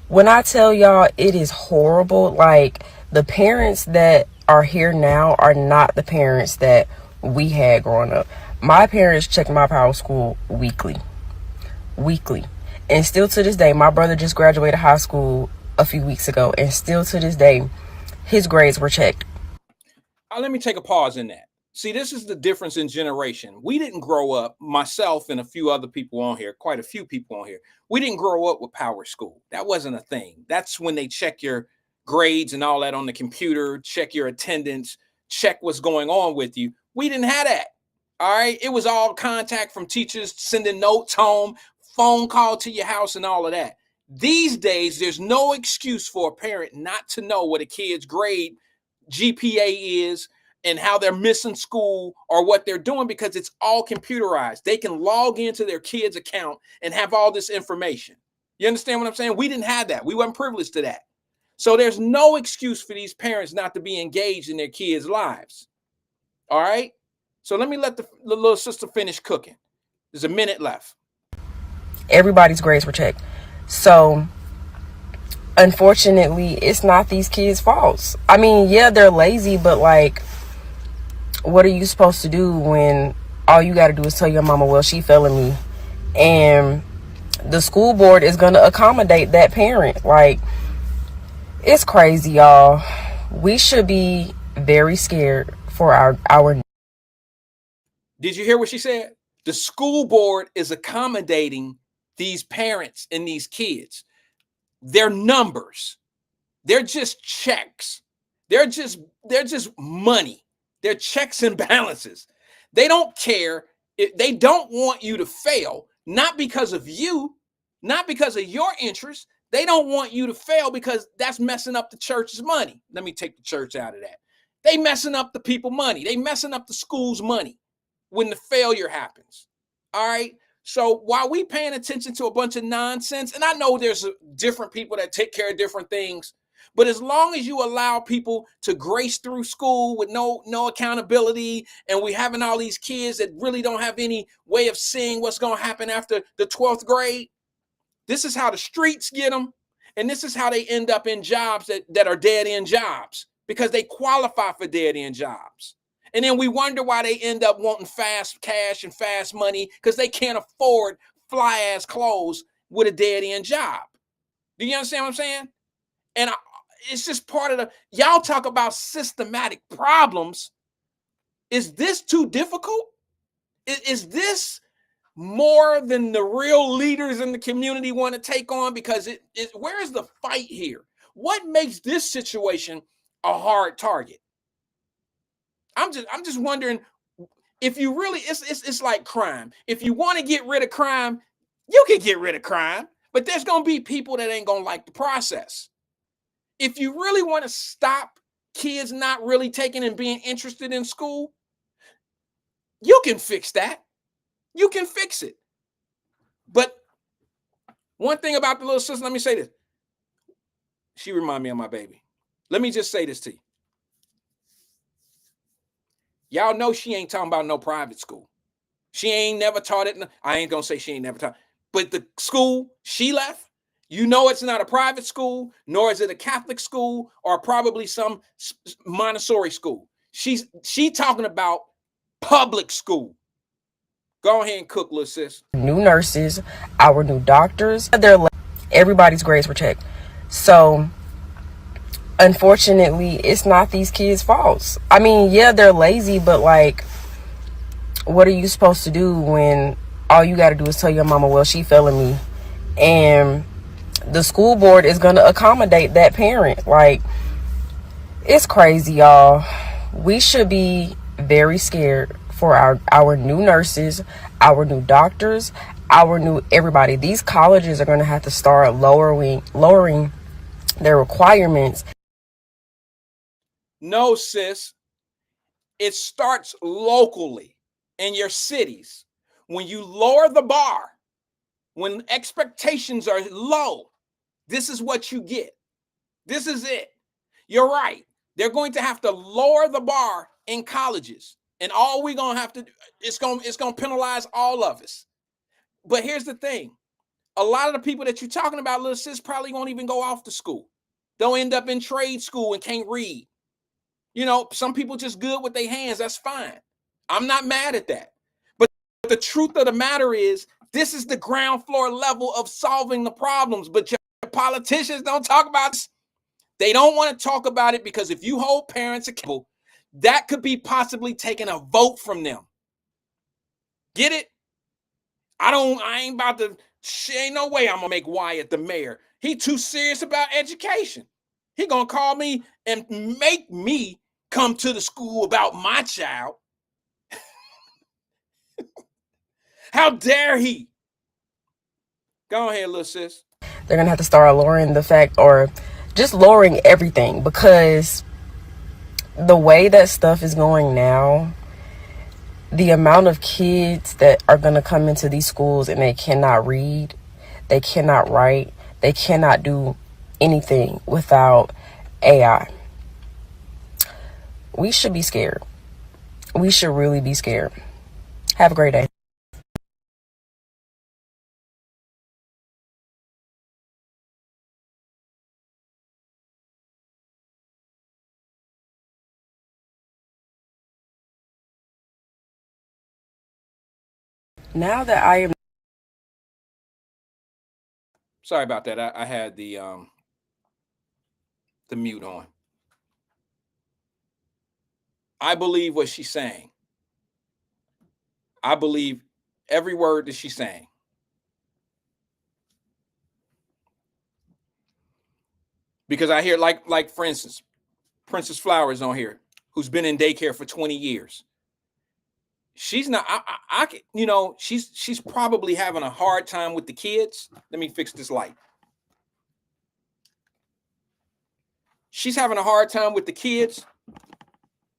Speaker 4: When I tell y'all, it is horrible. Like, the parents that are here now are not the parents that we had growing up. My parents checked my Power School weekly. And still to this day, my brother just graduated high school a few weeks ago, and still to this day, his grades were checked.
Speaker 1: Let me take a pause in that. See, this is the difference in generation. We didn't grow up, myself and a few other people on here, quite a few people on here. We didn't grow up with Power School. That wasn't a thing. That's when they check your grades and all that on the computer, check your attendance, check what's going on with you. We didn't have that. All right. It was all contact from teachers, sending notes home, phone call to your house, and all of that. These days, there's no excuse for a parent not to know what a kid's grade GPA is and how they're missing school or what they're doing, because it's all computerized. They can log into their kid's account and have all this information. You understand what I'm saying? We didn't have that. We weren't privileged to that. So there's no excuse for these parents not to be engaged in their kids' lives. All right. So let me let the little sister finish cooking. There's a minute left.
Speaker 4: Everybody's grades were checked. So, unfortunately, it's not these kids' faults. I mean, yeah, they're lazy, but like, what are you supposed to do when all you got to do is tell your mama, well, she failing me, and the school board is going to accommodate that parent? Like, it's crazy, y'all. We should be very scared for our.
Speaker 1: Did you hear what she said? The school board is accommodating these parents and these kids. They're numbers. They're just checks. They're just money. They're checks and balances. They don't care. They don't want you to fail, not because of you, not because of your interest. They don't want you to fail because that's messing up the church's money. Let me take the church out of that. They messing up the people money. They messing up the school's money when the failure happens. All right. So while we paying attention to a bunch of nonsense, and I know there's different people that take care of different things, but as long as you allow people to grace through school with no accountability, and we having all these kids that really don't have any way of seeing what's going to happen after the 12th grade, this is how the streets get them. And this is how they end up in jobs that are dead end jobs, because they qualify for dead end jobs. And then we wonder why they end up wanting fast cash and fast money, because they can't afford fly ass clothes with a dead end job. Do you understand what I'm saying? And it's just part of y'all talk about systematic problems. Is this too difficult? Is this more than the real leaders in the community want to take on? Because where's the fight here? What makes this situation a hard target? I'm just wondering if you really, it's like crime. If you want to get rid of crime, you can get rid of crime, but there's going to be people that ain't going to like the process. If you really want to stop kids not really taking and being interested in school, you can fix that. You can fix it. But one thing about the little sister, let me say this. She reminded me of my baby. Let me just say this to you. Y'all know she ain't talking about no private school. She ain't never taught it. I ain't gonna say she ain't never taught, but the school she left, you know, it's not a private school, nor is it a Catholic school or probably some Montessori school. She talking about public school. Go ahead and cook, little sis.
Speaker 4: New nurses, our new doctors, everybody's grades were checked. So unfortunately, it's not these kids' faults. I mean, yeah, they're lazy, but like, what are you supposed to do when all you got to do is tell your mama, well, she failing me, and the school board is going to accommodate that parent? Like, it's crazy, y'all. We should be very scared for our new nurses, our new doctors, our new everybody. These colleges are going to have to start lowering their requirements.
Speaker 1: No, sis. It starts locally in your cities. When you lower the bar, when expectations are low, this is what you get. This is it. You're right. They're going to have to lower the bar in colleges. And all we're going to have to do, it's going to penalize all of us. But here's the thing. A lot of the people that you're talking about, little sis, probably won't even go off to school. They'll end up in trade school and can't read. You know, some people just good with their hands. That's fine. I'm not mad at that. But the truth of the matter is, this is the ground floor level of solving the problems. But your politicians don't talk about this. They don't want to talk about it because if you hold parents accountable, that could be possibly taking a vote from them. Get it? I ain't about to, ain't no way I'm gonna make Wyatt the mayor. He too serious about education. He gonna call me and make me come to the school about my child. How dare he? Go ahead, little sis.
Speaker 4: They're gonna have to start lowering the fact, or just lowering everything, because the way that stuff is going now, the amount of kids that are gonna come into these schools and they cannot read, they cannot write, they cannot do anything without AI. We should be scared. We should really be scared. Have a great day. Now that I am
Speaker 1: Sorry about that. I had the mute on. I believe what she's saying. I believe every word that she's saying. Because I hear, like for instance, Princess Flowers on here, who's been in daycare for 20 years. She's not, you know, she's probably having a hard time with the kids. Let me fix this light. She's having a hard time with the kids,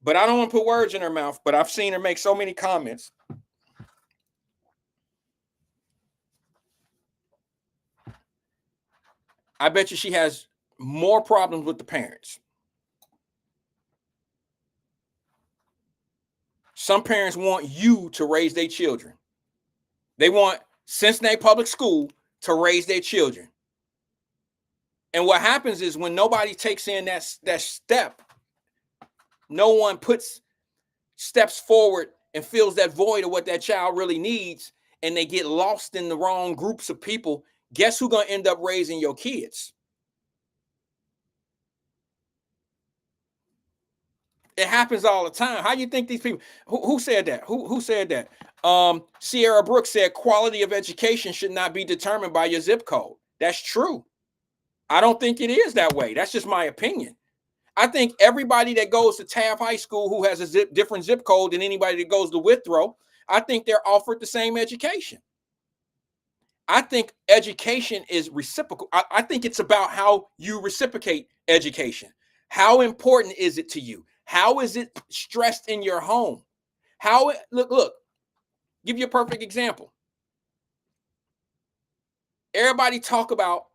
Speaker 1: but I don't want to put words in her mouth, but I've seen her make so many comments. I bet you she has more problems with the parents. Some parents want you to raise their children. They want Cincinnati Public School to raise their children. And what happens is when nobody takes in that step, no one puts steps forward and fills that void of what that child really needs, and they get lost in the wrong groups of people, guess who's going to end up raising your kids? It happens all the time. How do you think these people, who said that? Who said that? Sierra Brooks said quality of education should not be determined by your zip code. That's true. I don't think it is that way. That's just my opinion. I think everybody that goes to Taft High School who has a different zip code than anybody that goes to Withrow, I think they're offered the same education. I think education is reciprocal. I think it's about how you reciprocate education. How important is it to you? How is it stressed in your home? Look, give you a perfect example. Everybody talk about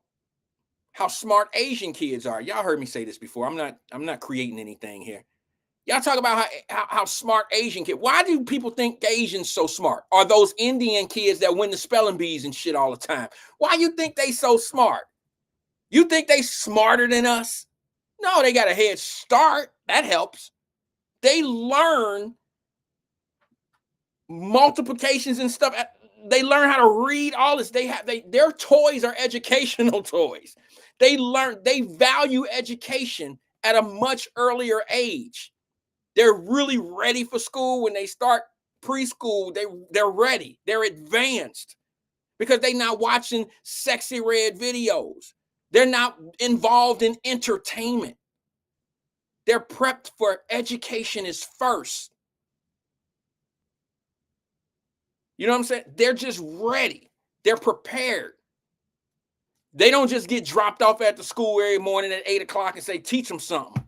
Speaker 1: how smart Asian kids are. Y'all heard me say this before. I'm not creating anything here. Y'all talk about how smart Asian kids. Why do people think Asians so smart? Are those Indian kids that win the spelling bees and shit all the time? Why you think they so smart? You think they smarter than us? No, they got a head start. That helps. They learn multiplications and stuff. They learn how to read all this. Their toys are educational toys. They value education at a much earlier age. They're really ready for school when they start preschool. They're ready. They're advanced because they're not watching sexy red videos. They're not involved in entertainment. They're prepped for education is first. You know what I'm saying? They're just ready. They're prepared. They don't just get dropped off at the school every morning at 8 o'clock and say, teach them something.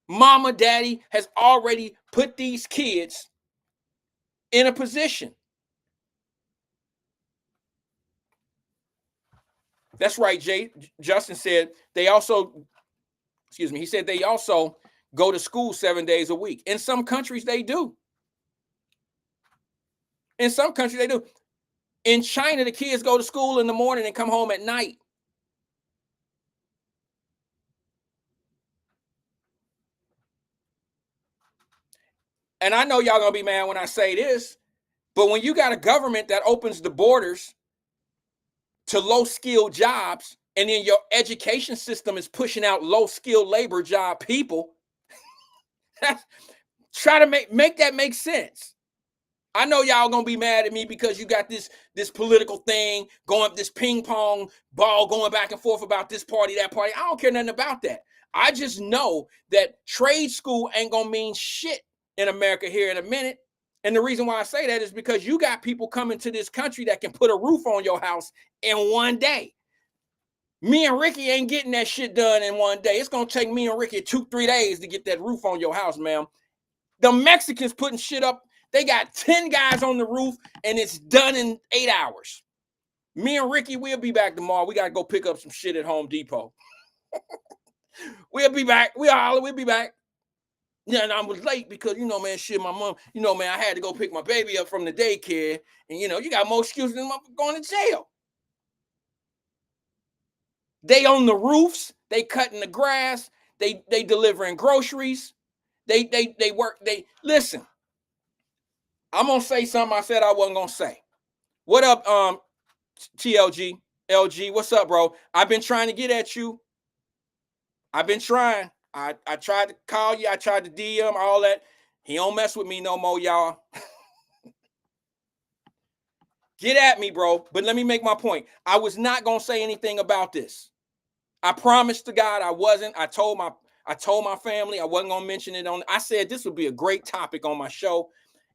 Speaker 1: Mama, daddy has already put these kids in a position. That's right, Jay. Justin said he said they also go to school 7 days a week. In some countries, they do. In some countries, they do. In China, the kids go to school in the morning and come home at night. And I know y'all gonna be mad when I say this, but when you got a government that opens the borders to low-skilled jobs, and then your education system is pushing out low-skilled labor job people, try to make that make sense. I know y'all gonna be mad at me because you got this political thing going, this ping pong ball going back and forth about this party, that party. I don't care nothing about that. I just know that trade school ain't gonna mean shit in America here in a minute. And the reason why I say that is because you got people coming to this country that can put a roof on your house in one day. Me and Ricky ain't getting that shit done in one day. It's gonna take me and Ricky 2-3 days to get that roof on your house, ma'am. The Mexicans putting shit up. They got 10 guys on the roof and it's done in 8 hours. Me and Ricky, we'll be back tomorrow. We got to go pick up some shit at Home Depot. We'll be back. We'll be back. Yeah, and I was late because, man, shit, my mom, man, I had to go pick my baby up from the daycare. And, you got more excuses than going to jail. They on the roofs. They cutting the grass. They delivering groceries. They work. Listen. I'm gonna say something I said I wasn't gonna say. What up, TLG, LG? What's up, bro? I've been trying to get at you. I've been trying. I tried to call you. I tried to DM, all that. He don't mess with me no more, y'all. Get at me, bro. But let me make my point. I was not gonna say anything about this. I promised to God I wasn't. I told my family I wasn't gonna mention it on. I said this would be a great topic on my show.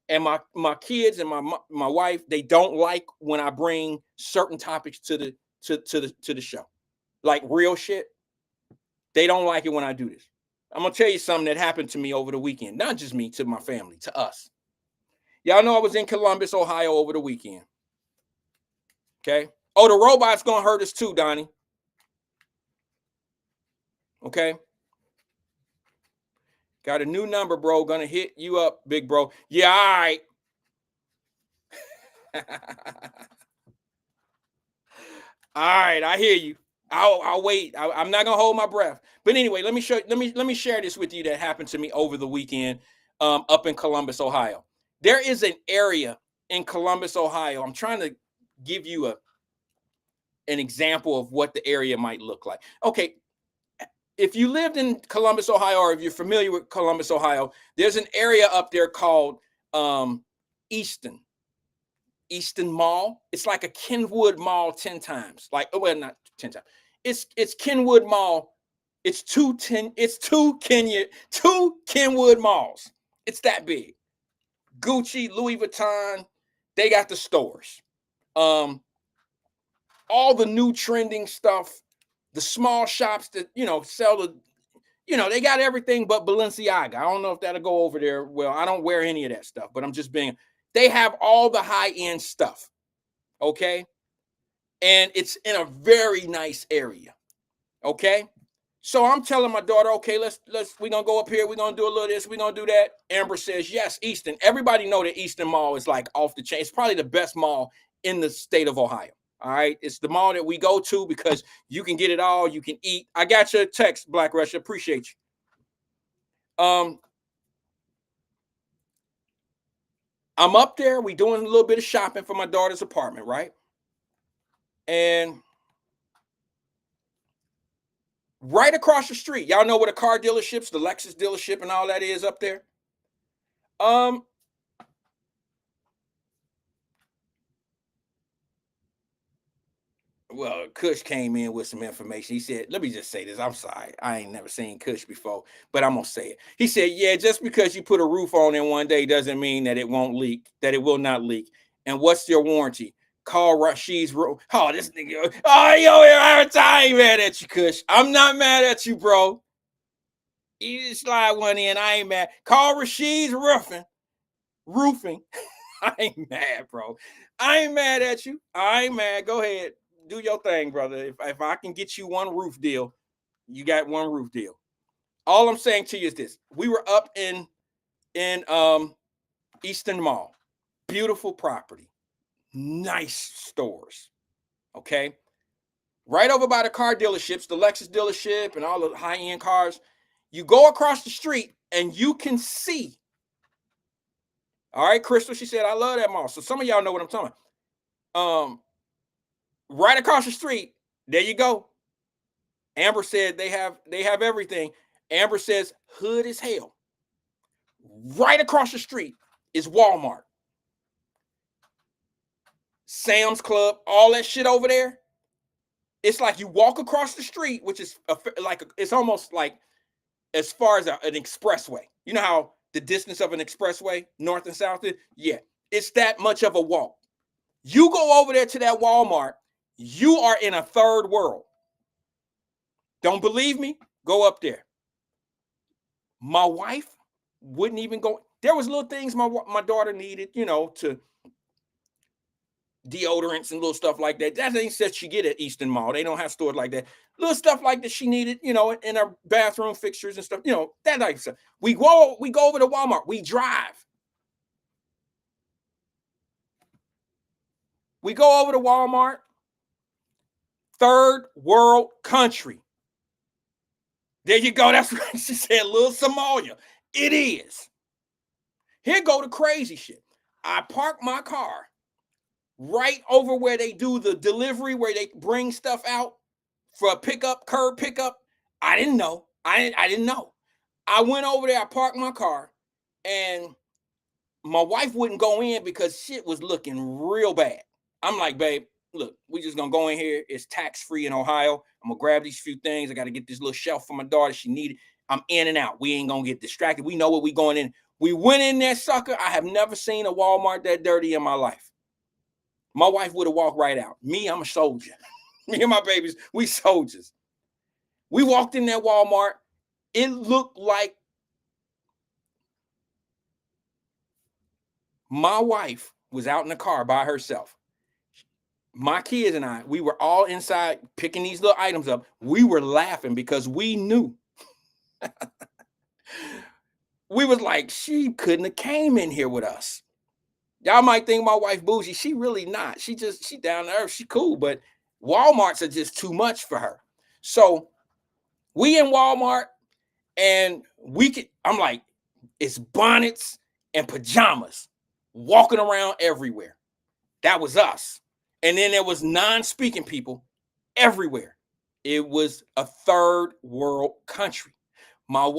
Speaker 1: And my kids and my wife, they don't like when I bring certain topics to the show, like real shit. They don't like it when I do this. I'm gonna tell you something that happened to me over the weekend. Not just me, to my family, to us. Y'all know I was in Columbus, Ohio over the weekend. Okay. Oh, the robot's gonna hurt us too, Donnie. Okay. Got a new number, bro. Gonna hit you up, big bro. Yeah, all right. All right, I hear you. I'll wait. I'm not gonna hold my breath. But anyway, let me share this with you that happened to me over the weekend, up in Columbus, Ohio. There is an area in Columbus, Ohio. I'm trying to give you an example of what the area might look like. Okay, if you lived in Columbus, Ohio, or if you're familiar with Columbus, Ohio, there's an area up there called Easton Mall. It's like a Kenwood Mall 10 times. Like, well, not 10 times. It's Kenwood Mall. It's two Kenwood malls. It's that big. Gucci, Louis Vuitton, they got the stores. All the new trending stuff, the small shops that, sell the, they got everything but Balenciaga. I don't know if that'll go over there. Well, I don't wear any of that stuff, but I'm just being, they have all the high-end stuff. Okay. And it's in a very nice area. Okay. So I'm telling my daughter, okay, we're gonna go up here, we're gonna do a little this, we're gonna do that. Amber says, yes, Easton. Everybody know that Easton Mall is like off the chain. It's probably the best mall in the state of Ohio. All right. It's the mall that we go to because you can get it all, you can eat. I got your text, Black Russia. Appreciate you. I'm up there, we doing a little bit of shopping for my daughter's apartment, right? And right across the street, y'all know where the car dealerships, the Lexus dealership and all that is up there? Well, Kush came in with some information. He said, let me just say this. I'm sorry. I ain't never seen Kush before, but I'm going to say it. He said, yeah, just because you put a roof on in one day doesn't mean that it won't leak, that it will not leak. And what's your warranty? Call Rashid's room. Oh, this nigga. Oh, yo, I ain't mad at you, Kush. I'm not mad at you, bro. You just slide one in. I ain't mad. Call Rashid's roofing. I ain't mad, bro. I ain't mad at you. I ain't mad. Go ahead. Do your thing, brother. If I can get you one roof deal, you got one roof deal. All I'm saying to you is this. We were up in Eastern Mall. Beautiful property. Nice stores. Okay. Right over by the car dealerships, the Lexus dealership and all the high-end cars. You go across the street and you can see. All right, Crystal, she said, I love that mall. So some of y'all know what I'm talking about. Right across the street, there you go. Amber said they have everything. Amber says hood as hell. Right across the street is Walmart, Sam's Club, all that shit over there. It's like you walk across the street, which is it's almost like as far as an expressway. You know how the distance of an expressway, north and south is? Yeah, it's that much of a walk. You go over there to that Walmart, you are in a third world. Don't believe me? Go up there. My wife wouldn't even go. There was little things my daughter needed, to deodorants and little stuff like that. That ain't said she get at Eastern Mall. They don't have stores like that. Little stuff like that she needed, in her bathroom fixtures and stuff, that type of stuff. We go over to Walmart. We drive. We go over to Walmart. Third world country. There you go. That's right. She said, little Somalia. It is. Here go the crazy shit. I park my car right over where they do the delivery, where they bring stuff out for a curb pickup. I didn't know. I didn't know. I went over there. I parked my car, and my wife wouldn't go in because shit was looking real bad. I'm like, babe, look, we just gonna go in here. It's tax-free in Ohio. I'm gonna grab these few things. I got to get this little shelf for my daughter. She needed. I'm in and out. We ain't gonna get distracted. We know what we going in. We went in there, sucker. I have never seen a Walmart that dirty in my life. My wife would have walked right out. Me, I'm a soldier. Me and my babies, we soldiers. We walked in that Walmart. It looked like my wife was out in the car by herself. My kids and I, we were all inside picking these little items up. We were laughing because we knew. We was like, she couldn't have came in here with us. Y'all might think my wife bougie. She really not. She down to earth. She cool, but Walmarts are just too much for her. So we in Walmart, and I'm like, it's bonnets and pajamas walking around everywhere. That was us. And then there was non-speaking people everywhere. It was a third world country. My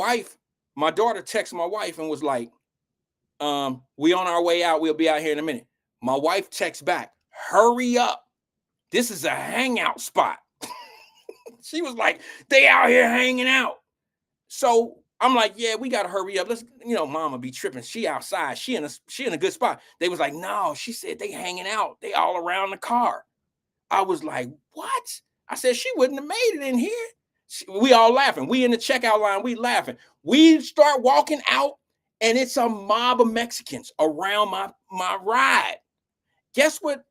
Speaker 1: daughter texted my wife and was like, we on our way out. We'll be out here in a minute. My wife texts back, hurry up. This is a hangout spot. She was like, they out here hanging out. So I'm like, yeah, we got to hurry up. Let's, mama be tripping. She outside. She in a good spot. They was like, no, she said they hanging out. They all around the car. I was like, what? I said, she wouldn't have made it in here. We all laughing. We in the checkout line. We laughing. We start walking out, and it's a mob of Mexicans around my ride. Guess what?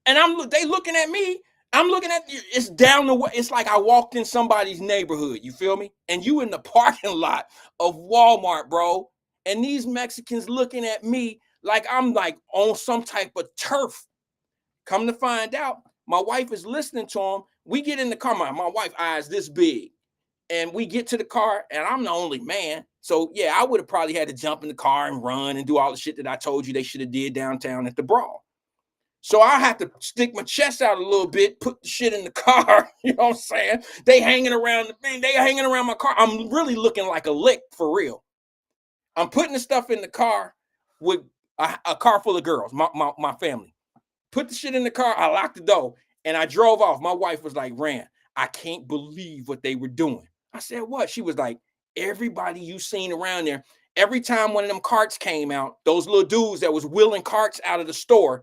Speaker 1: And they looking at me. I'm looking at you. It's down the way. It's like I walked in somebody's neighborhood. You feel me? And you in the parking lot of Walmart, bro. And these Mexicans looking at me like I'm like on some type of turf. Come to find out, my wife is listening to them. We get in the car. My wife eyes this big. And we get to the car, and I'm the only man. So, yeah, I would have probably had to jump in the car and run and do all the shit that I told you they should have did downtown at the brawl. So I have to stick my chest out a little bit, put the shit in the car. You know what I'm saying? They hanging around the thing. They hanging around my car. I'm really looking like a lick for real. I'm putting the stuff in the car with a car full of girls, my family. Put the shit in the car. I locked the door, and I drove off. My wife was like, Rand, I can't believe what they were doing. I said, what? She was like, everybody you seen around there, every time one of them carts came out, those little dudes that was wheeling carts out of the store,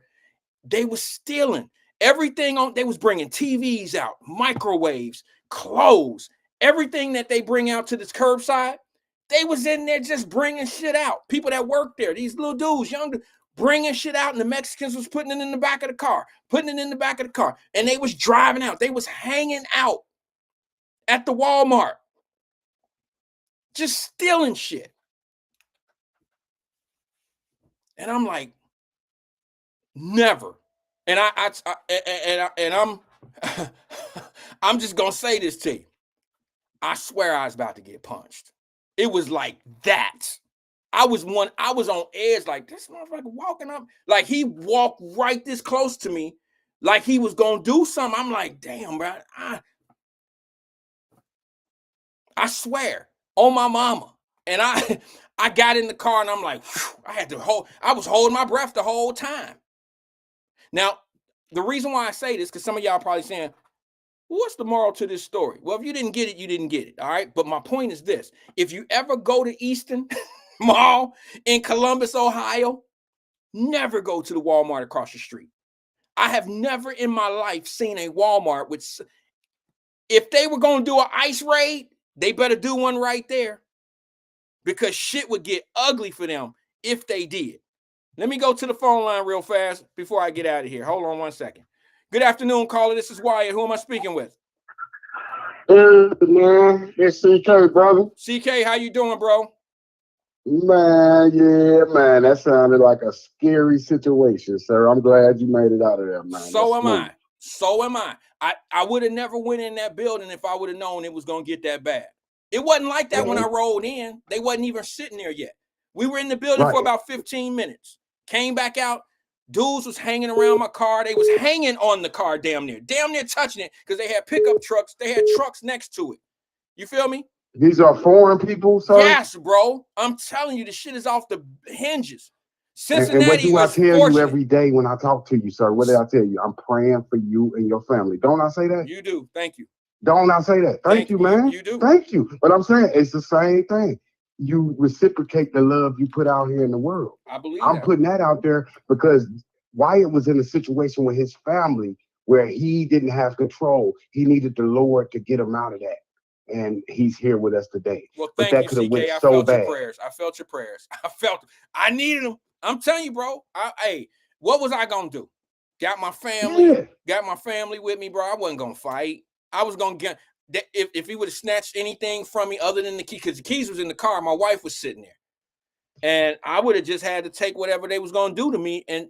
Speaker 1: they was stealing everything on. They was bringing TVs out, microwaves, clothes, everything that they bring out to this curbside. They was in there just bringing shit out. People that work there, these little dudes, young, bringing shit out, and the Mexicans was putting it in the back of the car, and they was driving out. They was hanging out at the Walmart, just stealing shit. And I'm like, never. And I'm I'm just gonna say this to you. I swear I was about to get punched. It was like that. I was on edge, like this motherfucker walking up, like he walked right this close to me, like he was gonna do something. I'm like, damn, bro. I swear on my mama. And I got in the car and I'm like, I was holding my breath the whole time. Now, the reason why I say this, because some of y'all probably saying, what's the moral to this story? Well, if you didn't get it, you didn't get it. All right. But my point is this: if you ever go to Easton Mall in Columbus, Ohio, never go to the Walmart across the street. I have never in my life seen a Walmart with, if they were going to do an ice raid, they better do one right there, because shit would get ugly for them if they did. Let me go to the phone line real fast before I get out of here. Hold on 1 second. Good afternoon, caller. This is Wyatt. Who am I speaking with?
Speaker 5: Hey, man, it's CK, brother.
Speaker 1: CK, how you doing, bro?
Speaker 5: Man, yeah, man, that sounded like a scary situation, sir. I'm glad you made it out of there, man.
Speaker 1: So am I. So am I. I would have never went in that building if I would have known it was going to get that bad. It wasn't like that when I rolled in. They wasn't even sitting there yet. We were in the building for about 15 minutes. Came back out. Dudes was hanging around my car. They was hanging on the car damn near touching it, because they had pickup trucks. They had trucks next to it. You feel me?
Speaker 5: These are foreign people, sir?
Speaker 1: Yes, bro. I'm telling you, the shit is off the hinges. Cincinnati,
Speaker 5: and what do I tell
Speaker 1: fortunate.
Speaker 5: you every day when I talk to you, sir? What did I tell you? I'm praying for you and your family. Don't I say that?
Speaker 1: You do. Thank you.
Speaker 5: Don't I say that? Thank you, man.
Speaker 1: You do.
Speaker 5: Thank you. But I'm saying it's the same thing. You reciprocate the love you put out here in the world.
Speaker 1: I believe
Speaker 5: I'm putting that out there because Wyatt was in a situation with his family where he didn't have control. He needed the Lord to get him out of that. And he's here with us today.
Speaker 1: Well,
Speaker 5: but
Speaker 1: thank
Speaker 5: that
Speaker 1: you, CK. I
Speaker 5: so
Speaker 1: felt
Speaker 5: bad.
Speaker 1: your prayers. I needed them. I'm telling you, bro. Hey, what was I gonna do? Got my family with me, bro. I wasn't gonna fight. I was gonna get, if he would have snatched anything from me other than the key, because the keys was in the car. My wife was sitting there, and I would have just had to take whatever they was gonna do to me, and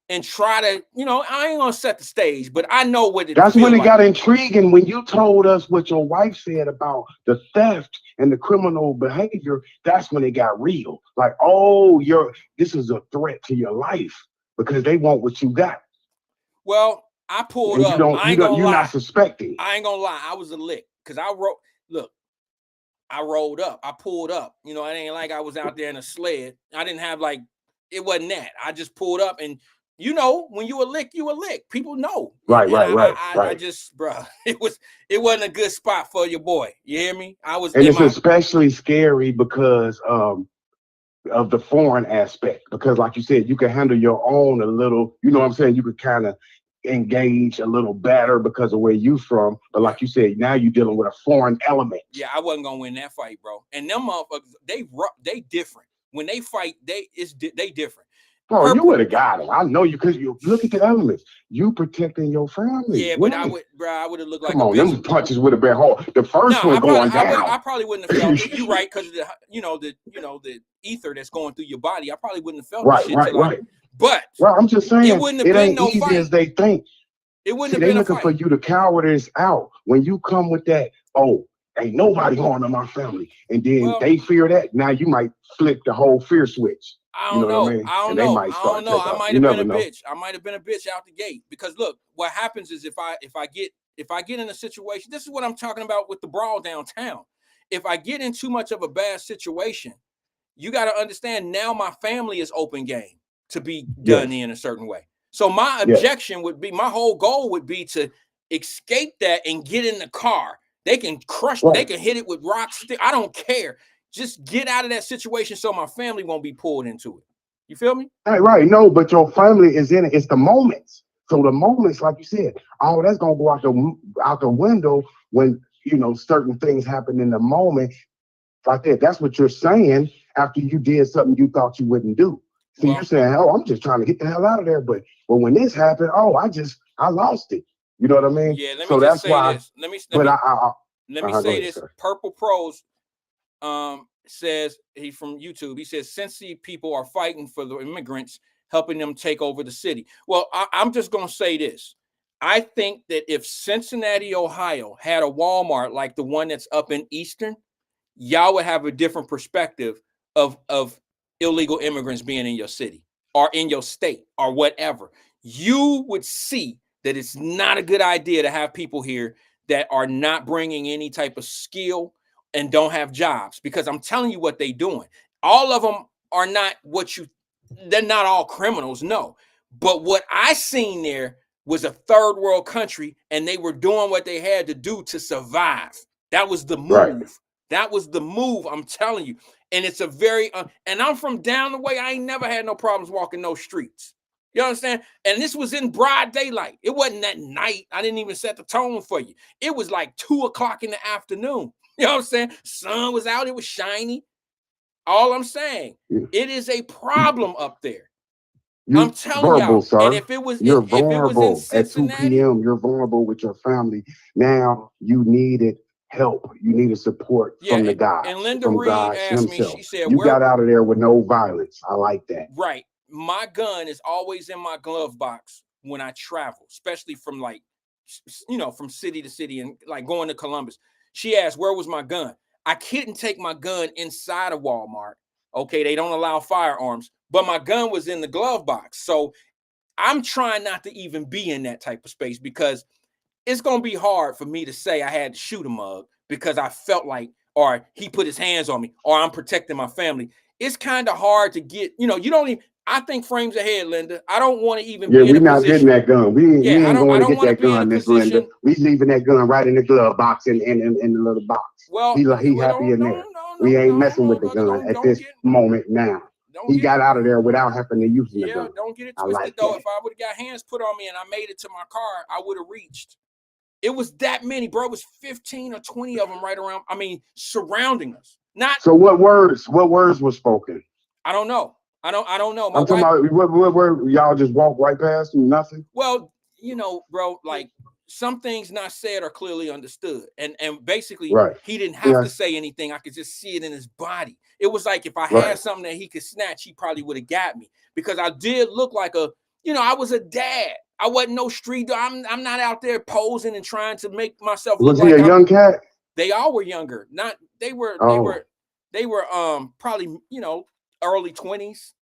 Speaker 1: and try to, I ain't gonna set the stage, but I know what it.
Speaker 5: That's when it got intriguing, when you told us what your wife said about the theft and the criminal behavior. That's when it got real. Like, oh, this is a threat to your life because they want what you got.
Speaker 1: Well, I pulled up.
Speaker 5: You're not suspecting.
Speaker 1: I ain't gonna lie. I was a lick, because I rolled up. I pulled up. It ain't like I was out there in a sled. I didn't have it wasn't that. I just pulled up, and when you a lick, you a lick. People know.
Speaker 5: Right.
Speaker 1: I just, bro, it wasn't a good spot for your boy. You hear me?
Speaker 5: And it's especially scary because of the foreign aspect. Because like you said, you can handle your own a little, you know what I'm saying? You could kind of engage a little better because of where you from. But like you said, now you're dealing with a foreign element.
Speaker 1: Yeah, I wasn't gonna win that fight, bro. And them motherfuckers, they different. When they fight, they different.
Speaker 5: Oh, you
Speaker 1: Purple.
Speaker 5: would have got him. I know you, because you look at the elements. You protecting your family.
Speaker 1: Yeah, but I would have looked like
Speaker 5: Come
Speaker 1: a
Speaker 5: on,
Speaker 1: bitch.
Speaker 5: them punches would have been hard. The first
Speaker 1: No,
Speaker 5: one going
Speaker 1: I
Speaker 5: down.
Speaker 1: probably wouldn't have felt it. You're right, because the ether that's going through your body. I probably wouldn't have felt the shit till
Speaker 5: Right.
Speaker 1: But
Speaker 5: Well, I'm just saying,
Speaker 1: it wouldn't have
Speaker 5: it
Speaker 1: been
Speaker 5: ain't
Speaker 1: no
Speaker 5: easy
Speaker 1: fight.
Speaker 5: as they think.
Speaker 1: It wouldn't
Speaker 5: See,
Speaker 1: have
Speaker 5: they
Speaker 1: been a
Speaker 5: looking for
Speaker 1: fight.
Speaker 5: you to cowardice out. When you come with that, oh, ain't nobody harming my family, and then
Speaker 1: Well,
Speaker 5: they fear that. Now you might flip the whole fear switch.
Speaker 1: I
Speaker 5: You
Speaker 1: don't
Speaker 5: know what I
Speaker 1: know.
Speaker 5: mean?
Speaker 1: I don't
Speaker 5: And they
Speaker 1: know.
Speaker 5: might
Speaker 1: I
Speaker 5: start
Speaker 1: don't know.
Speaker 5: take
Speaker 1: I
Speaker 5: off.
Speaker 1: might
Speaker 5: You
Speaker 1: have been
Speaker 5: never
Speaker 1: a
Speaker 5: know.
Speaker 1: bitch. I might have been a bitch out the gate. Because look, what happens is if I get in a situation, this is what I'm talking about with the brawl downtown. If I get in too much of a bad situation, you got to understand now my family is open game to be done in a certain way. So my objection would be, my whole goal would be to escape that and get in the car. They can crush, they can hit it with rocks. I don't care. Just get out of that situation so my family won't be pulled into it. You feel me?
Speaker 5: Right. No, but your family is in it. It's the moments. So the moments, like you said, all that's gonna go out the window when certain things happen in the moment. Like that. That's what you're saying after you did something you thought you wouldn't do. So you're saying, oh, I'm just trying to get the hell out of there. But when this happened, oh, I lost it. You know what I mean?
Speaker 1: Yeah. Let me
Speaker 5: so
Speaker 1: just
Speaker 5: that's
Speaker 1: say
Speaker 5: why.
Speaker 1: this. Let me
Speaker 5: Go
Speaker 1: say
Speaker 5: ahead,
Speaker 1: this.
Speaker 5: sir.
Speaker 1: Purple Pros says, he's from YouTube. He says, Cincy people are fighting for the immigrants, helping them take over the city. Well, I'm just gonna say this. I think that if Cincinnati, Ohio had a Walmart like the one that's up in Eastern, y'all would have a different perspective of illegal immigrants being in your city or in your state or whatever. You would see that it's not a good idea to have people here that are not bringing any type of skill and don't have jobs, because I'm telling you what they're doing. All of them are not they're not all criminals, no. But what I seen there was a third world country, and they were doing what they had to do to survive. That was the move.
Speaker 5: Right.
Speaker 1: That was the move, I'm telling you. And it's a very, and I'm from down the way. I ain't never had no problems walking those streets. You understand? And this was in broad daylight. It wasn't at night. I didn't even set the tone for you. It was like 2:00 in the afternoon. You know what I'm saying? Sun was out. It was shiny. All I'm saying, it is a problem up there. I'm telling y'all.
Speaker 5: Sir.
Speaker 1: And if it was,
Speaker 5: you're
Speaker 1: if it was in Cincinnati,
Speaker 5: at 2 p.m., you're vulnerable with your family. Now you needed help. You needed support from the God.
Speaker 1: And Linda
Speaker 5: from
Speaker 1: Reed
Speaker 5: God
Speaker 1: asked
Speaker 5: himself.
Speaker 1: me, she said,
Speaker 5: you got out of there with no violence. I like that.
Speaker 1: Right. My gun is always in my glove box when I travel, especially from from city to city and like going to Columbus. She asked, where was my gun? I couldn't take my gun inside of Walmart. Okay, they don't allow firearms, but my gun was in the glove box. So I'm trying not to even be in that type of space, because it's going to be hard for me to say I had to shoot a mug because I felt like, or he put his hands on me, or I'm protecting my family. It's kind of hard to get, you don't even, I think frames ahead, Linda. I don't want to even be in a position.
Speaker 5: We're not getting that gun. We ain't going to get that gun, Miss Linda. We leaving that gun right in the glove box in the little box.
Speaker 1: Well,
Speaker 5: he happy in there. We ain't messing with the gun at this moment now. He got out of there without having to use the gun.
Speaker 1: Don't get it twisted, though. If I would have got hands put on me and I made it to my car, I would have reached. It was that many, bro. It was 15 or 20 of them right around. I mean, surrounding us. Not.
Speaker 5: So what words were spoken?
Speaker 1: I don't know. I don't know.
Speaker 5: I'm talking about what y'all just walk right past and nothing.
Speaker 1: Well, bro, like some things not said are clearly understood, and basically, he didn't have to say anything. I could just see it in his body. It was like if I had something that he could snatch, he probably would have got me, because I did look like I was a dad. I wasn't no street dog. I'm not out there posing and trying to make myself look like.
Speaker 5: Was he a young cat?
Speaker 1: They all were younger. They were probably early 20s.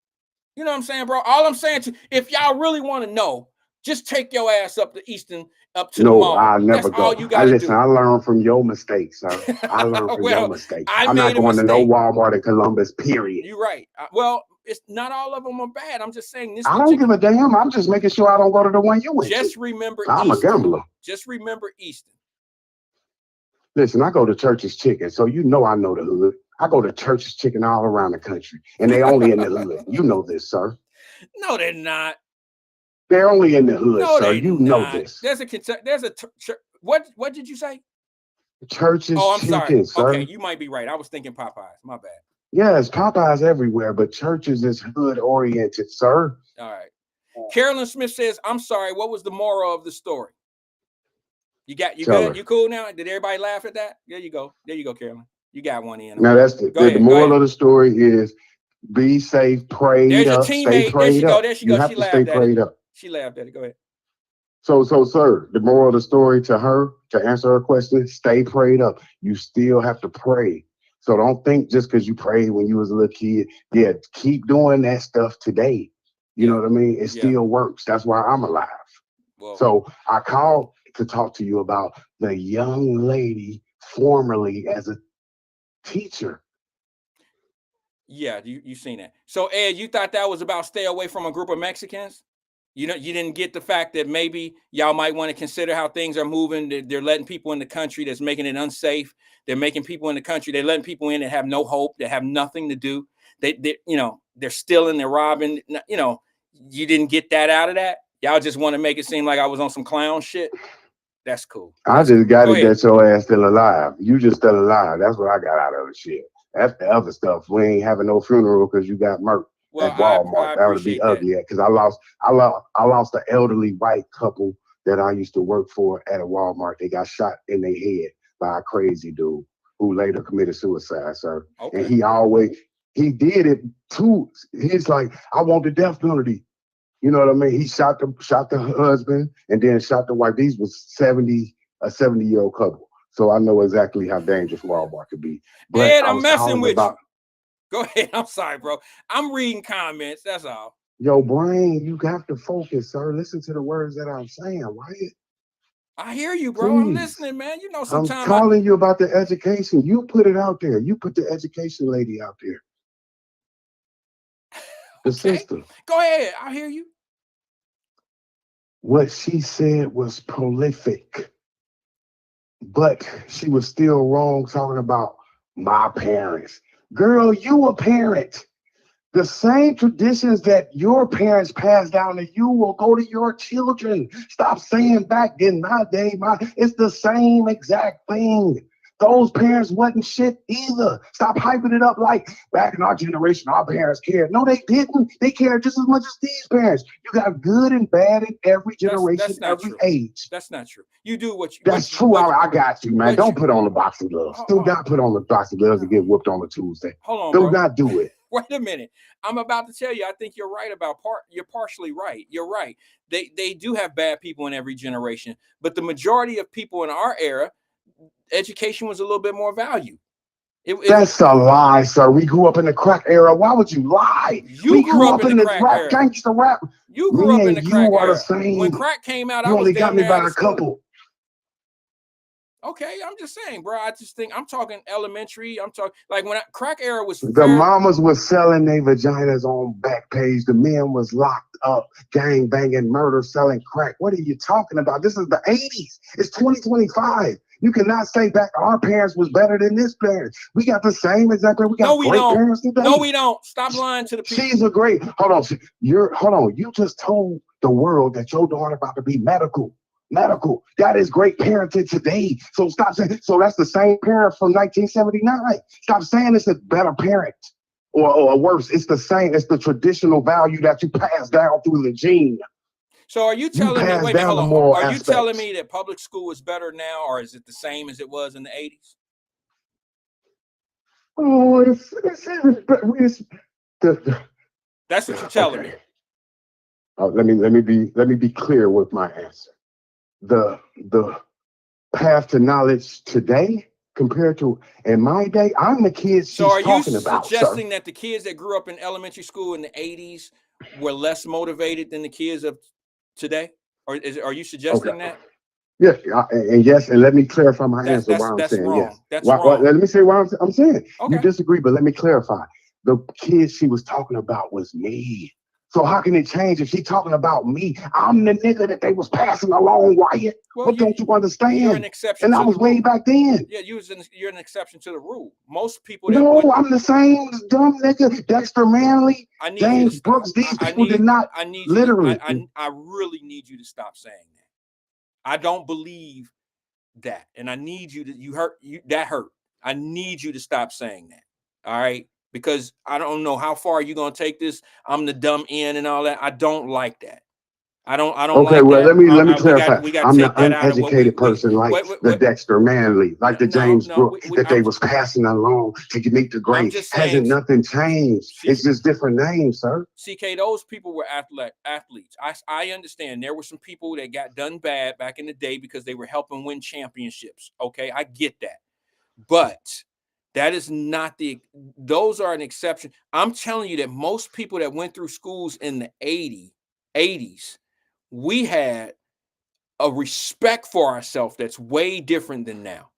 Speaker 1: You know what I'm saying, bro? All I'm saying to, if y'all really want to know, just take your ass up to Eastern, up to the mall.
Speaker 5: I'll never
Speaker 1: That's
Speaker 5: go.
Speaker 1: all you got to do.
Speaker 5: I learned from your mistakes, sir. I learned from your mistakes. I'm not going to no Walmart in Columbus, period.
Speaker 1: You're right. Well, it's not all of them are bad. I'm just saying this.
Speaker 5: I don't give a damn. I'm just making sure I don't go to the one you went
Speaker 1: Just
Speaker 5: to.
Speaker 1: remember
Speaker 5: I'm
Speaker 1: Easton.
Speaker 5: a gambler.
Speaker 1: Just remember Easton.
Speaker 5: Listen, I go to Church's Chicken, so I know the hood. I go to Church's Chicken all around the country, and they only in the hood. You know this, sir.
Speaker 1: No, they're not.
Speaker 5: They're only in the hood,
Speaker 1: no,
Speaker 5: sir. You know this.
Speaker 1: What did you say?
Speaker 5: Church's
Speaker 1: I'm
Speaker 5: Chicken,
Speaker 1: sorry.
Speaker 5: sir.
Speaker 1: Okay, you might be right. I was thinking Popeyes. My bad.
Speaker 5: Yes, Popeyes everywhere, but churches is hood oriented, sir.
Speaker 1: All right. Carolyn Smith says, I'm sorry, what was the moral of the story? You
Speaker 5: Tell
Speaker 1: good?
Speaker 5: her.
Speaker 1: You cool now? Did everybody laugh at that? There you go. There you go, Carolyn. You got one in.
Speaker 5: Now that's
Speaker 1: Go
Speaker 5: the
Speaker 1: ahead. Go
Speaker 5: moral
Speaker 1: ahead.
Speaker 5: of the story is be safe, prayed
Speaker 1: There's your
Speaker 5: up, stay
Speaker 1: teammate. There she
Speaker 5: prayed
Speaker 1: go.
Speaker 5: up.
Speaker 1: There she
Speaker 5: You
Speaker 1: goes.
Speaker 5: have
Speaker 1: She
Speaker 5: to stay
Speaker 1: laughed at it.
Speaker 5: prayed up.
Speaker 1: She laughed at it. Go ahead.
Speaker 5: So, sir, the moral of the story to her, to answer her question, stay prayed up. You still have to pray. So don't think just because you prayed when you was a little kid, yeah, keep doing that stuff today. You know
Speaker 1: Yeah.
Speaker 5: what I mean? It
Speaker 1: Yeah.
Speaker 5: still works. That's why I'm alive.
Speaker 1: Well,
Speaker 5: So I called to talk to you about the young lady formerly as a teacher.
Speaker 1: yeah, you seen that. So Ed, you thought that was about stay away from a group of Mexicans? You know, you didn't get the fact that maybe y'all might want to consider how things are moving. They're letting people in the country that's making it unsafe. They're making people in the country. They're letting people in that have no hope, that have nothing to do. You know, they're stealing, they're robbing. You know, you didn't get that out of that. Y'all just want to make it seem like I was on some clown shit. That's cool.
Speaker 5: I
Speaker 1: That's
Speaker 5: just
Speaker 1: cool.
Speaker 5: got
Speaker 1: Go
Speaker 5: it
Speaker 1: ahead.
Speaker 5: that your ass still alive. You just still alive. That's what I got out of the shit. That's the other stuff. We ain't having no funeral because you got murked
Speaker 1: Well,
Speaker 5: at Walmart.
Speaker 1: I
Speaker 5: That would be
Speaker 1: appreciate that.
Speaker 5: ugly because I lost an elderly white couple that I used to work for at a Walmart. They got shot in their head by a crazy dude who later committed suicide, sir. And
Speaker 1: Okay.
Speaker 5: he did it too. He's like, I want the death penalty. You know what I mean? He shot the husband and then shot the wife. These was a 70-year-old couple. So I know exactly how dangerous Walmart could be. But
Speaker 1: Ed,
Speaker 5: I
Speaker 1: I'm
Speaker 5: was
Speaker 1: messing
Speaker 5: calling
Speaker 1: with you.
Speaker 5: about
Speaker 1: Go ahead. I'm sorry, bro. I'm reading comments. That's all.
Speaker 5: your brain. You got to focus, sir. Listen to the words that I'm saying, Wyatt.
Speaker 1: I hear you, bro. I'm
Speaker 5: Please.
Speaker 1: listening, man. You know,
Speaker 5: I'm
Speaker 1: sometimes I
Speaker 5: calling you about the education. You put it out there. You put the education lady out there. The
Speaker 1: okay.
Speaker 5: sister.
Speaker 1: Go ahead. I hear you.
Speaker 5: What she said was prolific, but she was still wrong talking about my parents. Girl, you a parent. The same traditions that your parents passed down to you will go to your children. Stop saying back in my day, it's the same exact thing. Those parents wasn't shit either. Stop hyping it up like back in our generation, our parents cared. No, they didn't. They cared just as much as these parents. You got good and bad in every generation,
Speaker 1: That's not
Speaker 5: every
Speaker 1: true.
Speaker 5: age.
Speaker 1: That's not true. You do
Speaker 5: That's true. I got you, man.
Speaker 1: what
Speaker 5: Don't
Speaker 1: you
Speaker 5: put on the boxing gloves. Do not put on the boxing gloves and get whooped on a Tuesday.
Speaker 1: hold on,
Speaker 5: Do
Speaker 1: bro.
Speaker 5: not do it.
Speaker 1: Wait a minute. I'm about to tell you. I think you're right about You're partially right. You're right. They do have bad people in every generation, but the majority of people in our era, education was a little bit more valued.
Speaker 5: That's a lie, sir. We grew up in the crack era. Why would you lie?
Speaker 1: You
Speaker 5: We
Speaker 1: grew
Speaker 5: grew
Speaker 1: up
Speaker 5: up
Speaker 1: in the
Speaker 5: in the
Speaker 1: crack
Speaker 5: rap,
Speaker 1: era.
Speaker 5: gangster rap.
Speaker 1: You grew
Speaker 5: Me
Speaker 1: up in
Speaker 5: and
Speaker 1: the crack
Speaker 5: you are the
Speaker 1: era. When
Speaker 5: same.
Speaker 1: crack came out, I
Speaker 5: You
Speaker 1: was
Speaker 5: only got
Speaker 1: damn
Speaker 5: me
Speaker 1: near out
Speaker 5: by
Speaker 1: of
Speaker 5: a
Speaker 1: school.
Speaker 5: couple.
Speaker 1: Okay, I'm just saying, bro. I just think I'm talking elementary. I'm talking like when crack era was
Speaker 5: The
Speaker 1: fair.
Speaker 5: mamas was selling their vaginas on Backpage. The men was locked up, gang banging, murder, selling crack. What are you talking about? This is the 80s. It's 2025. You cannot say back our parents was better than this parents. We got the same exactly. We
Speaker 1: No,
Speaker 5: got
Speaker 1: we
Speaker 5: great
Speaker 1: don't.
Speaker 5: parents today.
Speaker 1: No, we don't. Stop lying to the people.
Speaker 5: She's a great. Hold on. Hold on. You just told the world that your daughter about to be medical. Medical. That is great parenting today. So stop saying. So that's the same parent from 1979. Stop saying it's a better parent or worse. It's the same. It's the traditional value that you pass down through the gene.
Speaker 1: So are you
Speaker 5: You
Speaker 1: telling me?
Speaker 5: pass
Speaker 1: Wait a minute.
Speaker 5: down
Speaker 1: Hold
Speaker 5: the
Speaker 1: on.
Speaker 5: moral
Speaker 1: Are you telling
Speaker 5: aspects.
Speaker 1: me that public school is better now, or is it the same as it was in the 80s?
Speaker 5: Oh, it's the,
Speaker 1: That's what you're telling me.
Speaker 5: okay. Let me be clear with my answer. The path to knowledge today compared to in my day, I'm the kid
Speaker 1: So
Speaker 5: she's
Speaker 1: are you
Speaker 5: talking about, sir.
Speaker 1: suggesting that the kids that grew up in elementary school in the 80s were less motivated than the kids of today? Or are you
Speaker 5: Okay.
Speaker 1: suggesting that?
Speaker 5: Yeah, and yes, and let me clarify my answer why I'm
Speaker 1: That's
Speaker 5: saying yes.
Speaker 1: wrong. That's wrong.
Speaker 5: Let me say why I'm saying. You
Speaker 1: Okay.
Speaker 5: disagree, but let me clarify. The kid she was talking about was me. So how can it change if she talking about me? I'm the nigga that they was passing along, Wyatt.
Speaker 1: Well,
Speaker 5: What don't you
Speaker 1: you're an
Speaker 5: understand?
Speaker 1: exception
Speaker 5: And I
Speaker 1: to the
Speaker 5: was way
Speaker 1: rule.
Speaker 5: back then.
Speaker 1: Yeah, you're an exception to the rule. Most people that
Speaker 5: No,
Speaker 1: would
Speaker 5: I'm the same dumb nigga. Dexter Manley,
Speaker 1: I need you to
Speaker 5: James
Speaker 1: stop.
Speaker 5: Brooks. These people did not
Speaker 1: I need you to
Speaker 5: literally.
Speaker 1: I really need you to stop saying that. I don't believe that. And I need you to that hurt. I need you to stop saying that. All right. because I don't know how far you're gonna take this. I'm the dumb end and all that. I don't like that. I don't
Speaker 5: Okay,
Speaker 1: like
Speaker 5: well,
Speaker 1: that.
Speaker 5: let me clarify.
Speaker 1: We got to
Speaker 5: I'm the
Speaker 1: take that out of what
Speaker 5: uneducated person, like the
Speaker 1: what
Speaker 5: Dexter Manley, like the
Speaker 1: no,
Speaker 5: James
Speaker 1: no,
Speaker 5: Brooks, that they was passing along to make the
Speaker 1: I'm
Speaker 5: grade.
Speaker 1: just
Speaker 5: Hasn't
Speaker 1: saying,
Speaker 5: nothing changed. It's just different names, sir.
Speaker 1: CK, those people were athletes. I understand there were some people that got done bad back in the day because they were helping win championships. Okay, I get that. But that is not those are an exception. I'm telling you that most people that went through schools in the 80s, we had a respect for ourselves that's way different than now.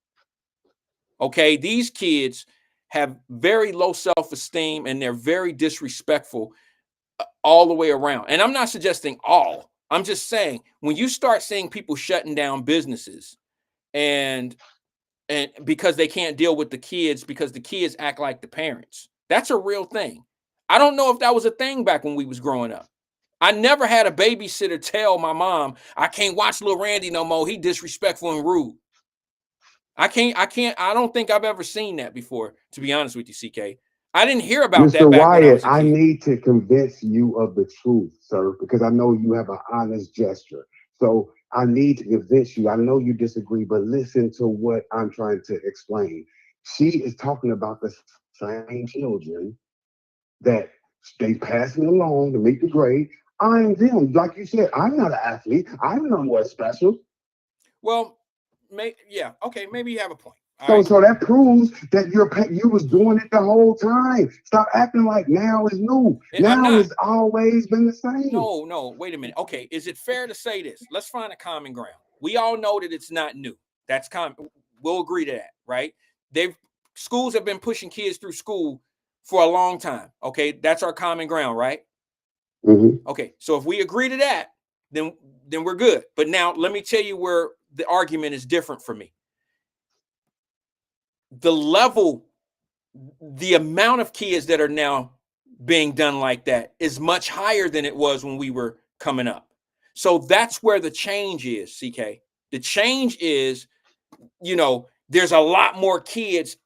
Speaker 1: Okay, these kids have very low self-esteem and they're very disrespectful all the way around. And I'm not suggesting all. I'm just saying when you start seeing people shutting down businesses and because they can't deal with the kids because the kids act like the parents. That's a real thing. I don't know if that was a thing back when we was growing up. I never had a babysitter tell my mom, I can't watch little Randy no more. He disrespectful and rude. I don't think I've ever seen that before, to be honest with you, CK. I didn't hear about that
Speaker 5: Mr.
Speaker 1: back when I
Speaker 5: Wyatt,
Speaker 1: was a
Speaker 5: I
Speaker 1: kid.
Speaker 5: need to convince you of the truth, sir, because I know you have an honest gesture. So I need to convince you. I know you disagree, but listen to what I'm trying to explain. She is talking about the same children that they passing along to make the grade. I'm them. Like you said, I'm not an athlete. I'm no more special.
Speaker 1: Well, yeah, okay, maybe you have a point. All
Speaker 5: So,
Speaker 1: right.
Speaker 5: so that proves that you was doing it the whole time. Stop acting like now is new.
Speaker 1: I'm
Speaker 5: Now
Speaker 1: not.
Speaker 5: has always been the same.
Speaker 1: No, wait a minute. Okay, is it fair to say this? Let's find a common ground. We all know that it's not new. That's common. We'll agree to that, right? They've Schools have been pushing kids through school for a long time. Okay, that's our common ground, right?
Speaker 5: Mm-hmm.
Speaker 1: Okay, so if we agree to that, then we're good. But now let me tell you where the argument is different for me. The amount of kids that are now being done like that is much higher than it was when we were coming up. So that's where the change is, CK. The change is, there's a lot more kids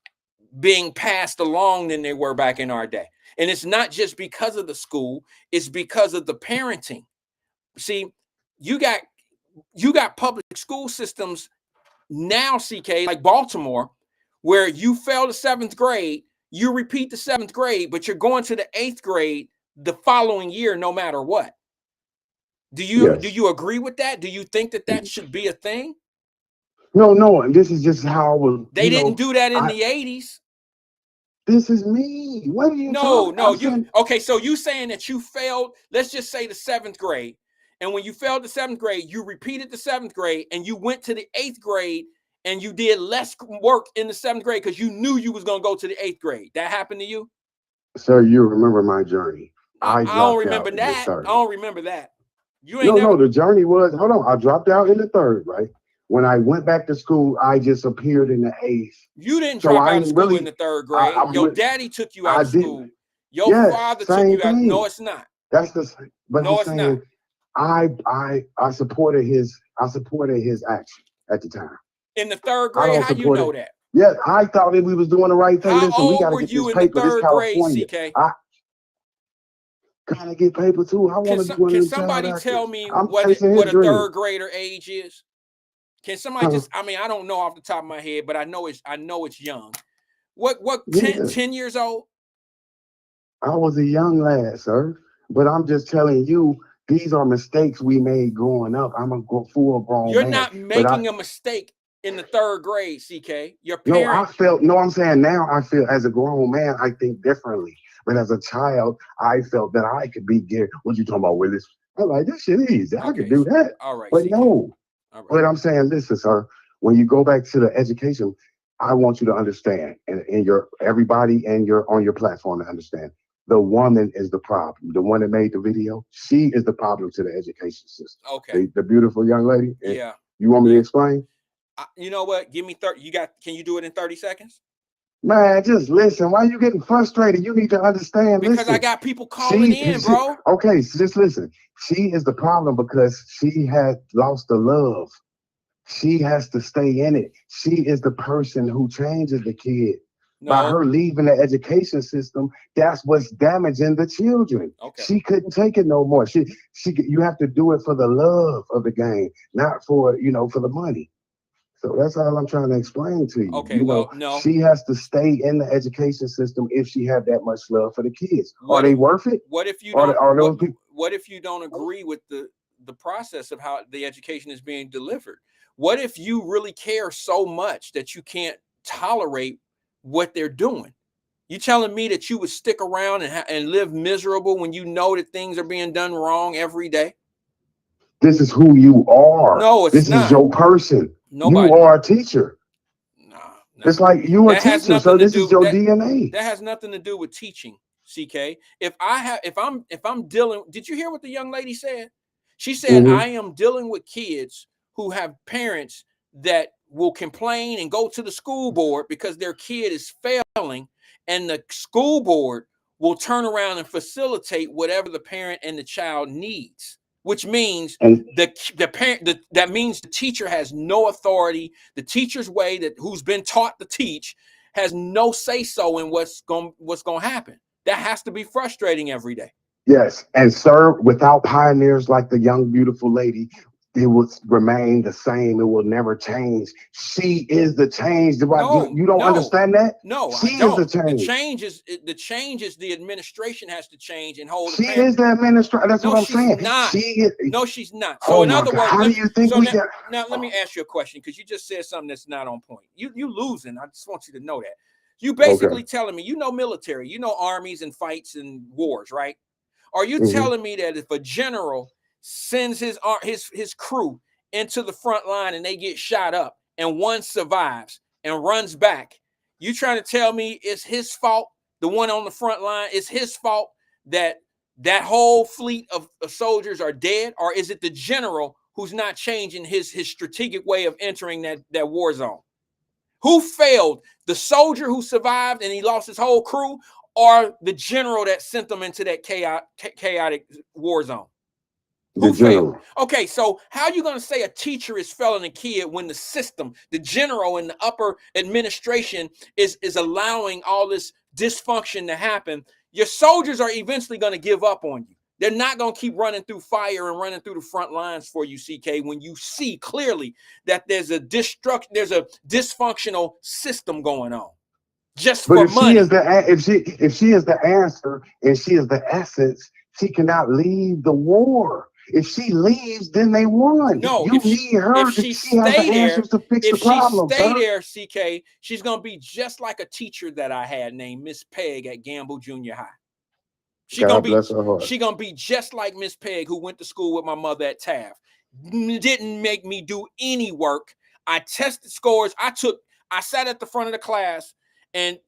Speaker 1: being passed along than they were back in our day. And it's not just because of the school, it's because of the parenting. See, you got public school systems now, CK, like Baltimore, where you fail the 7th grade, you repeat the 7th grade, but you're going to the 8th grade the following year, no matter what. Do you agree with that? Do you think that should be a thing?
Speaker 5: No. And this is just how I was.
Speaker 1: They didn't do that in the 80s.
Speaker 5: This is me. What are you
Speaker 1: No,
Speaker 5: talking?
Speaker 1: Okay, so you saying that you failed, let's just say the 7th grade. And when you failed the 7th grade, you repeated the 7th grade and you went to the 8th grade and you did less work in the 7th grade because you knew you was going to go to the 8th grade. That happened to you?
Speaker 5: Sir, you remember my journey.
Speaker 1: I don't remember
Speaker 5: out
Speaker 1: that. I don't remember that. You ain't
Speaker 5: No, the journey was, hold on, I dropped out in the 3rd, right? When I went back to school, I just appeared in the 8th.
Speaker 1: You didn't drop out of school in the 3rd grade. Your daddy took you out of school. Your father took you out. No, it's not.
Speaker 5: That's the same. But
Speaker 1: no,
Speaker 5: I'm
Speaker 1: it's
Speaker 5: saying,
Speaker 1: not.
Speaker 5: I supported his action at the time.
Speaker 1: In the 3rd grade, how you know that?
Speaker 5: Yeah, I thought that we was doing the right thing.
Speaker 1: How
Speaker 5: Listen, we
Speaker 1: old
Speaker 5: got to
Speaker 1: were
Speaker 5: get
Speaker 1: you
Speaker 5: this
Speaker 1: in the
Speaker 5: paper. This
Speaker 1: 3rd grade,
Speaker 5: California.
Speaker 1: CK?
Speaker 5: I gotta get paper too. I want to be one
Speaker 1: Can
Speaker 5: of them
Speaker 1: somebody
Speaker 5: child
Speaker 1: tell
Speaker 5: actors.
Speaker 1: me
Speaker 5: I'm
Speaker 1: what
Speaker 5: chasing
Speaker 1: a
Speaker 5: his dream.
Speaker 1: 3rd grader age is? Can somebody just? I mean, I don't know off the top of my head, but I know it's young. What 10 years old?
Speaker 5: I was a young lad, sir. But I'm just telling you, these are mistakes we made growing up. I'm a full grown
Speaker 1: You're
Speaker 5: man.
Speaker 1: not making a mistake in the 3rd grade, CK. Your parent.
Speaker 5: I'm saying now I feel as a grown man, I think differently. But as a child, I felt that I could be geared. What you talking about, Willis? I'm like, this shit easy. I could do that.
Speaker 1: All right.
Speaker 5: But
Speaker 1: CK.
Speaker 5: no.
Speaker 1: All right.
Speaker 5: But I'm saying, listen, sir, when you go back to the education, I want you to understand, and everybody and on your platform to understand, the woman is the problem. The one that made the video, she is the problem to the education system.
Speaker 1: Okay.
Speaker 5: The beautiful young lady.
Speaker 1: Yeah.
Speaker 5: You want me to explain?
Speaker 1: You know what? Give me 30. Can you do it in 30 seconds?
Speaker 5: Man, just listen. Why are you getting frustrated? You need to understand.
Speaker 1: Because I got people calling in, bro.
Speaker 5: Okay, so just listen. She is the problem because she had lost the love. She has to stay in it. She is the person who changes the kid. By
Speaker 1: No.
Speaker 5: her leaving the education system, that's what's damaging the children.
Speaker 1: Okay.
Speaker 5: She couldn't take it no more. You have to do it for the love of the game, not for, for the money. So that's all I'm trying to explain to you.
Speaker 1: Okay. Well, no.
Speaker 5: She has to stay in the education system if she have that much love for the kids.
Speaker 1: What
Speaker 5: Are they worth it?
Speaker 1: What if you
Speaker 5: Are,
Speaker 1: don't?
Speaker 5: are those people?
Speaker 1: What if you don't agree with the process of how the education is being delivered? What if you really care so much that you can't tolerate what they're doing? You telling me that you would stick around and live miserable when you know that things are being done wrong every day?
Speaker 5: This is who you are.
Speaker 1: No, it's
Speaker 5: this
Speaker 1: not.
Speaker 5: is your person.
Speaker 1: Nobody.
Speaker 5: You are a teacher.
Speaker 1: Nah.
Speaker 5: It's like you a teacher, so this is your DNA.
Speaker 1: That has nothing to do with teaching, CK. If I'm dealing, did you hear what the young lady said? She said, I am dealing with kids who have parents that will complain and go to the school board because their kid is failing, and the school board will turn around and facilitate whatever the parent and the child needs, which means the parent, that means the teacher has no authority. The teacher's way, that who's been taught to teach, has no say so in what's going to happen. That has to be frustrating every day.
Speaker 5: Yes, and sir, without pioneers like the young beautiful lady, it will remain the same. It will never change. She is the change.
Speaker 1: No,
Speaker 5: you don't understand that?
Speaker 1: No,
Speaker 5: she
Speaker 1: I don't.
Speaker 5: Is the change.
Speaker 1: The change is the administration has to change and hold.
Speaker 5: She is the administrator. That's what I'm saying.
Speaker 1: Not.
Speaker 5: She is.
Speaker 1: No, she's not. So in other words,
Speaker 5: how do you think
Speaker 1: now let me ask you a question, because you just said something that's not on point. You losing. I just want you to know that. You basically telling me, military, armies and fights and wars, right? Are you telling me that if a general sends his crew into the front line and they get shot up and one survives and runs back, you trying to tell me it's his fault, the one on the front line, it's his fault that whole fleet of soldiers are dead? Or is it the general who's not changing his strategic way of entering that war zone? Who failed? The soldier who survived and he lost his whole crew, or the general that sent them into that chaotic war zone? Who failed? Okay, so how are you going to say a teacher is failing a kid when the system, the general and the upper administration is allowing all this dysfunction to happen? Your soldiers are eventually going to give up on you. They're not going to keep running through fire and running through the front lines for you, CK, when you see clearly that there's a dysfunctional system going on. Just for money.
Speaker 5: If she is the answer and she is the essence, she cannot leave the war. If she leaves, then they won.
Speaker 1: No,
Speaker 5: you need her. She has the answers to fix the problem.
Speaker 1: If she stay there, CK, she's gonna be just like a teacher that I had named Miss Peg at Gamble Junior High. She's gonna be just like Miss Peg, who went to school with my mother at Taft. Didn't make me do any work. I tested scores. I sat at the front of the class and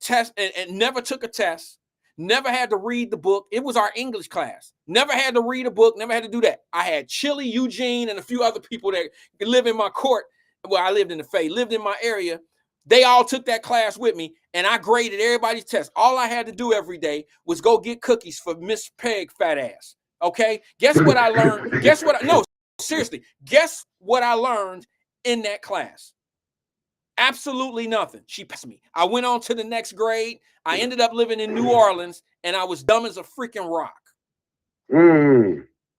Speaker 1: never took a test. Never had to read the book. It was our English class. Never had to read a book. Never had to do that. I had Chili, Eugene, and a few other people that live in my court. Well, I lived in the Faye, lived in my area. They all took that class with me, and I graded everybody's test. All I had to do every day was go get cookies for Miss Peg fat ass. Okay? Guess what I learned? No, seriously. Guess what I learned in that class? Absolutely nothing. She passed me. I went on to the next grade. I ended up living in New Orleans, and I was dumb as a freaking rock.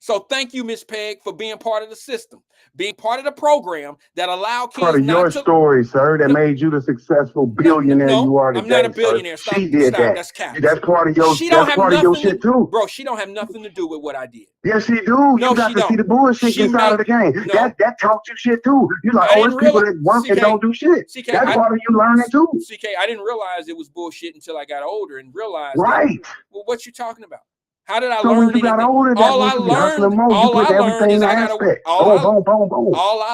Speaker 1: So thank you, Miss Peg, for being part of the system, being part of the program that allowed kids
Speaker 5: part of your story, sir, that made you the successful billionaire you are today.
Speaker 1: I'm not a billionaire. Stop,
Speaker 5: she did that.
Speaker 1: That's cap.
Speaker 5: That's part of your. That's part of your shit too,
Speaker 1: bro. She don't have nothing to do with what I did.
Speaker 5: Yes, she do.
Speaker 1: No,
Speaker 5: you got to see the bullshit inside of the game.
Speaker 1: No.
Speaker 5: That taught you shit too. You like, it's people that work and don't do shit. That's part of you learning too.
Speaker 1: CK, I didn't realize it was bullshit until I got older and realized.
Speaker 5: Right.
Speaker 1: Well, what you talking about? How did I
Speaker 5: so
Speaker 1: learn
Speaker 5: when you got older, all I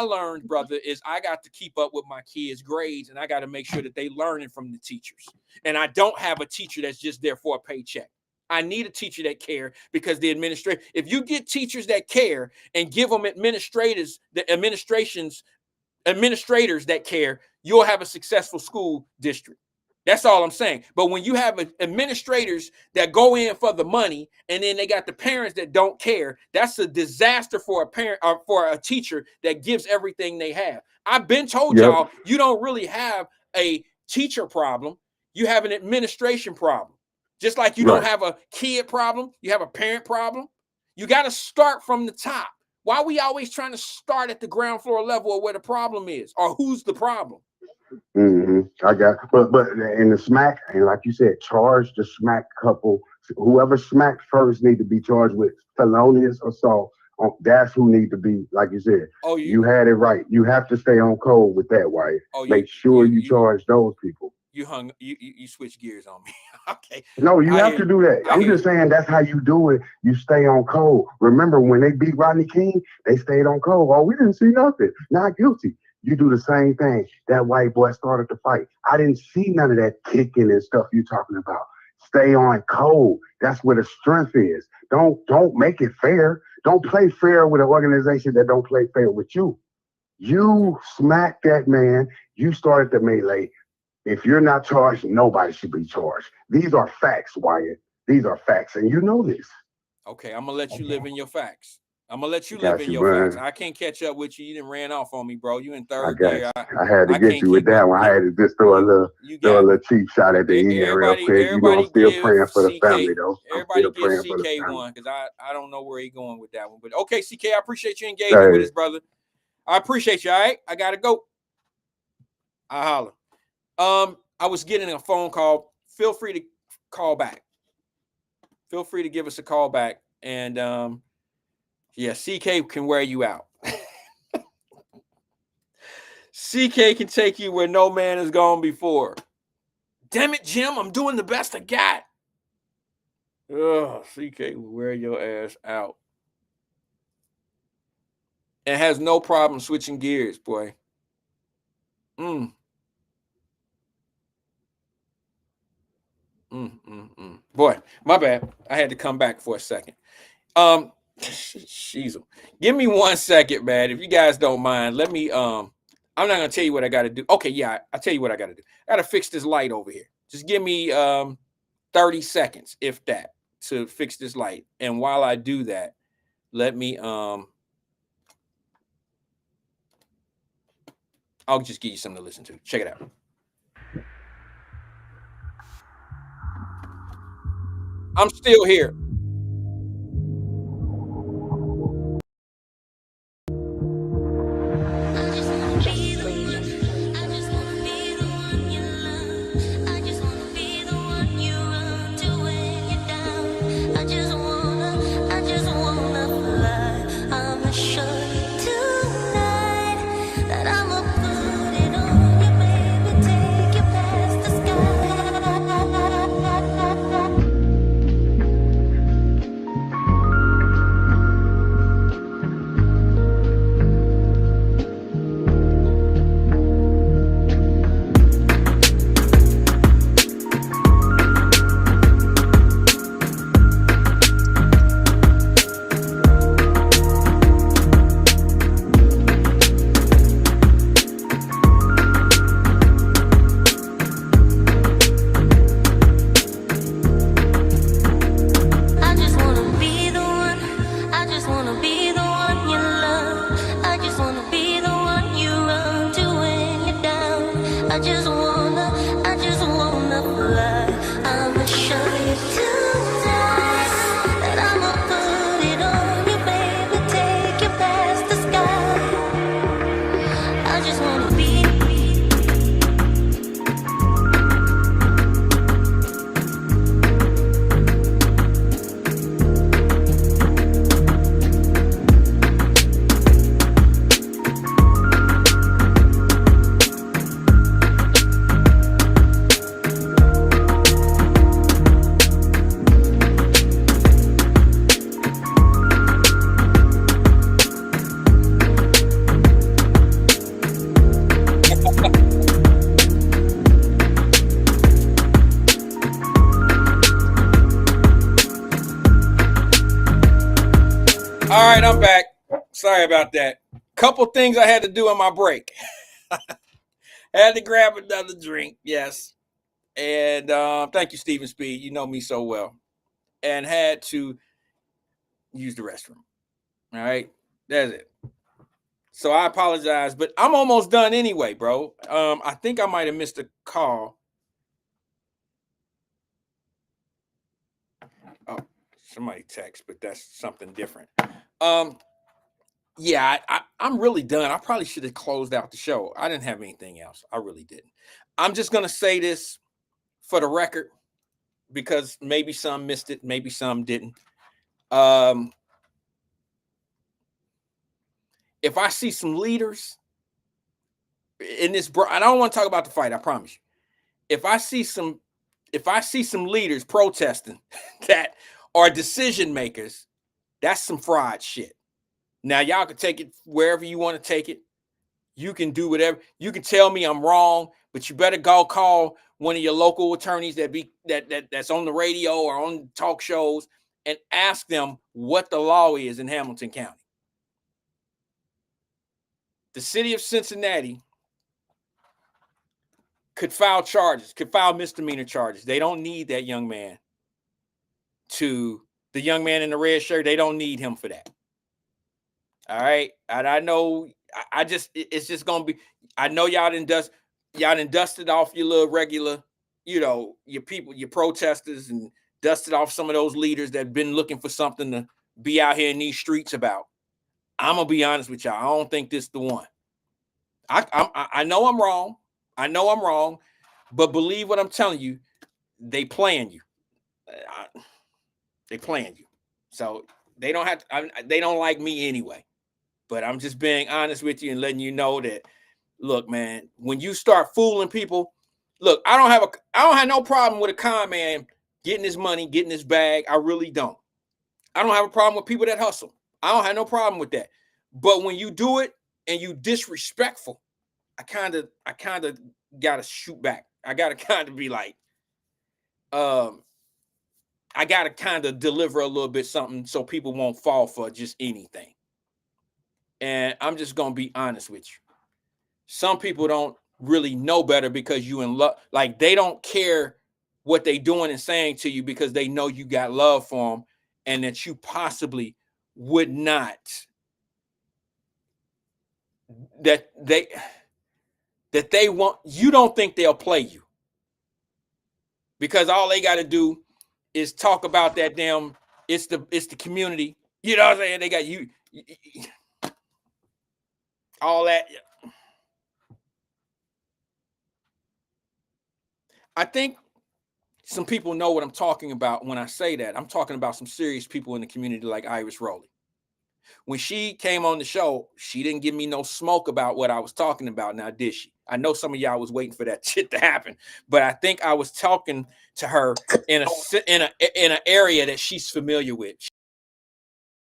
Speaker 1: learned, brother, is I got to keep up with my kids' grades, and I got to make sure that they learning from the teachers. And I don't have a teacher that's just there for a paycheck. I need a teacher that care, because the administration, if you get teachers that care and give them administrators that care, you'll have a successful school district. That's all I'm saying. But when you have administrators that go in for the money, and then they got the parents that don't care, that's a disaster for a parent or for a teacher that gives everything they have. I've been told y'all, you don't really have a teacher problem. You have an administration problem. Just like you don't have a kid problem, you have a parent problem. You got to start from the top. Why are we always trying to start at the ground floor level of where the problem is or who's the problem?
Speaker 5: I got, but in the smack, and like you said, charge the smack couple. Whoever smacked first need to be charged with felonious assault. That's who need to be, like you said.
Speaker 1: Oh,
Speaker 5: you had it right. You have to stay on code with that, Wyatt. Make sure you charge those people.
Speaker 1: You switch gears on me. Okay.
Speaker 5: No, you have to do that. I'm just saying that's how you do it. You stay on code. Remember when they beat Rodney King, they stayed on code. Oh, we didn't see nothing. Not guilty. You do the same thing. That white boy started the fight. I didn't see none of that kicking and stuff you talking about. Stay on code. That's where the strength is. Don't make it fair. Don't play fair with an organization that don't play fair with you. You smacked that man. You started the melee. If you're not charged, nobody should be charged. These are facts, Wyatt. These are facts, and you know this.
Speaker 1: Okay, I'm gonna let you live in your facts. I'm gonna let you live in your facts. I can't catch up with you. You didn't ran off on me, bro. You in third gear.
Speaker 5: I had to get you with that one. I had to just throw a little cheap shot at the end real quick. You know, I'm still praying for the family, though.
Speaker 1: Everybody give CK one because I don't know where he's going with that one. But okay, CK, I appreciate you engaging with us, brother. I appreciate you. All right, I gotta go. I holler. I was getting a phone call. Feel free to call back. Feel free to give us a call back. And yeah, CK can wear you out. CK can take you where no man has gone before. Damn it, Jim, I'm doing the best I got. Oh, CK will wear your ass out. And has no problem switching gears, boy. Boy, my bad. I had to come back for a second. Sheezel. Give me 1 second, man. If you guys don't mind, let me I'm not gonna tell you what I gotta do. Okay, yeah, I'll tell you what I gotta do. I gotta fix this light over here. Just give me 30 seconds, if that, to fix this light. And while I do that, let me I'll just give you something to listen to. Check it out. I'm still here. All right, I'm back. Sorry about that. Couple things I had to do on my break. Had to grab another drink, yes. And thank you, Stephen Speed. You know me so well. And had to use the restroom. All right, that's it. So I apologize, but I'm almost done anyway, bro. I think I might have missed a call. Oh, somebody text, but that's something different. Yeah, I'm really done. I probably should have closed out the show. I didn't have anything else. I really didn't. I'm just gonna say this for the record because maybe some missed it, maybe some didn't. If I see some leaders in this, I don't want to talk about the fight. I promise you. If I see some leaders protesting that are decision makers, that's some fraud shit. Now y'all can take it wherever you want to take it. You can do whatever. You can tell me I'm wrong, but you better go call one of your local attorneys that's on the radio or on talk shows and ask them what the law is in Hamilton County. The city of Cincinnati could file misdemeanor charges. They don't need that young man the young man in the red shirt. They don't need him for that. All right. And I know it's just going to be, I know y'all done dusted off your little regular, your people, your protesters, and dusted off some of those leaders that have been looking for something to be out here in these streets about. I'm going to be honest with y'all. I don't think this is the one. I know I'm wrong. I know I'm wrong, but believe what I'm telling you, they playing you. They playing you. So they don't have to, they don't like me anyway. But I'm just being honest with you and letting you know that, look, man, when you start fooling people, look, I don't have no problem with a con man getting his money, getting his bag. I really don't. I don't have a problem with people that hustle. I don't have no problem with that. But when you do it and you disrespectful, I kind of gotta shoot back. I gotta kind of be like, I gotta kind of deliver a little bit something so people won't fall for just anything. And I'm just gonna be honest with you. Some people don't really know better because you in love. Like, they don't care what they doing and saying to you because they know you got love for them and that you possibly would not. That they want, you don't think they'll play you because all they got to do is talk about that damn, it's the community. You know what I'm saying? They got you all that. I think some people know what I'm talking about when I say that. I'm talking about some serious people in the community like Iris Rowley. When she came on the show, she didn't give me no smoke about what I was talking about. Now, did she? I know some of y'all was waiting for that shit to happen, but I think I was talking to her in an area that she's familiar with.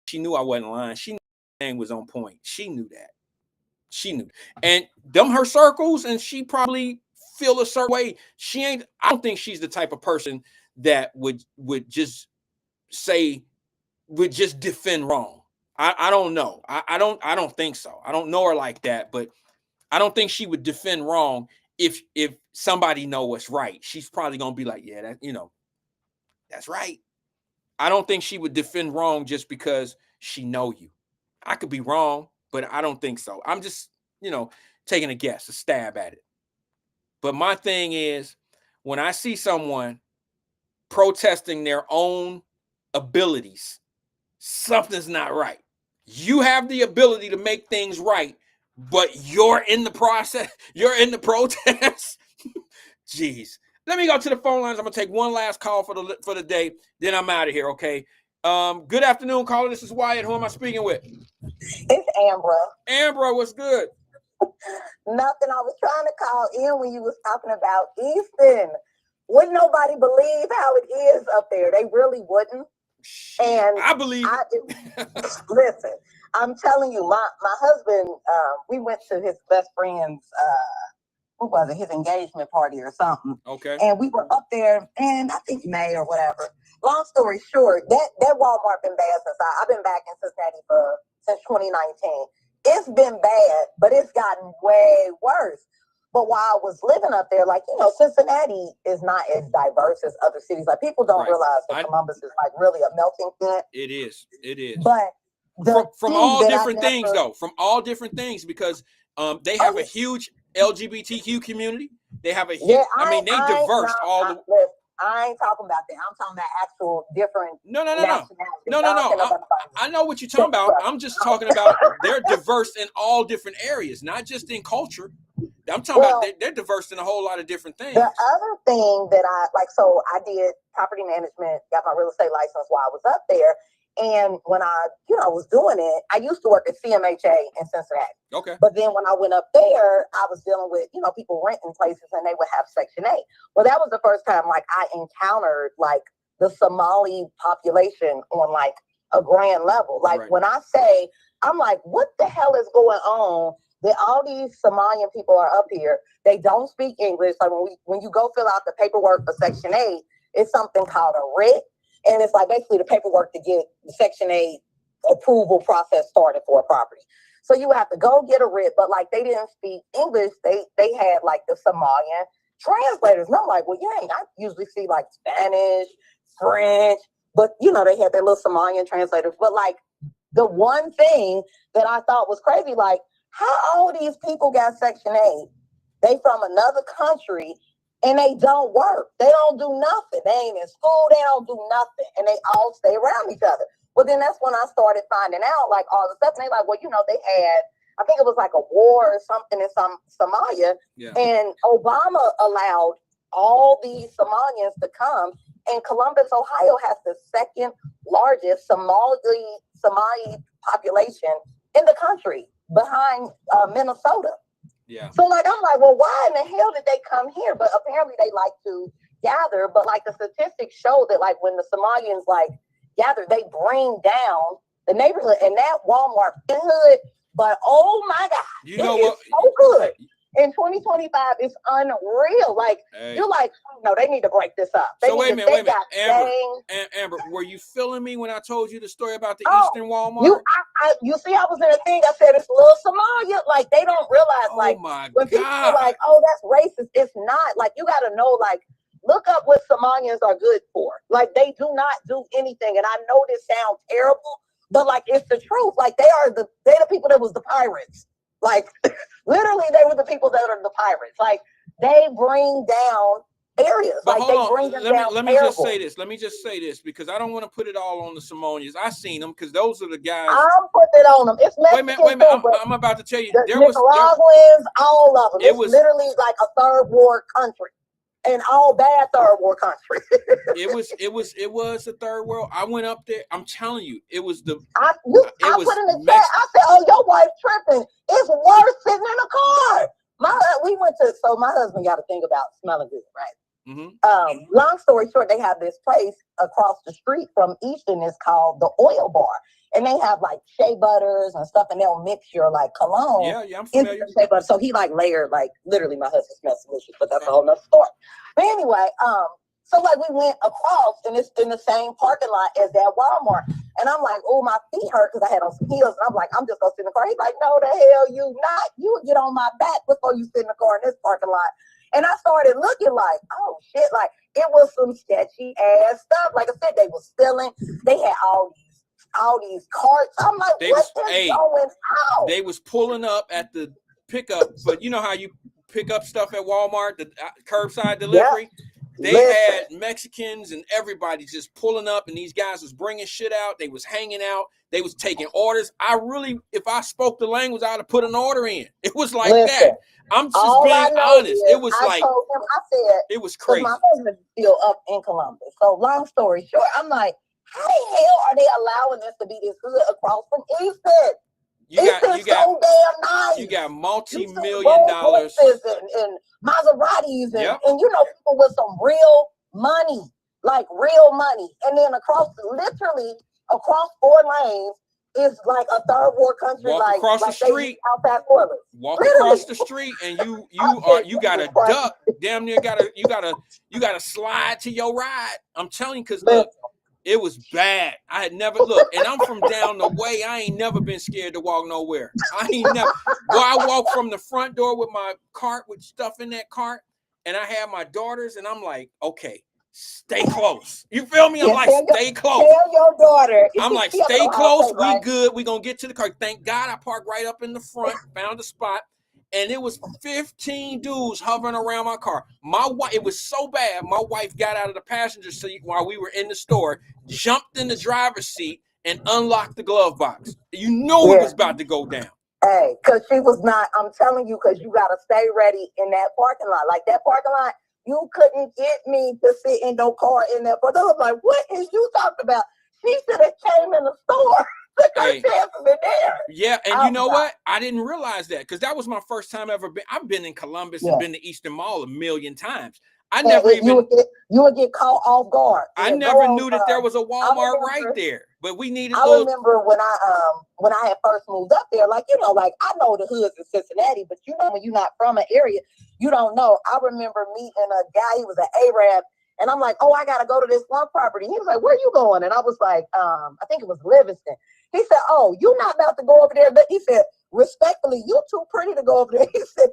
Speaker 1: She knew I wasn't lying. She knew the thing was on point. She knew that. She knew. And them her circles, and she probably feel a certain way. I don't think she's the type of person that would just defend wrong. I don't know. I don't think so. I don't know her like that, but I don't think she would defend wrong if somebody know what's right. She's probably gonna be like, yeah, that, that's right. I don't think she would defend wrong just because she know you. I could be wrong, but I don't think so. I'm just, taking a guess, a stab at it. But my thing is, when I see someone protesting their own abilities, something's not right. You have the ability to make things right, but you're in the process. You're in the protest. Jeez. Let me go to the phone lines. I'm gonna take one last call for the day. Then I'm out of here. Okay. Good afternoon, caller. This is Wyatt. Who am I speaking with?
Speaker 6: It's Ambra.
Speaker 1: Ambra, what's good?
Speaker 6: Nothing. I was trying to call in when you was talking about Easton. Wouldn't nobody believe how it is up there? They really wouldn't. And
Speaker 1: I believe.
Speaker 6: Listen, I'm telling you, my husband, we went to his best friend's, what was it, his engagement party or something.
Speaker 1: Okay.
Speaker 6: And we were up there, and I think May or whatever. Long story short, that Walmart been bad since I've been back in Cincinnati since 2019. It's been bad, but it's gotten way worse. But while I was living up there, Cincinnati is not as diverse as other cities. Like, people don't realize that Columbus is really a melting pot.
Speaker 1: It is.
Speaker 6: But
Speaker 1: from all different things, though. From all different things, because they have a huge LGBTQ community. They have a huge. They diverse all the.
Speaker 6: I ain't talking about that. I'm talking about actual different
Speaker 1: No.
Speaker 6: nationalities.
Speaker 1: I know what you're talking about. I'm just talking about they're diverse in all different areas, not just in culture. I'm talking about they're diverse in a whole lot of different things.
Speaker 6: The other thing that I like, so I did property management, got my real estate license while I was up there. And when I, was doing it, I used to work at CMHA in Cincinnati.
Speaker 1: Okay.
Speaker 6: But then when I went up there, I was dealing with, people renting places and they would have Section 8. Well, that was the first time like I encountered like the Somali population on like a grand level. Like when I say, I'm like, what the hell is going on? That all these Somalian people are up here. They don't speak English. Like when you go fill out the paperwork for Section 8, it's something called a writ. And it's like basically the paperwork to get the Section 8 approval process started for a property. So you have to go get a writ, but like they didn't speak English. They had like the Somalian translators. And I'm like, well, I usually see like Spanish, French, but they had their little Somalian translators. But like the one thing that I thought was crazy, like how all these people got Section 8, they from another country, and they don't work. They don't do nothing. They ain't in school. They don't do nothing. And they all stay around each other. Well, then that's when I started finding out, like, all the stuff. And they like, well, they had, I think it was like a war or something in Somalia. Yeah. And Obama allowed all these Somalians to come. And Columbus, Ohio has the second largest Somali population in the country behind Minnesota.
Speaker 1: Yeah.
Speaker 6: So like I'm like, well, why in the hell did they come here? But apparently they like to gather. But like the statistics show that like when the Somalians like gather, they bring down the neighborhood and that Walmart hood. But oh my God,
Speaker 1: you know what?
Speaker 6: So good. In 2025, it's unreal. Like you're like, no, they need to break this up.
Speaker 1: So wait a minute. Amber, were you feeling me when I told you the story about the Eastern Walmart?
Speaker 6: You see, I was in a thing. I said it's little Somalia. Like they don't realize. When people are like, oh, that's racist. It's not. Like you got to know. Like look up what Somalians are good for. Like they do not do anything. And I know this sounds terrible, but like it's the truth. Like they're the people that was the pirates. Like literally, they were the people that are the pirates. Like they bring down areas.
Speaker 1: But
Speaker 6: like they bring them down.
Speaker 1: Let me just say this. Let me just say this because I don't want to put it all on the Somalians. I seen them because those are the guys.
Speaker 6: I'm putting it on them. It's Mexican.
Speaker 1: Wait a minute. I'm about to tell you.
Speaker 6: There Nicaraguans, all of them. It's literally like a third world country. And all bad third world country.
Speaker 1: it was a third world. I went up there. I'm telling you, it was the.
Speaker 6: I put in the chat. I said, "Oh, your wife tripping. It's worse sitting in a car." My husband got a thing about smelling good, right? Mm-hmm. Long story short, they have this place across the street from Easton. It's called the Oil Bar. And they have like shea butters and stuff, and they'll mix your like cologne.
Speaker 1: Yeah, I'm familiar.
Speaker 6: Shea butter. So he like layered, like literally my husband smells delicious, but that's a whole nother story. But anyway, so like we went across and it's in the same parking lot as that Walmart. And I'm like, oh, my feet hurt because I had on some heels. And I'm like, I'm just gonna sit in the car. He's like, no, the hell you not. You get on my back before you sit in the car in this parking lot. And I started looking like, oh shit, like it was some sketchy ass stuff. Like I said, they were stealing. They had all these carts. I'm like, what is going on?
Speaker 1: They was pulling up at the pickup, but you know how you pick up stuff at Walmart, the curbside delivery. They had Mexicans and everybody just pulling up, and these guys was bringing shit out. They was hanging out. They was taking orders. If I spoke the language, I'd have put an order in. It was like that. I'm just being honest. It was like,
Speaker 6: I said,
Speaker 1: it was crazy.
Speaker 6: My husband's still up in Columbus. So long story short, I'm like, how the hell are they allowing this to be this good across from Easton? You
Speaker 1: got multi-million dollars
Speaker 6: and Maseratis and people with some real money, like real money. And then literally across 4 lanes is like a third world country.
Speaker 1: Walk across the street. Walk across the street, and you got to duck. Damn near you gotta slide to your ride. I'm telling you, because look. It was bad. I had never and I'm from down the way. I ain't never been scared to walk nowhere. I walk from the front door with my cart with stuff in that cart, and I have my daughters, and I'm like, okay, stay close. You feel me? I'm like, stay close.
Speaker 6: Tell your daughter.
Speaker 1: I'm like, stay close. We good. We gonna get to the car. Thank God I parked right up in the front, found a spot, and it was 15 dudes hovering around my car. My wife, it was so bad. My wife got out of the passenger seat while we were in the store, jumped in the driver's seat, and unlocked the glove box. You know it was about to go down.
Speaker 6: Hey, because she was not, I'm telling you, because you got to stay ready in that parking lot. Like that parking lot, you couldn't get me to sit in no car in there. But I was like, what is you talking about? She should have came in the store.
Speaker 1: Hey,
Speaker 6: there.
Speaker 1: yeah, and you know what? I didn't realize that because that was my first time ever been. I've been in Columbus and been to Eastern Mall a million times. I never even
Speaker 6: you would get caught off guard.
Speaker 1: I never knew that there was a Walmart right there. But we needed.
Speaker 6: I remember when I had first moved up there, like like I know the hoods in Cincinnati, but when you're not from an area, you don't know. I remember meeting a guy. He was an Arab, and I'm like, oh, I gotta go to this one property. He was like, where are you going? And I was like, I think it was Livingston. He said, oh, you're not about to go over there. But he said, respectfully, you too pretty to go over there. He said,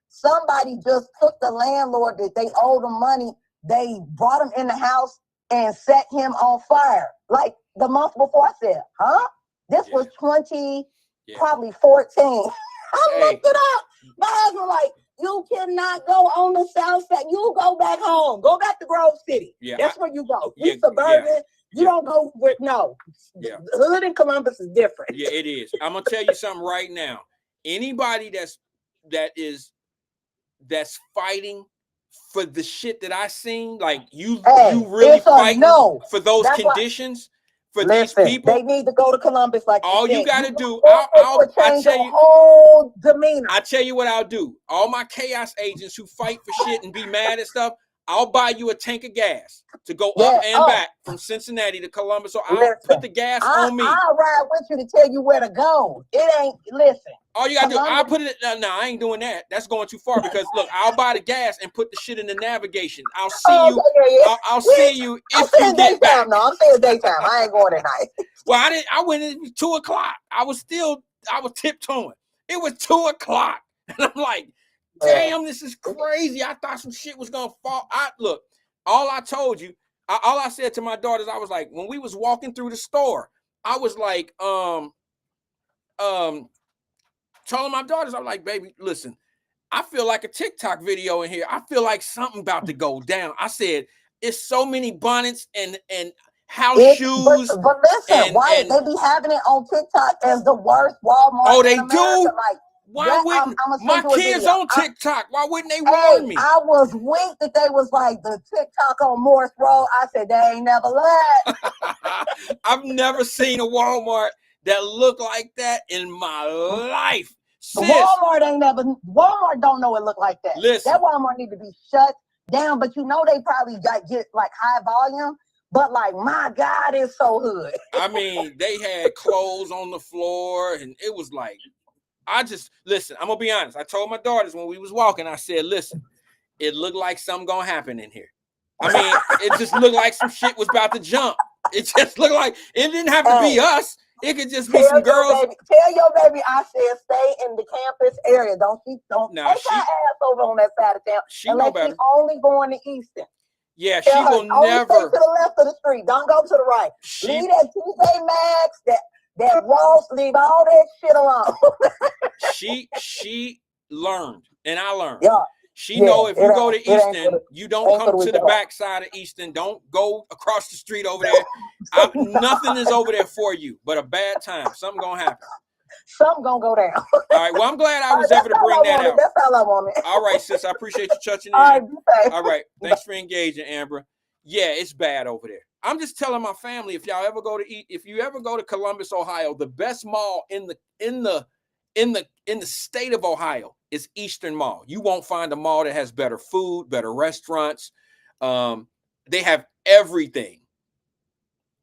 Speaker 6: somebody just took the landlord that they owed him money. They brought him in the house and set him on fire. Like the month before, I said, huh? This was probably 14. I looked it up. My husband like, you cannot go on the south side. You go back home. Go back to Grove City. Yeah, that's where you go. We suburban. Yeah. You don't go with the hood in Columbus is different.
Speaker 1: Yeah, it is. I'm gonna tell you something right now. Anybody that's fighting for the shit that I seen, like you really fighting for those conditions for these people.
Speaker 6: They need to go to Columbus. Like
Speaker 1: all you gotta do,
Speaker 6: I'll tell you whole demeanor.
Speaker 1: I tell you what I'll do. All my chaos agents who fight for shit and be mad and stuff, I'll buy you a tank of gas to go up and back from Cincinnati to Columbus. So I'll put the gas on me.
Speaker 6: I'll ride with you to tell you where to go. It ain't, listen.
Speaker 1: All you gotta do, I'll put it, no, I ain't doing that. That's going too far because look, I'll buy the gas and put the shit in the navigation. I'll see you. I'll see you if you get back.
Speaker 6: No, I'm saying daytime. I ain't going at night.
Speaker 1: Well, I went at 2:00. I was tiptoeing. It was 2:00. And I'm like, damn, this is crazy. I thought some shit was gonna fall. Look, all I told you, all I said to my daughters, I was like, when we was walking through the store, I was like, telling my daughters, I'm like, baby, listen, I feel like a TikTok video in here. I feel like something about to go down. I said, it's so many bonnets and house shoes.
Speaker 6: But listen, why they be having it on TikTok as the worst Walmart?
Speaker 1: Oh, they
Speaker 6: in America.
Speaker 1: do?
Speaker 6: Like,
Speaker 1: why wouldn't my kids on TikTok? Why wouldn't they warn me?
Speaker 6: I was weak that they was like the TikTok on Morris Road. I said they ain't never lied.
Speaker 1: I've never seen a Walmart that looked like that in my life. Sis,
Speaker 6: Walmart don't know it look like that.
Speaker 1: Listen,
Speaker 6: that Walmart need to be shut down. But they probably get like high volume. But like, my God, it's so hood.
Speaker 1: I mean, they had clothes on the floor, and it was like. Listen, I'm gonna be honest. I told my daughters when we was walking, I said, listen, it looked like something gonna happen in here. I mean, it just looked like some shit was about to jump. It just looked like it didn't have to be us. It could just be some girls.
Speaker 6: Tell your baby I said stay in the campus area. Don't take her ass over on that side of town.
Speaker 1: She know better.
Speaker 6: She's only going to Easton.
Speaker 1: Yeah, she will never.
Speaker 6: Stay to the left of the street. Don't go to the right. Leave that TJ Maxx, that Ross, leave all that shit alone.
Speaker 1: she learned, and I learned.
Speaker 6: Yeah.
Speaker 1: She know if you go to Easton, you don't come to the back side of Easton. Don't go across the street over there. Nothing is over there for you, but a bad time. Something gonna happen.
Speaker 6: Something gonna go down.
Speaker 1: All right. Well, I'm glad I was able to bring that out.
Speaker 6: That's all I wanted.
Speaker 1: All right, sis. I appreciate you touching in. All right. Thanks for engaging, Amber. Yeah, it's bad over there. I'm just telling my family, if you ever go to Columbus, Ohio, the best mall in the state of Ohio is Eastern Mall. You won't find a mall that has better food, better restaurants. They have everything.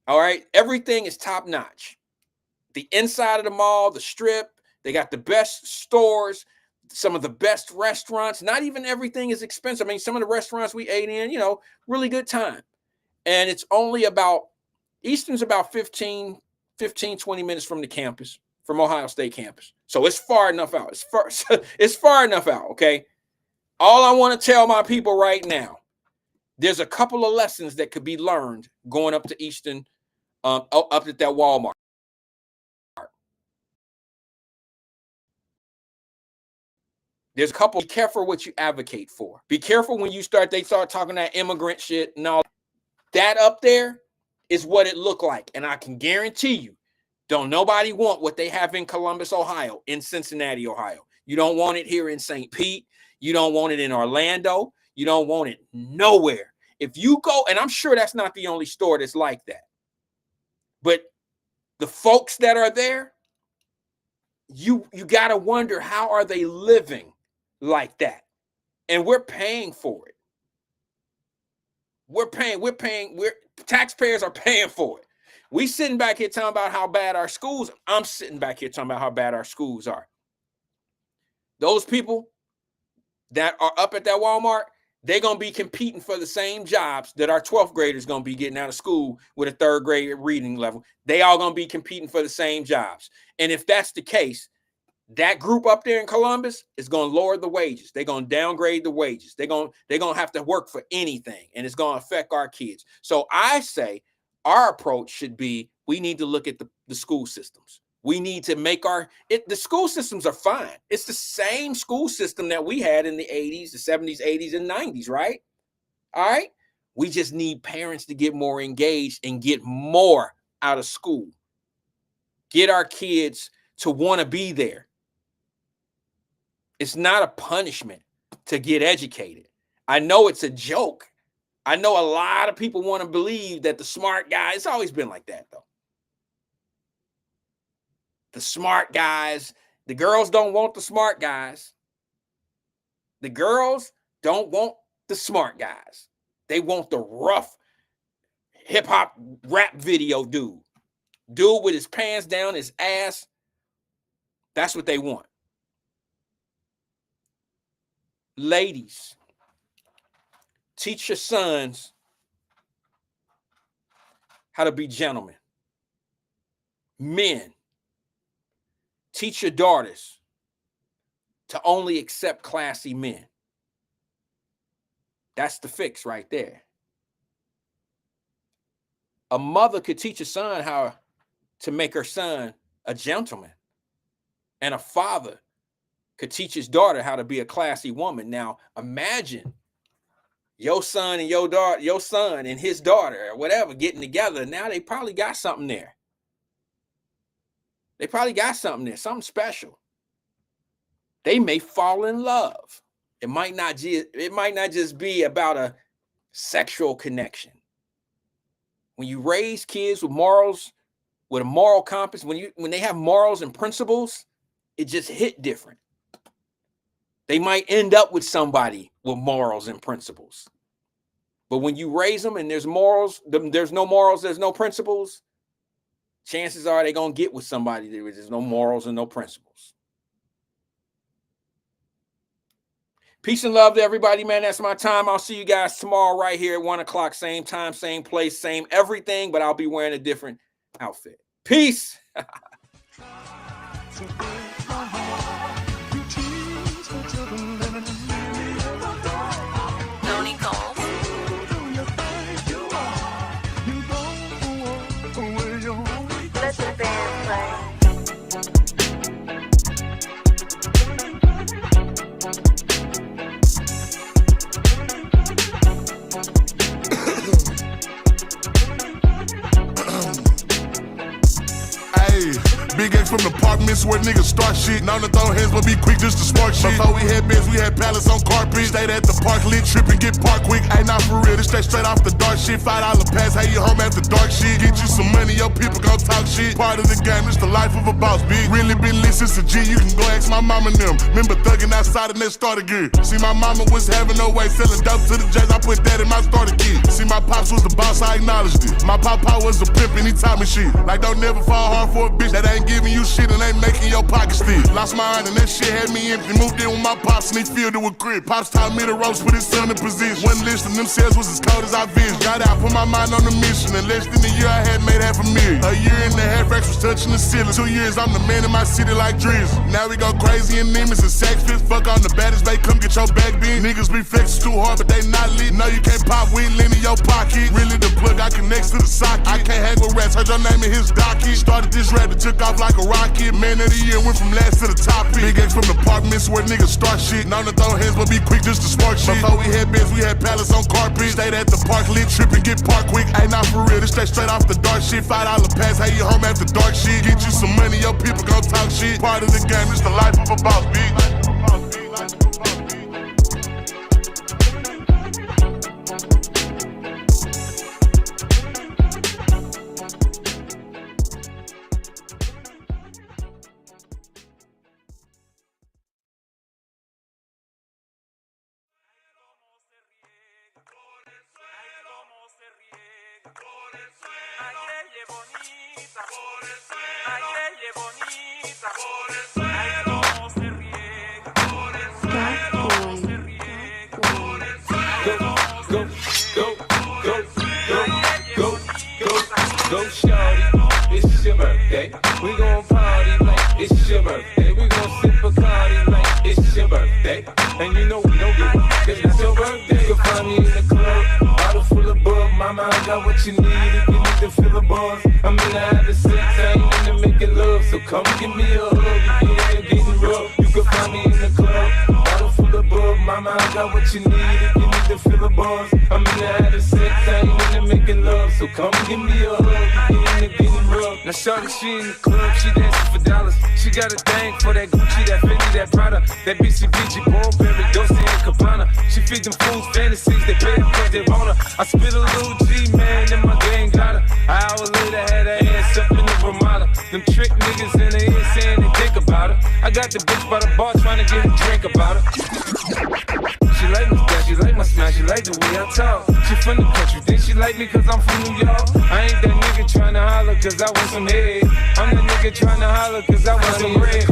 Speaker 1: All right. Everything is top notch. The inside of the mall, the strip, they got the best stores, some of the best restaurants. Not even everything is expensive. I mean, some of the restaurants we ate in, really good time. And it's only Easton's about 15, 20 minutes from the campus, from Ohio State campus. So it's far enough out. It's far enough out, okay? All I want to tell my people right now, there's a couple of lessons that could be learned going up to Easton, up at that Walmart. There's a couple. Be careful what you advocate for. Be careful when they start talking that immigrant shit and all. That up there is what it looked like. And I can guarantee you, don't nobody want what they have in Columbus, Ohio, in Cincinnati, Ohio. You don't want it here in St. Pete. You don't want it in Orlando. You don't want it nowhere. If you go, and I'm sure that's not the only store that's like that, but the folks that are there, you got to wonder, how are they living like that? And we're paying for it. Taxpayers are paying for it. We sitting back here talking about how bad our schools. I'm sitting back here talking about how bad our schools are. Those people that are up at that Walmart, they're going to be competing for the same jobs that our 12th graders going to be getting out of school with a 3rd grade reading level. They all going to be competing for the same jobs. And if that's the case, that group up there in Columbus is going to lower the wages. They're going to downgrade the wages. They're going to have to work for anything, and it's going to affect our kids. So I say our approach should be, we need to look at the school systems. We need to make the school systems are fine. It's the same school system that we had in the 80s, the 70s, 80s, and 90s, right? All right. We just need parents to get more engaged and get more out of school. Get our kids to want to be there. It's not a punishment to get educated. I know it's a joke. I know a lot of people want to believe that the smart guy, it's always been like that, though. The smart guys, the girls don't want the smart guys. The girls don't want the smart guys. They want the rough hip hop rap video dude with his pants down, his ass. That's what they want. Ladies, teach your sons how to be gentlemen. Men, teach your daughters to only accept classy men. That's the fix right there. A mother could teach a son how to make her son a gentleman. And a father could teach his daughter how to be a classy woman. Now, imagine your son and your daughter, your son and his daughter or whatever getting together. Now they probably got something there. They probably got something there, something special. They may fall in love. It might not just be about a sexual connection. When you raise kids with morals, with a moral compass, when they have morals and principles, it just hit different. They might end up with somebody with morals and principles. But when you raise them and there's morals, there's no morals, there's no principles, chances are they're going to get with somebody there's no morals and no principles. Peace and love to everybody, man. That's my time. I'll see you guys tomorrow right here at 1 o'clock. Same time, same place, same everything, but I'll be wearing a different outfit. Peace.
Speaker 7: Big X from the apartments where niggas start shit. Known to throw hands, but be quick just to spark shit. Before we had bins, we had pallets on carpet. Stayed at the park, lit, trip and get parked quick. Ain't not for real, this straight off the dark shit. $5 pass, how you home after dark shit. Get you some money, your people gon' talk shit. Part of the game, it's the life of a boss, big. Really been lit since a G, you can go ask my mama and them. Remember thugging outside in that starter gear. See, my mama was having no way, selling dope to the J's. I put that in my starter kit. See, my pops was the boss, I acknowledged it. My papa was a pimp and he taught me shit. Like, don't never fall hard for a bitch that ain't giving you shit and ain't making your pockets thick. Lost my mind and that shit had me empty. Moved in with my pops and he filled it with grit. Pops taught me to roast, put his son in position. One list and them sales was as cold as I vision. Got out, put my mind on the mission. In less than a year I had made $500,000. A year and a half, Rex was touching the ceiling. 2 years, I'm the man in my city like Drizzy. Now we go crazy in Nemus and sex fits. Fuck on the baddest, they come get your back bent. Niggas be flexing too hard, but they not lit. No, you can't pop, we ain't lean in your pocket. Really the plug, I got connects to the socket. I can't hang with rats, heard your name in his docket. Started this rap that took off like a rocket. Man of the year, went from last to the top. Big X from the apartments where niggas start shit. Known to throw hands, but be quick just to spark shit. Before we had beds, we had palace on carpet. Stayed at the park, lit, trip and get parked quick. Ain't not for real, this straight off the dark shit. $5 pass, how you home after dark shit. Get you some money, your people gon' talk shit. Part of the game, it's the life of a boss, bitch.
Speaker 8: Go shorty, it's your birthday. We gon' party like it's your birthday. We gon' sip Bacardi like it's your birthday. And you know we don't give a fuck, it's your birthday. You can find me in the club, bottle full of bug. Mama, I got what you need if you need to fill the bars. I'm in the having sex, I ain't into making love. So come give me a hug, you get getting rough. You can find me in the club, bottle full of bug. Mama, I got what you need if you need to fill the bars. I'm in the having sex, I ain't into making love. So come give me a hug, you get getting rough. Now shorty, she in the club, she dancing for dollars. She got a thing for that Gucci, that Fendi, that Prada, that BCBG, Burberry, Dolce and Gabbana. She feed them fools fantasies, they pay her cause they want her. I spit a little G, man, and my gang got her. An hour later, had her ass up in the Ramada. Them trick niggas in the ear saying they think about her. I got the bitch by the bar trying to get a drink about her. She like my style, she like my smile, she like the way I talk. She from the country, think she like me cause I'm from New York. I ain't that nigga tryna holler cause I want some head. I'm the nigga tryna holler cause I want some red.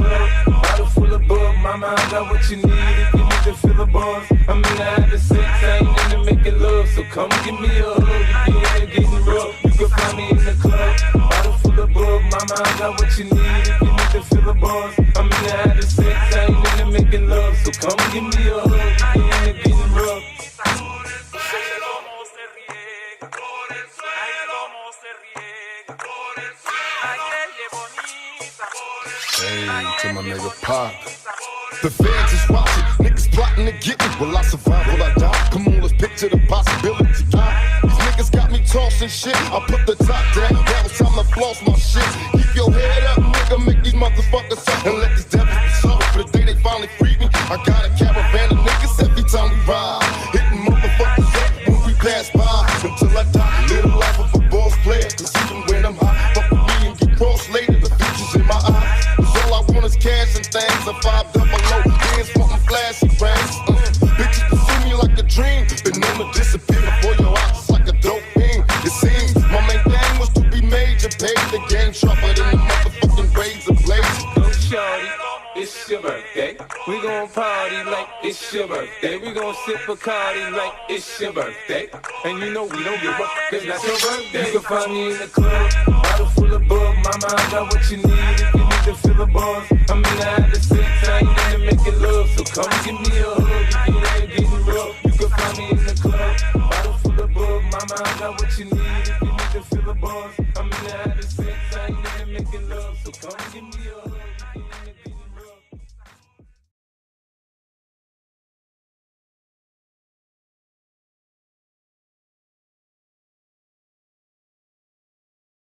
Speaker 8: Bottle full of bug, mama, I got what you need if you need to fill the bars. I'm in the having sex, I ain't into making love. So come give me a hug, you get getting rough. You can find me in the club, bottle full of bug, mama, I got what you need if you need to fill the bars. I'm in the having sex, I ain't into making love. So come give me a hug, you get getting rough.
Speaker 7: Hey, to my nigga Pop.
Speaker 9: The fans is watching, niggas plotting to get me. Will I survive? Will I die? Come on, let's picture the possibility. These niggas got me tossing shit. I put the top down, now it's time to floss my shit. Keep your head up, nigga, make these motherfuckers up and let these devils be sorry for the day they finally free me. I got a caravan of niggas every time we ride, hitting motherfuckers up when we pass by. Until I die, live the life of a boss player. Cause even when I'm high, fuck with me and get crossed later. The future's in my eyes. Cause all I want is cash and things. A 5 double O, hands wanting flashy rings. Bitches pursue me like a dream. Been known to disappear before your eyes like a dope fiend. It seems my main thing was to be major. Paid the game sharper than the motherfucking razor blades.
Speaker 8: Go shorty, it's your birthday. We gon' party like it's your birthday. We gon' sip Bacardi like it's your birthday. And you know we don't give up, cause that's your birthday. You can find me in the club, bottle full of bug. Mama, I got what you need if you need to fill the bars. I'm in the having sex, I ain't into making love. So come give me a hug, you get getting rough. You can find me in the club, bottle full of bug. Mama, I got what you need if you need to fill the bars. I'm in the having sex, I ain't into making love. So come give me a hug.